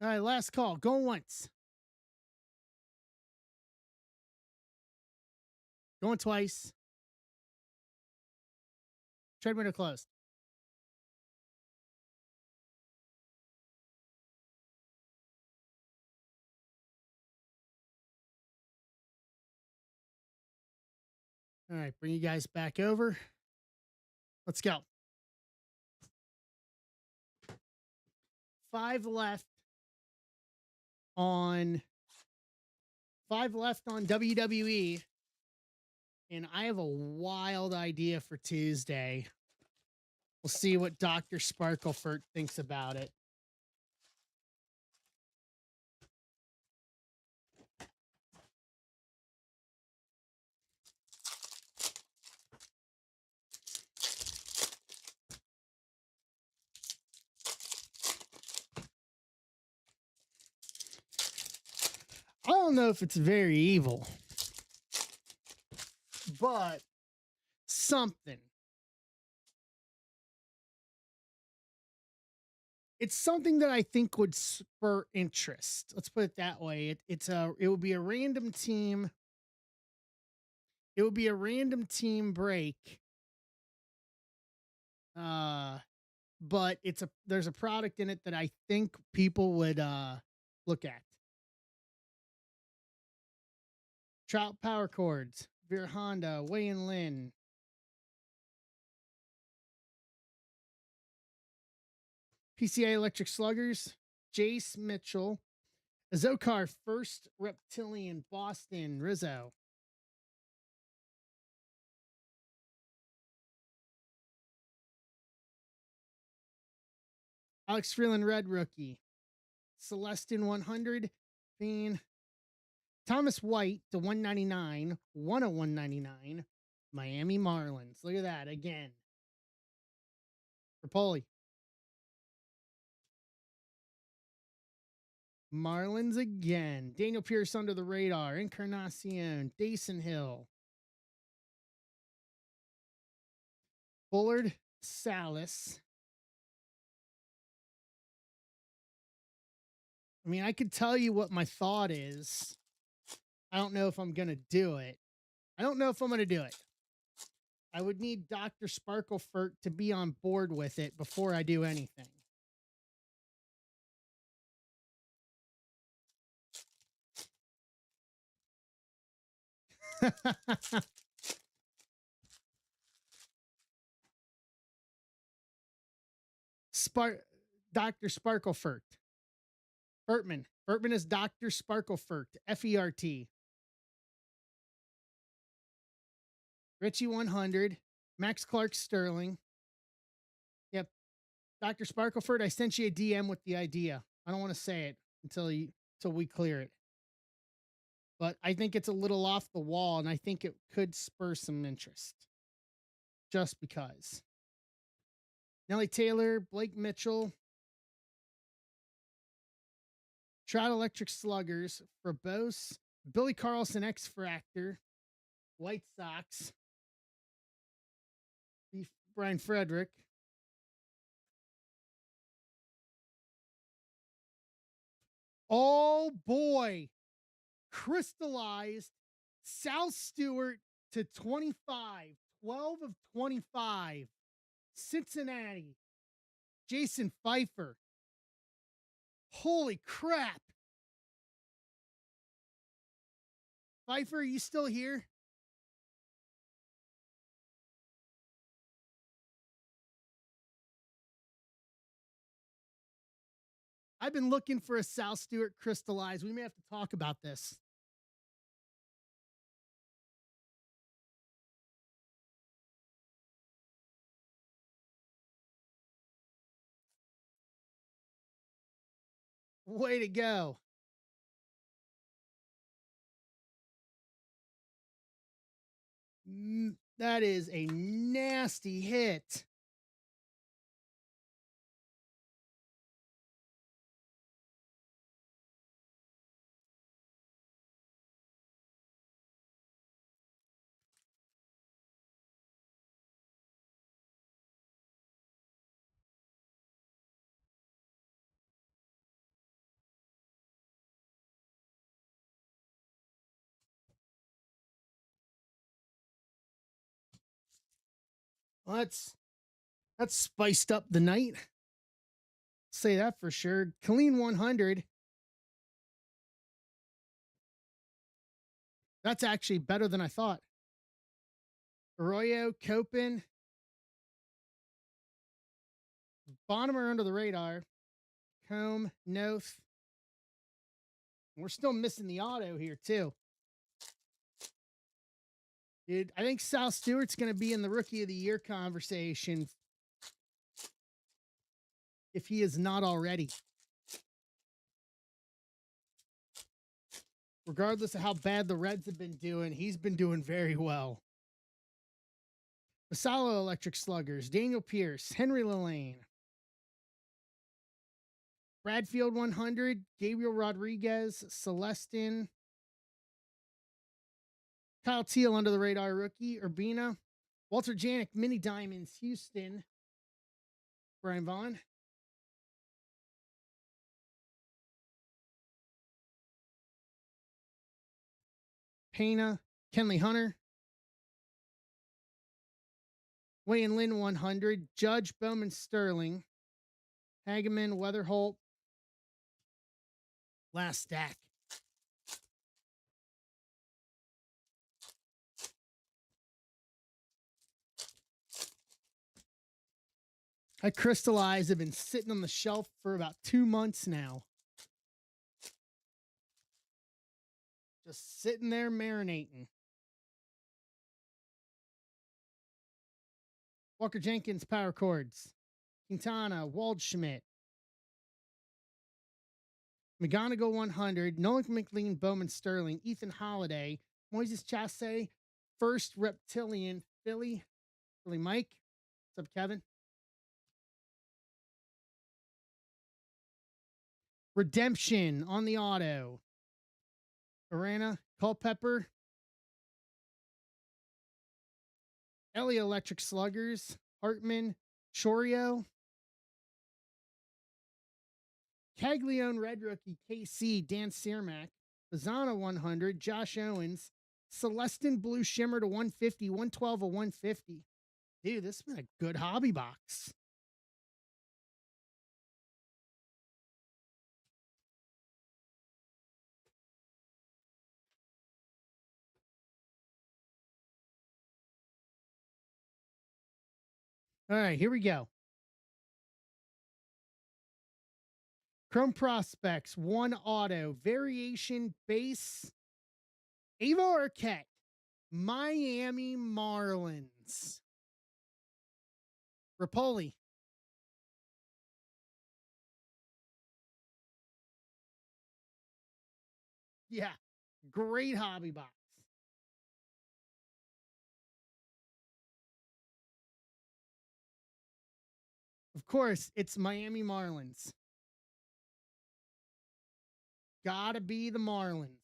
Speaker 1: All right, last call. Going once. Going twice. Trade window closed. All right, bring you guys back over. Let's go. 5 left on 5 left on WWE. And I have a wild idea for Tuesday. We'll see what Dr. Sparklefurt thinks about it. I don't know if it's very evil, but something. It's something that I think would spur interest. Let's put it that way. It would be a random team. It would be a random team break. But there's a product in it that I think people would look at. Trout power cords, Veer Honda, Wayne Lin, PCA electric sluggers, Jace Mitchell, Zokar first reptilian Boston, Rizzo. Alex Freeland red rookie, Celestin 100, Fiend, Thomas White to 199, 101.99, Miami Marlins. Look at that again. Rapoli. Marlins again. Daniel Pierce under the radar. Encarnacion. Dason Hill. Bullard. Salas. I mean, I could tell you what my thought is. I don't know if I'm going to do it. I would need Dr. Sparklefurt to be on board with it before I do anything. Dr. Sparklefert. Bertman. Bertman is Dr. Sparklefert. Fert. Richie 100. Max Clark Sterling. Yep. Dr. Sparklefert, I sent you a DM with the idea. I don't want to say it until we clear it. But I think it's a little off the wall, and I think it could spur some interest. Just because. Nellie Taylor, Blake Mitchell, Trout Electric Sluggers, Verbose, Billy Carlson X Factor, White Sox, Brian Frederick. Oh boy, crystallized Sal Stewart to 25, 12 of 25. Cincinnati, Jason Pfeiffer. Holy crap. Pfeiffer, are you still here? I've been looking for a Sal Stewart crystallized. We may have to talk about this. Way to go. That is a nasty hit. Well, that's spiced up the night. Say that for sure. Clean 100. That's actually better than I thought. Arroyo, Copen, Bonham under the radar. Combe, Noth. We're still missing the auto here, too. Dude, I think Sal Stewart's going to be in the Rookie of the Year conversation if he is not already. Regardless of how bad the Reds have been doing, he's been doing very well. Masalo Electric Sluggers, Daniel Pierce, Henry Lillane, Bradfield 100, Gabriel Rodriguez, Celestin, Kyle Teal under the radar rookie, Urbina, Walter Janik, Mini Diamonds, Houston, Brian Vaughn, Pena, Kenley Hunter, Wayne Lynn 100, Judge Bowman Sterling, Hageman, Weatherholt, last stack. I crystallized have been sitting on the shelf for about 2 months now. Just sitting there marinating. Walker Jenkins, Power Chords. Quintana, Waldschmidt. McGonigal 100, Nolan McLean, Bowman Sterling, Ethan Holiday, Moises Chasse, First Reptilian, Philly Mike. What's up, Kevin? Redemption on the auto. Arana, Culpepper, Ellie Electric Sluggers, Hartman, Chorio, Caglione Red Rookie, KC, Dan Cermak, Bazana 100, Josh Owens, Celestin Blue Shimmer to 150, 112 of 150. Dude, this has been a good hobby box. All right, here we go. Chrome Prospects, 1 auto, variation base, Ava Arquette, Miami Marlins. Rapoli. Yeah, great hobby box. Of course, it's Miami Marlins. Gotta be the Marlins.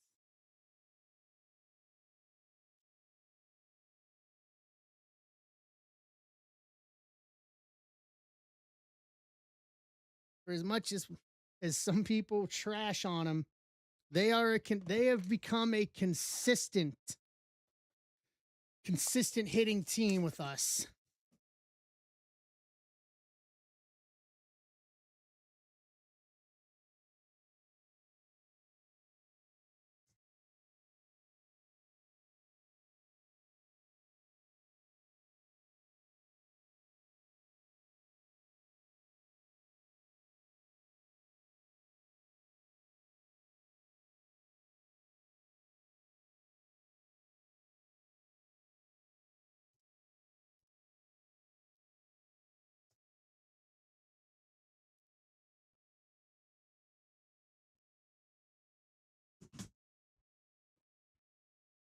Speaker 1: For as much as some people trash on them, they have become a consistent hitting team with us.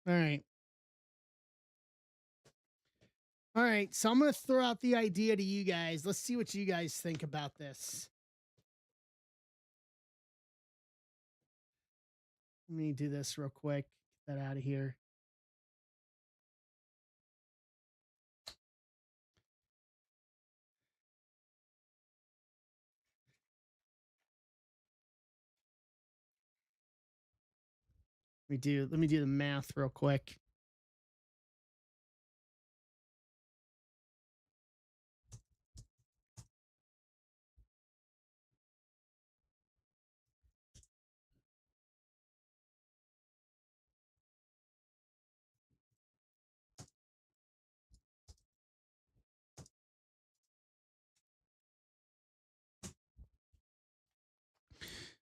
Speaker 1: All right. All right. So I'm going to throw out the idea to you guys. Let's see what you guys think about this. Let me do this real quick. Get that out of here. Let me do the math real quick.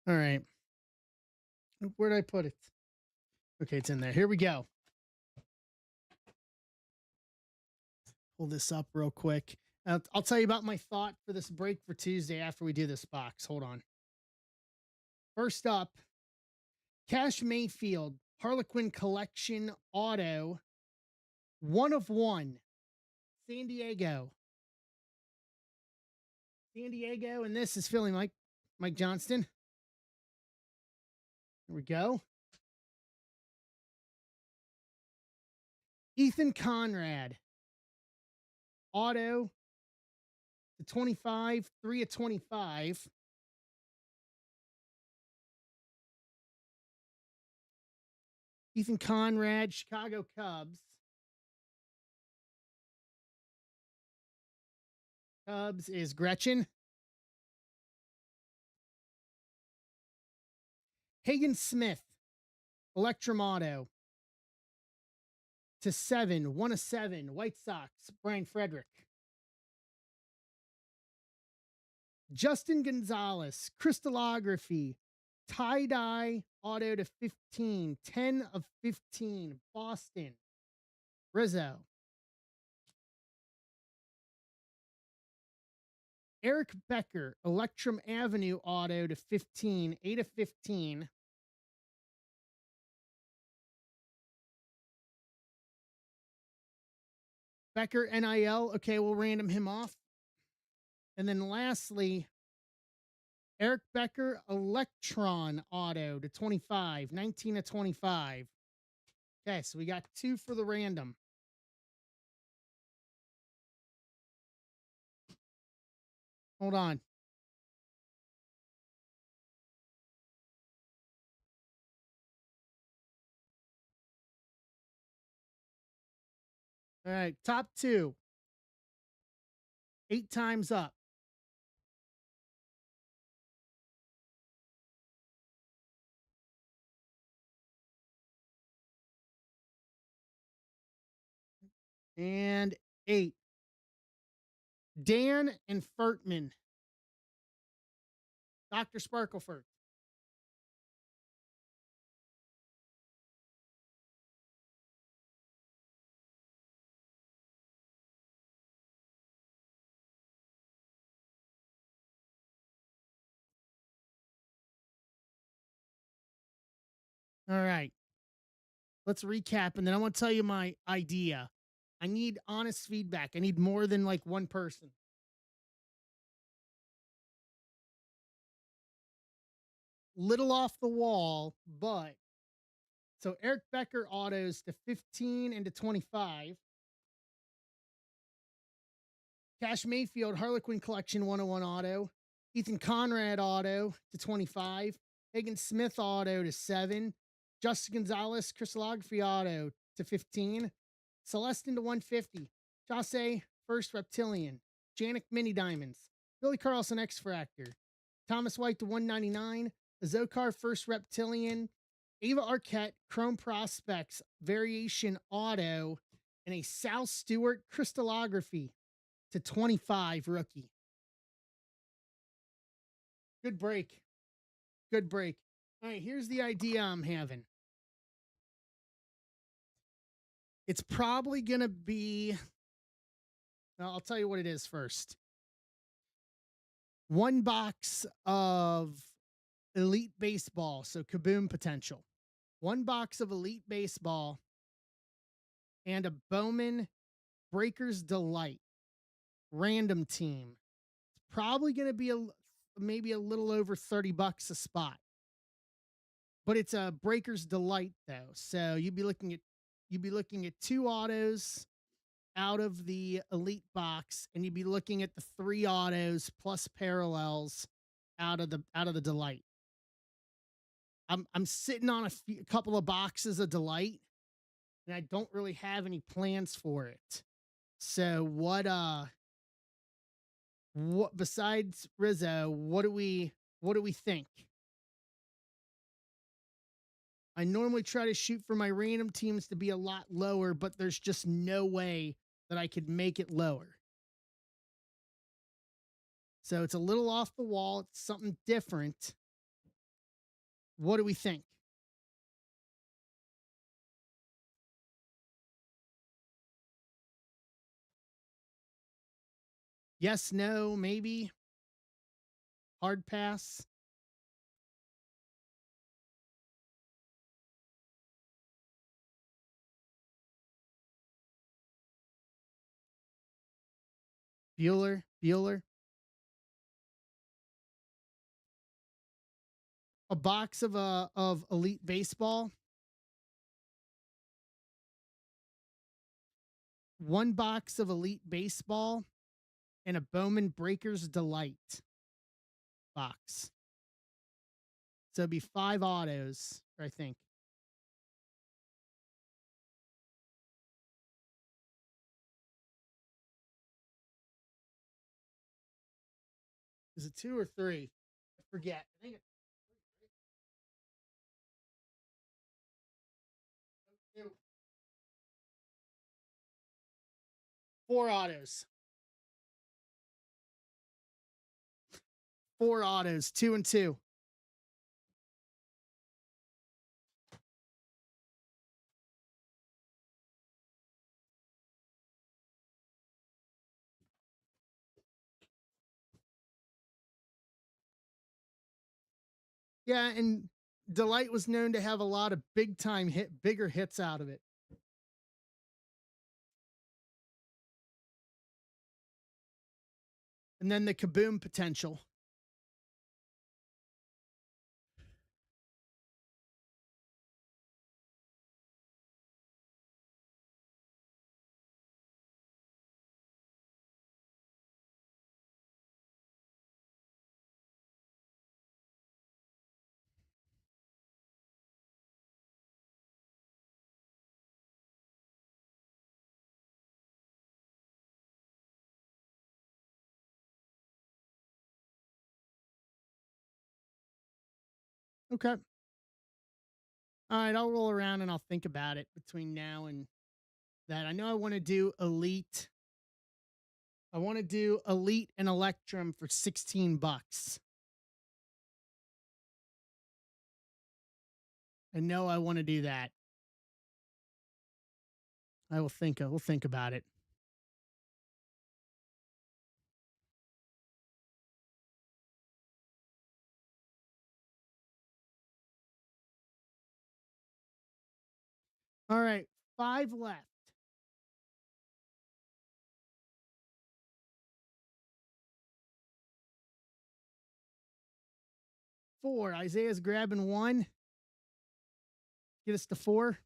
Speaker 1: All right. Where did I put it? Okay, it's in there. Here we go. Pull this up real quick. I'll tell you about my thought for this break for Tuesday after we do this box. Hold on. First up, Cash Mayfield, Harlequin Collection Auto, 1 of 1, San Diego. San Diego, and this is feeling like Mike Johnston. Here we go. Ethan Conrad, auto to 25, 3 of 25. Ethan Conrad, Chicago Cubs. Cubs is Gretchen. Hagen Smith, Electrum Auto to 7, 1 of 7. White Sox, Brian Frederick. Justin Gonzalez, Crystallography, Tie-Dye Auto to 15, 10 of 15. Boston, Rizzo. Eric Becker, Electrum Avenue Auto to 15, 8 of 15. Becker NIL. Okay, we'll random him off. And then lastly, Eric Becker Electron Auto to 25, 19 of 25. Okay, so we got 2 for the random. Hold on. All right, top 2. 8 times up. And 8. Dan and Furtman. Dr. Sparkleford. All right. Let's recap, and then I want to tell you my idea. I need honest feedback. I need more than like one person. Little off the wall, but so Eric Becker autos to 15 and to 25. Cash Mayfield Harlequin Collection 101 auto. Ethan Conrad auto to 25. Hagen Smith auto to 7. Justin Gonzalez crystallography auto to 15. Celestin to 150. Jose First Reptilian. Janik Mini Diamonds. Billy Carlson X Fractor. Thomas White to 199. Azokar First Reptilian. Ava Arquette Chrome Prospects Variation Auto. And a Sal Stewart crystallography to 25 rookie. Good break. Good break. All right, here's the idea I'm having. It's probably going to be, well, I'll tell you what it is first. One box of Elite Baseball, so Kaboom potential. One box of Elite Baseball and a Bowman Breakers Delight random team. It's probably going to be maybe a little over $30 a spot. But it's a Breaker's Delight though. So you'd be looking at two autos out of the Elite box, and you'd be looking at the three autos plus parallels out of the Delight. I'm sitting on a couple of boxes of Delight, and I don't really have any plans for it. So what besides Rizzo, what do we think? I normally try to shoot for my random teams to be a lot lower, but there's just no way that I could make it lower. So it's a little off the wall. It's something different. What do we think? Yes, no, maybe. Hard pass. Bueller. A box of Elite Baseball. One box of Elite Baseball and a Bowman Breakers Delight box. So it'd be 5 autos, I think. Is it 2 or 3? I forget. I think it's 2. 4 autos. 4 autos, 2 and 2. Yeah, and Delight was known to have a lot of bigger hits out of it. And then the Kaboom potential. Okay. All right, I'll roll around and I'll think about it between now and that. I know I want to do Elite. I want to do Elite and Electrum for $16. I know I want to do that. I will think. We'll think about it. All right, 5 left. Four. Isaiah's grabbing one. Get us to 4.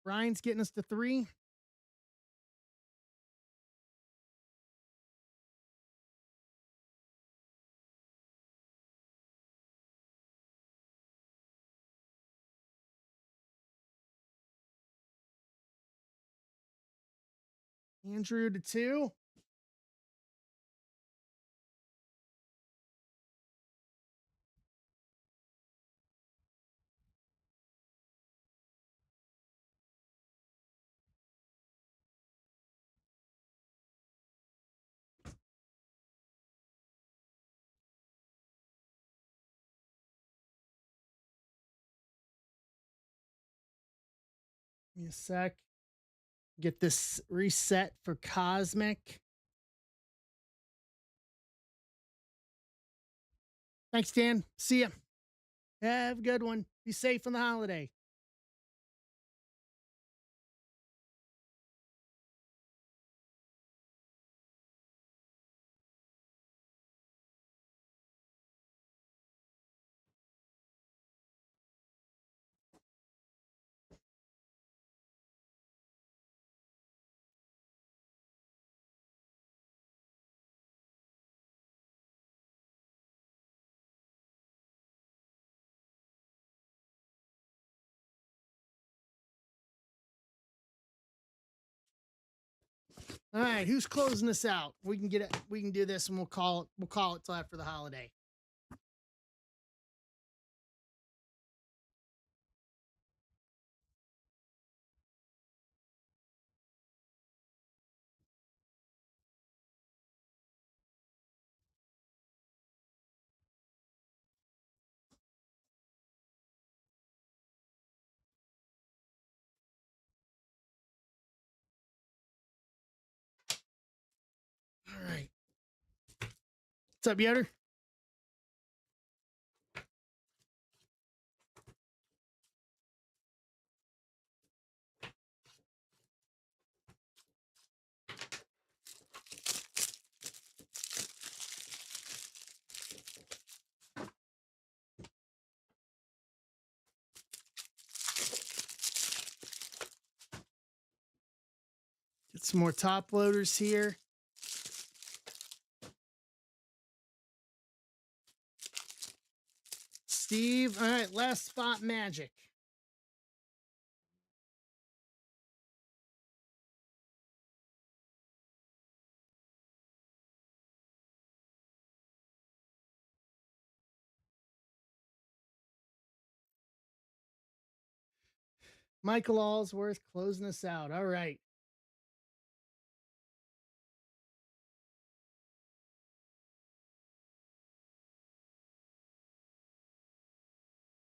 Speaker 1: Ryan's getting us to 3. Andrew to 2. Give me a sec. Get this reset for Cosmic. Thanks, Dan. See ya. Have a good one. Be safe on the holiday. All right, who's closing this out? We can get it. We can do this, and we'll call it. We'll call it till after the holiday. All right. What's up, Yoder? Get some more top loaders here. Steve. All right, last spot magic. Michael Allsworth closing us out. All right.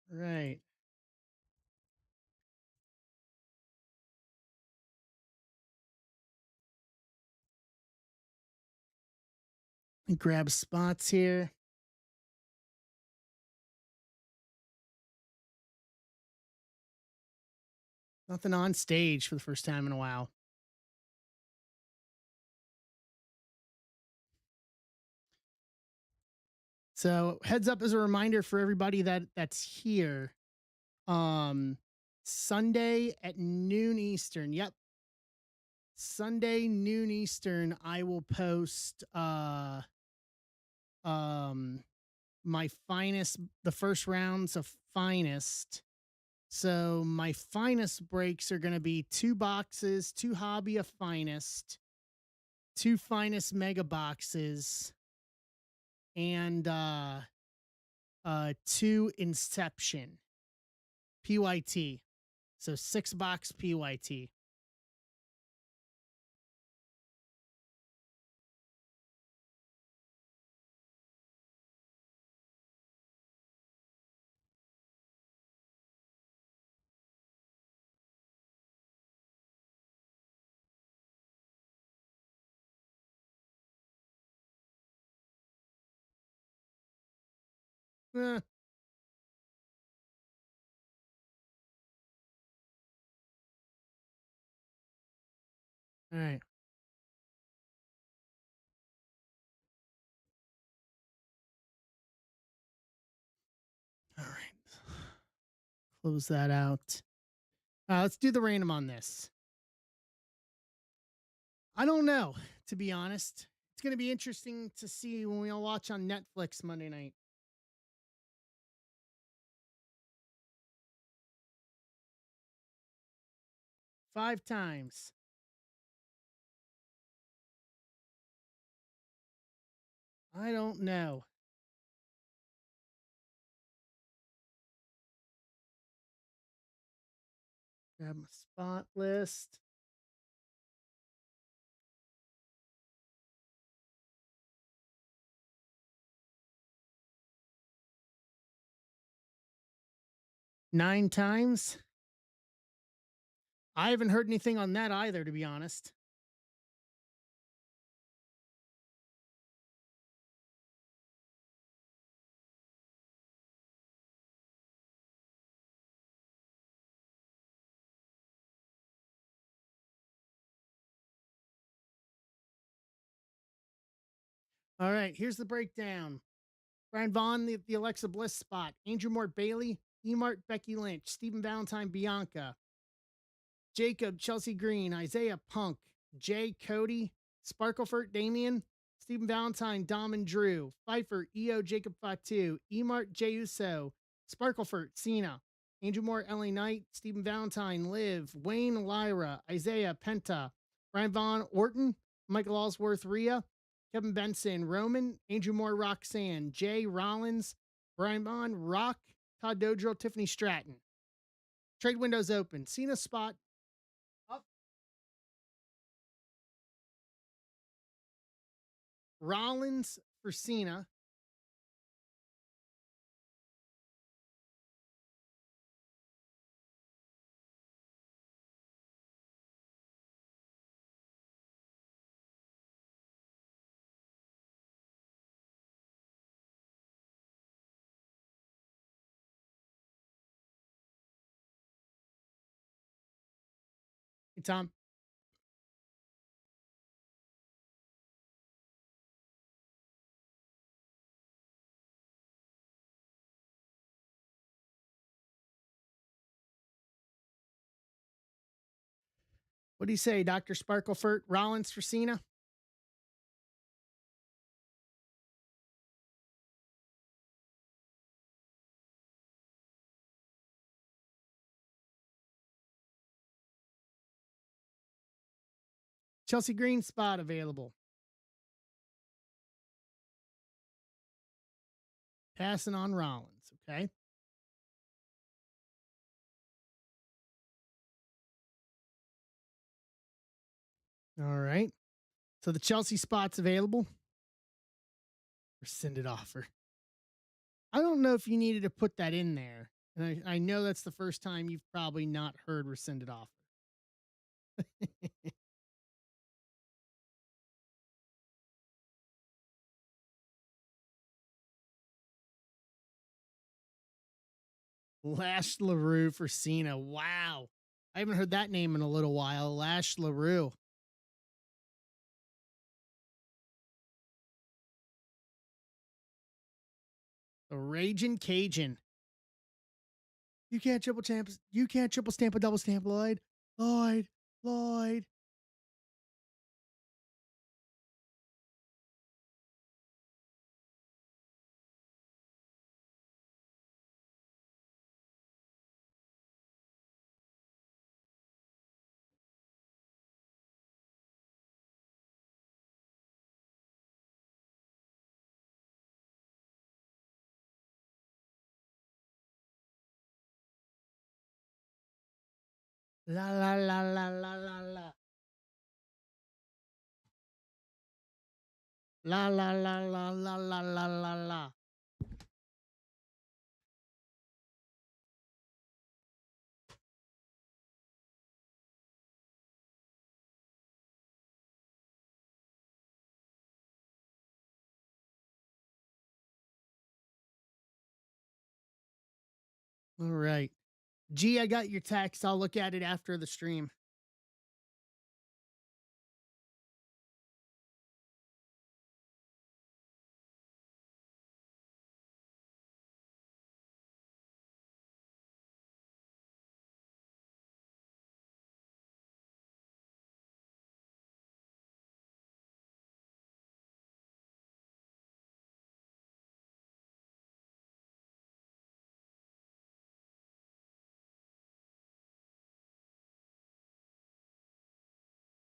Speaker 1: Right. Grab spots here. Nothing on stage for the first time in a while. So heads up as a reminder for everybody that's here. Sunday at noon Eastern. Yep. Sunday noon Eastern, I will post my finest, the first rounds of finest. So my finest breaks are going to be 2 boxes, 2 hobby of finest, 2 finest mega boxes, and 2 inception PYT. So 6 box PYT. Eh, all right. All right. Close that out. Let's do the random on this. I don't know, to be honest. It's going to be interesting to see when we all watch on Netflix Monday night. 5 times. I don't know. Grab my spot list. Nine times. I haven't heard anything on that either, to be honest. All right, here's the breakdown. Brian Vaughn, the Alexa Bliss spot. Andrew Moore Bailey, Emart Becky Lynch, Stephen Valentine Bianca, Jacob Chelsea Green, Isaiah Punk, Jay Cody, Sparklefort Damien, Stephen Valentine Dom and Drew, Pfeiffer EO Jacob Fatu, Emart J Uso, Sparklefort Cena, Andrew Moore LA Knight, Stephen Valentine Liv, Wayne Lyra, Isaiah Penta, Brian Vaughn Orton, Michael Allsworth Rhea, Kevin Benson Roman, Andrew Moore Roxanne, Jay Rollins, Brian Vaughn Rock, Todd Dojo, Tiffany Stratton. Trade windows open. Cena spot up. Rollins for Cena. Hey, Tom, what do you say, Dr. Sparklefort? Rollins for Cena? Chelsea Green spot available. Passing on Rollins. Okay. All right. So the Chelsea spot's available. Rescinded offer. I don't know if you needed to put that in there. And I know that's the first time you've probably not heard rescinded offer. Lash LaRue for Cena. Wow. I haven't heard that name in a little while. Lash LaRue. The Raging Cajun. You can't triple champ. You can't triple stamp a double stamp, Lloyd. Lloyd. Lloyd. La la la la la la la. La la la la la la la la la. All right. G, I got your text. I'll look at it after the stream.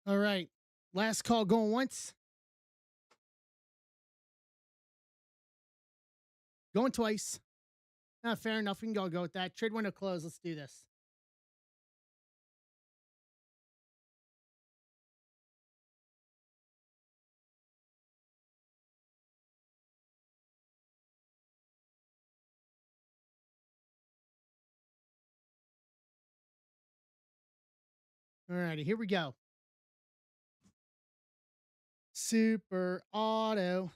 Speaker 1: All right. Last call going once, going twice. Fair enough. We can go with that. Trade window closed. Let's do this. All righty. Here we go. Super auto.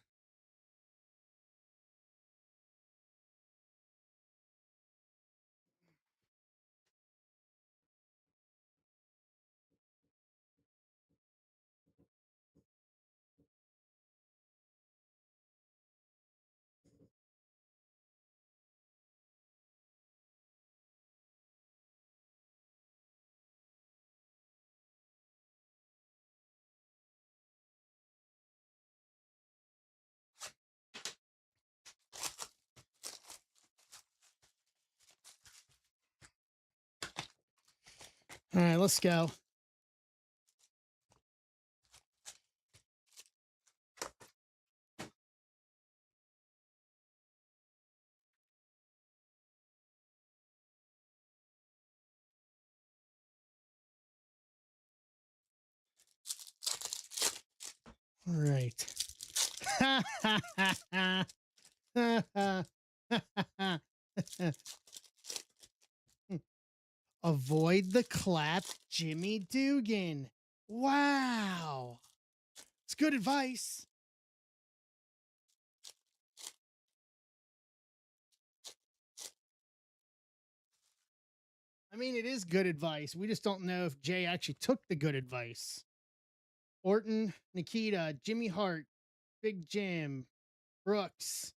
Speaker 1: All right. Let's go. All right. Avoid the clap, Jimmy Dugan. Wow. It's good advice. I mean, it is good advice. We just don't know if Jay actually took the good advice. Orton, Nikita, Jimmy Hart, Big Jim, Brooks,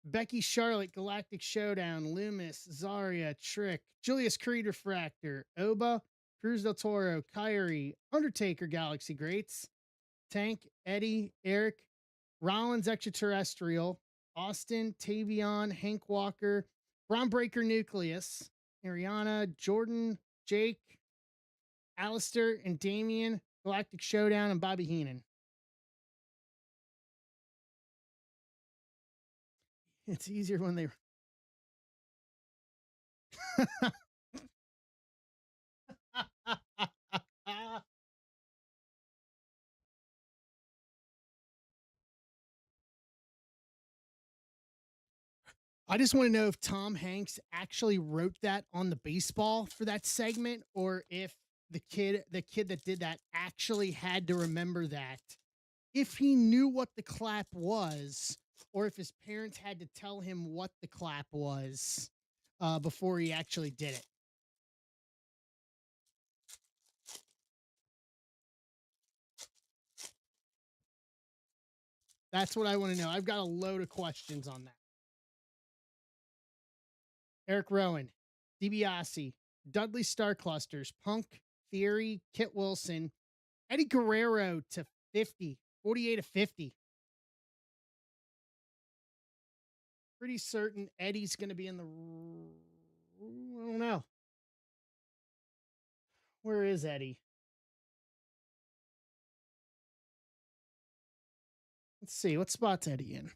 Speaker 1: Becky Charlotte, Galactic Showdown, Loomis, Zarya, Trick, Julius Creed Refractor, Oba, Cruz del Toro, Kyrie, Undertaker Galaxy Greats, Tank, Eddie, Eric, Rollins Extraterrestrial, Austin, Tavion, Hank Walker, Braun Breaker Nucleus, Ariana, Jordan, Jake, Alistair, and Damian, Galactic Showdown, and Bobby Heenan. It's easier when they. I just want to know if Tom Hanks actually wrote that on the baseball for that segment, or if the kid that did that actually had to remember that. If he knew what the clap was, or if his parents had to tell him what the clap was before he actually did it. That's what I want to know. I've got a load of questions on that. Eric Rowan, DiBiase, Dudley Star Clusters, Punk, Theory, Kit Wilson, Eddie Guerrero to 50, 48 to 50. Pretty certain Eddie's going to be in the. I don't know. Where is Eddie? Let's see. What spot's Eddie in?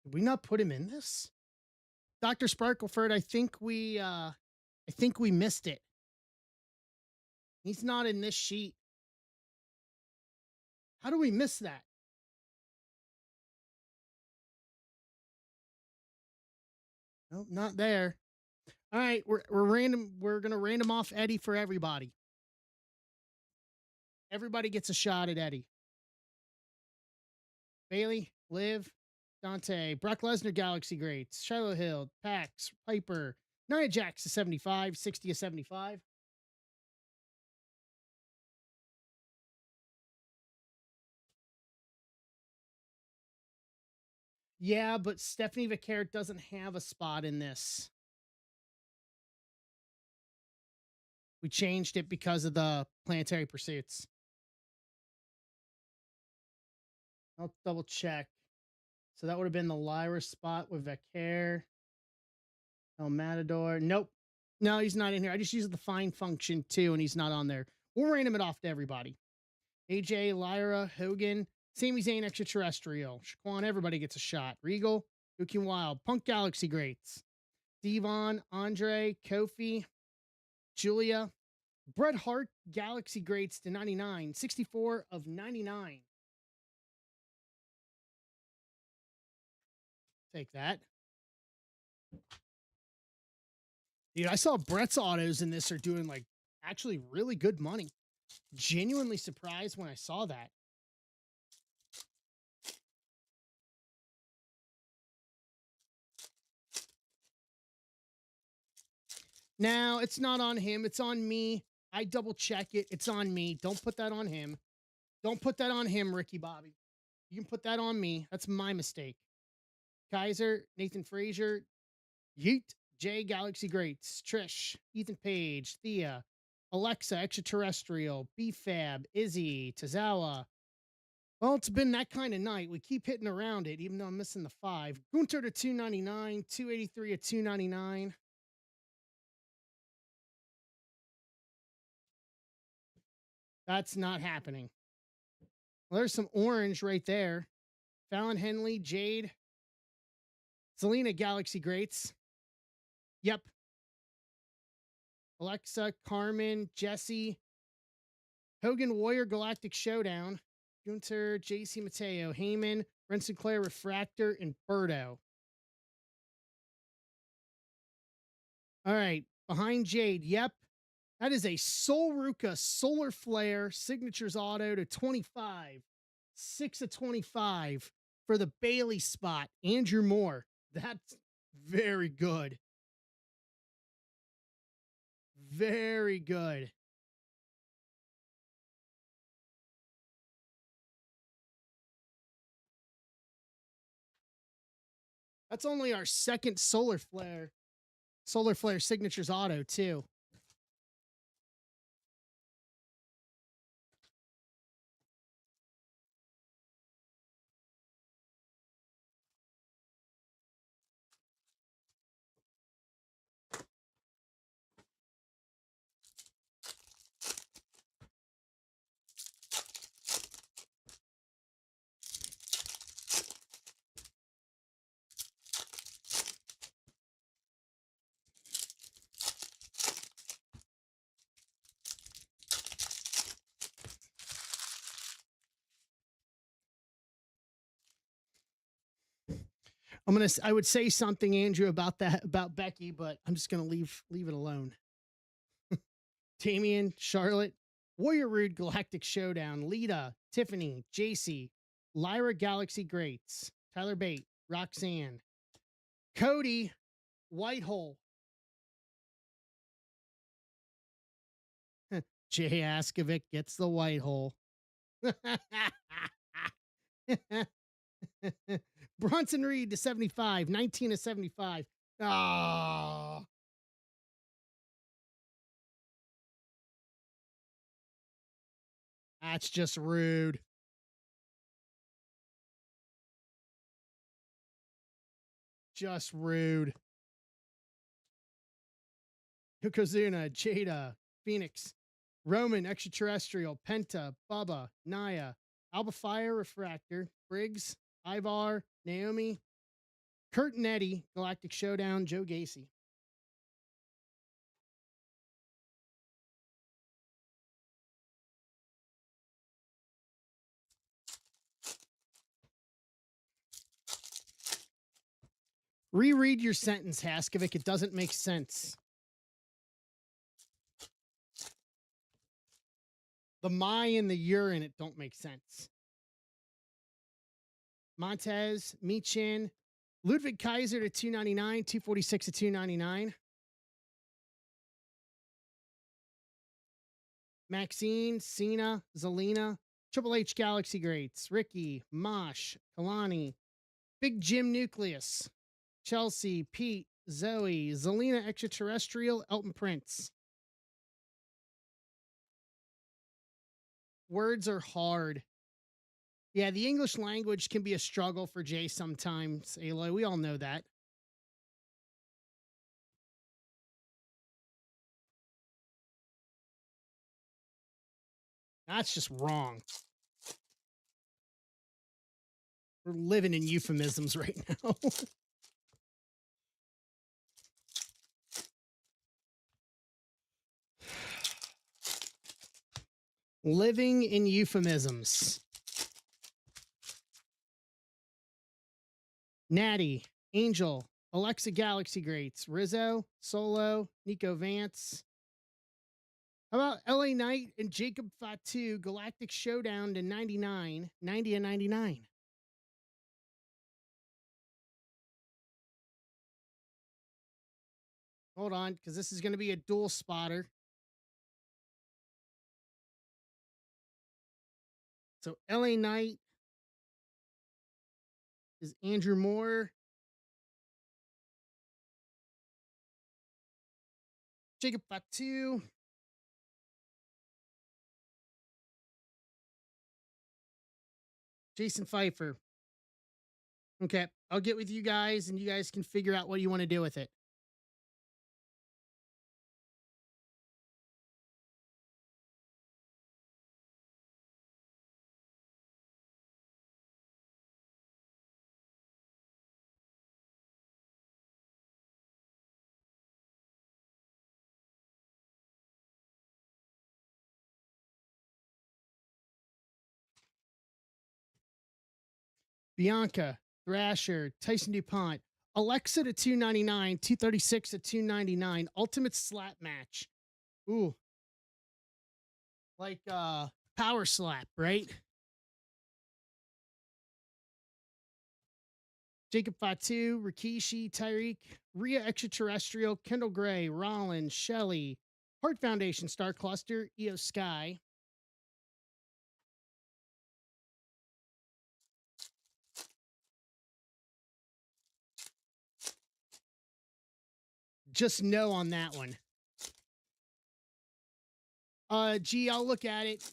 Speaker 1: Did we not put him in this? Dr. Sparkleford, I think we missed it. He's not in this sheet. How do we miss that? Nope, not there. All right, we're random. We're gonna random off Eddie for everybody. Everybody gets a shot at Eddie. Bailey, Liv, Dante, Brock Lesnar, Galaxy Greats, Shiloh Hill, Pax, Piper, Nia Jax to 75, 60 to 75. Yeah, but Stephanie Vaquer doesn't have a spot in this. We changed it because of the planetary pursuits. I'll double check. So that would have been the Lyra spot with Vaquer. El Matador. Nope. No, he's not in here. I just used the find function too, and he's not on there. We'll random it off to everybody. AJ, Lyra, Hogan, Sami Zayn, Extraterrestrial, Shaquan, everybody gets a shot. Regal, Yuki Wild, Punk Galaxy Greats, Devon, Andre, Kofi, Julia, Bret Hart, Galaxy Greats to 99, 64 of 99. Take that. Dude, I saw Bret's autos in this are doing like actually really good money. Genuinely surprised when I saw that. Now, it's not on him. It's on me. I double check it. It's on me. Don't put that on him. Don't put that on him, Ricky Bobby. You can put that on me. That's my mistake. Kaiser, Nathan Frazier, Yeet, Jay Galaxy Greats, Trish, Ethan Page, Thea, Alexa, Extraterrestrial, BFAB, Izzy, Tazawa. Well, it's been that kind of night. We keep hitting around it, even though I'm missing the 5. Gunter to 299, 283 at 299. That's not happening. Well, there's some orange right there. Fallon Henley, Jade, Selena Galaxy Greats. Yep. Alexa, Carmen, Jesse, Hogan Warrior Galactic Showdown, Gunter, JC Mateo, Heyman, Ren Sinclair Refractor, and Birdo. All right. Behind Jade. Yep. That is a Sol Ruka Solar Flare Signatures Auto to 25. 6 of 25 for the Bailey spot. Andrew Moore. That's very good. Very good. That's only our second Solar Flare Signatures Auto, too. I would say something, Andrew, about that, about Becky, but I'm just gonna leave it alone. Damian, Charlotte, Warrior Rude Galactic Showdown, Lita, Tiffany, JC, Lyra Galaxy Greats, Tyler Bate, Roxanne, Cody, Whitehole, Jay Askovic gets the Whitehole. Bronson Reed to 75, 19 to 75. Oh, that's just rude. Just rude. Yokozuna, Jada, Phoenix, Roman, Extraterrestrial, Penta, Bubba, Naya, Alba Fire, Refractor, Briggs, Ivar, Naomi, Kurt and Eddie, Galactic Showdown, Joe Gacy. Reread your sentence, Haskovic. It doesn't make sense. The my and the you're in it don't make sense. Montez, Michin, Ludwig Kaiser to 299, 246 to 299. Maxine, Cena, Zelina, Triple H Galaxy Greats, Ricky, Mosh, Kalani, Big Jim Nucleus, Chelsea, Pete, Zoe, Zelina Extraterrestrial, Elton Prince. Words are hard. Yeah, the English language can be a struggle for Jay sometimes, Aloy. We all know that. That's just wrong. We're living in euphemisms right now. Living in euphemisms. Natty, Angel, Alexa Galaxy Greats, Rizzo, Solo, Nico Vance. How about LA Knight and Jacob Fatu, Galactic Showdown to 99, 90 and 99. Hold on, because this is going to be a dual spotter. So LA Knight is Andrew Moore. Jacob Fatu. Jason Pfeiffer. Okay, I'll get with you guys and you guys can figure out what you want to do with it. Bianca, Thrasher, Tyson DuPont, Alexa to 299, 236 to 299, Ultimate Slap Match. Ooh. Like Power Slap, right? Jacob Fatu, Rikishi, Tyreek, Rhea Extraterrestrial, Kendall Gray, Rollins, Shelley, Heart Foundation Star Cluster, Io Sky. Just no on that one. Gee, I'll look at it.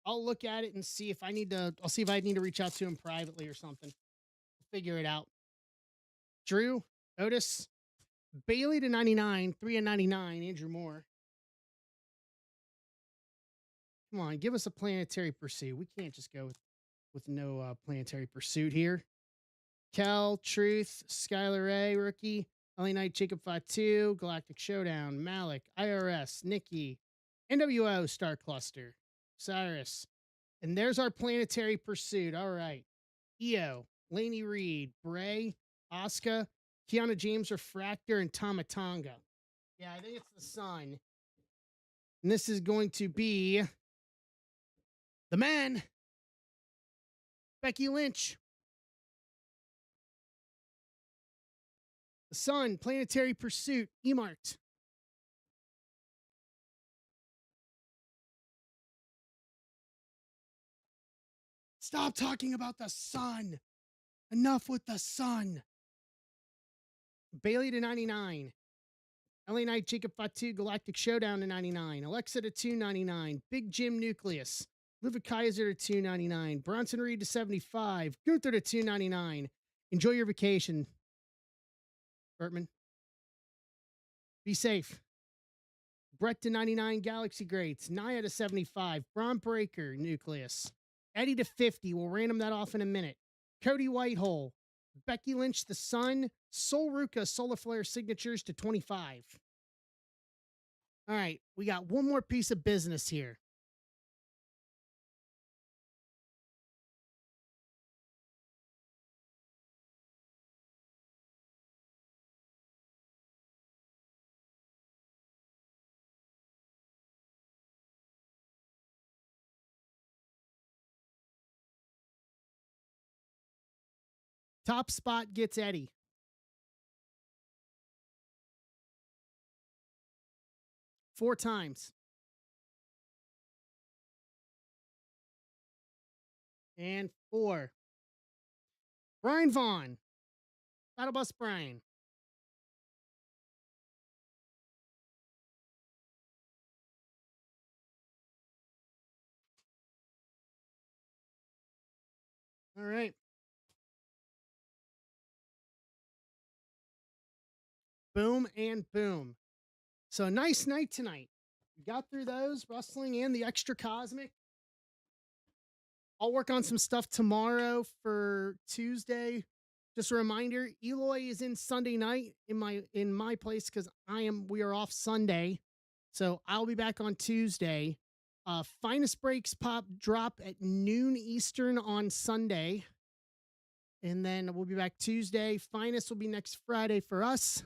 Speaker 1: I'll look at it and see if I need to. I'll see if I need to reach out to him privately or something. Figure it out. Drew, Otis, Bailey to 99, 3 and 99, Andrew Moore. Come on, give us a planetary pursuit. We can't just go with no planetary pursuit here. Kel, Truth, Skylar A, rookie, LA Knight, Jacob Fatu, Galactic Showdown, Malik, IRS, Nikki, NWO, Star Cluster, Cyrus. And there's our planetary pursuit. All right. EO, Laney Reed, Bray, Asuka, Kiana James Refractor, and Tamatanga. Yeah, I think it's the sun. And this is going to be the man, Becky Lynch. The sun, planetary pursuit, E-marked. Stop talking about the sun. Enough with the sun. Bailey to 99. LA Knight, Jacob Fatu, Galactic Showdown to 99. Alexa to 299. Big Jim Nucleus. Ludwig Kaiser to 299. Bronson Reed to 75. Gunther to 299. Enjoy your vacation, Bertman. Be safe. Brett to 99. Galaxy Greats. Naya to 75. Braun Breaker, Nucleus. Eddie to 50. We'll random that off in a minute. Cody Whitehole. Becky Lynch, the Sun. Sol Ruka, Solar Flare signatures to 25. All right, we got one more piece of business here. Top spot gets Eddie. Four times. And four. Brian Vaughn. Battle Bus Brian. All right. Boom and boom. So nice night tonight. We got through those, wrestling and the extra cosmic. I'll work on some stuff tomorrow for Tuesday. Just a reminder, Eloy is in Sunday night in my place because we are off Sunday. So I'll be back on Tuesday. Finest Breaks pop drop at noon Eastern on Sunday. And then we'll be back Tuesday. Finest will be next Friday for us.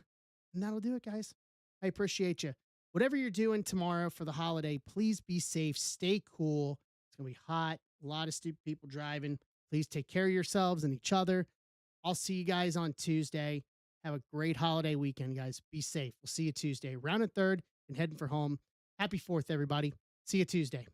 Speaker 1: And that'll do it, guys. I appreciate you. Whatever you're doing tomorrow for the holiday, please be safe. Stay cool. It's going to be hot. A lot of stupid people driving. Please take care of yourselves and each other. I'll see you guys on Tuesday. Have a great holiday weekend, guys. Be safe. We'll see you Tuesday. Round and third and heading for home. Happy 4th, everybody. See you Tuesday.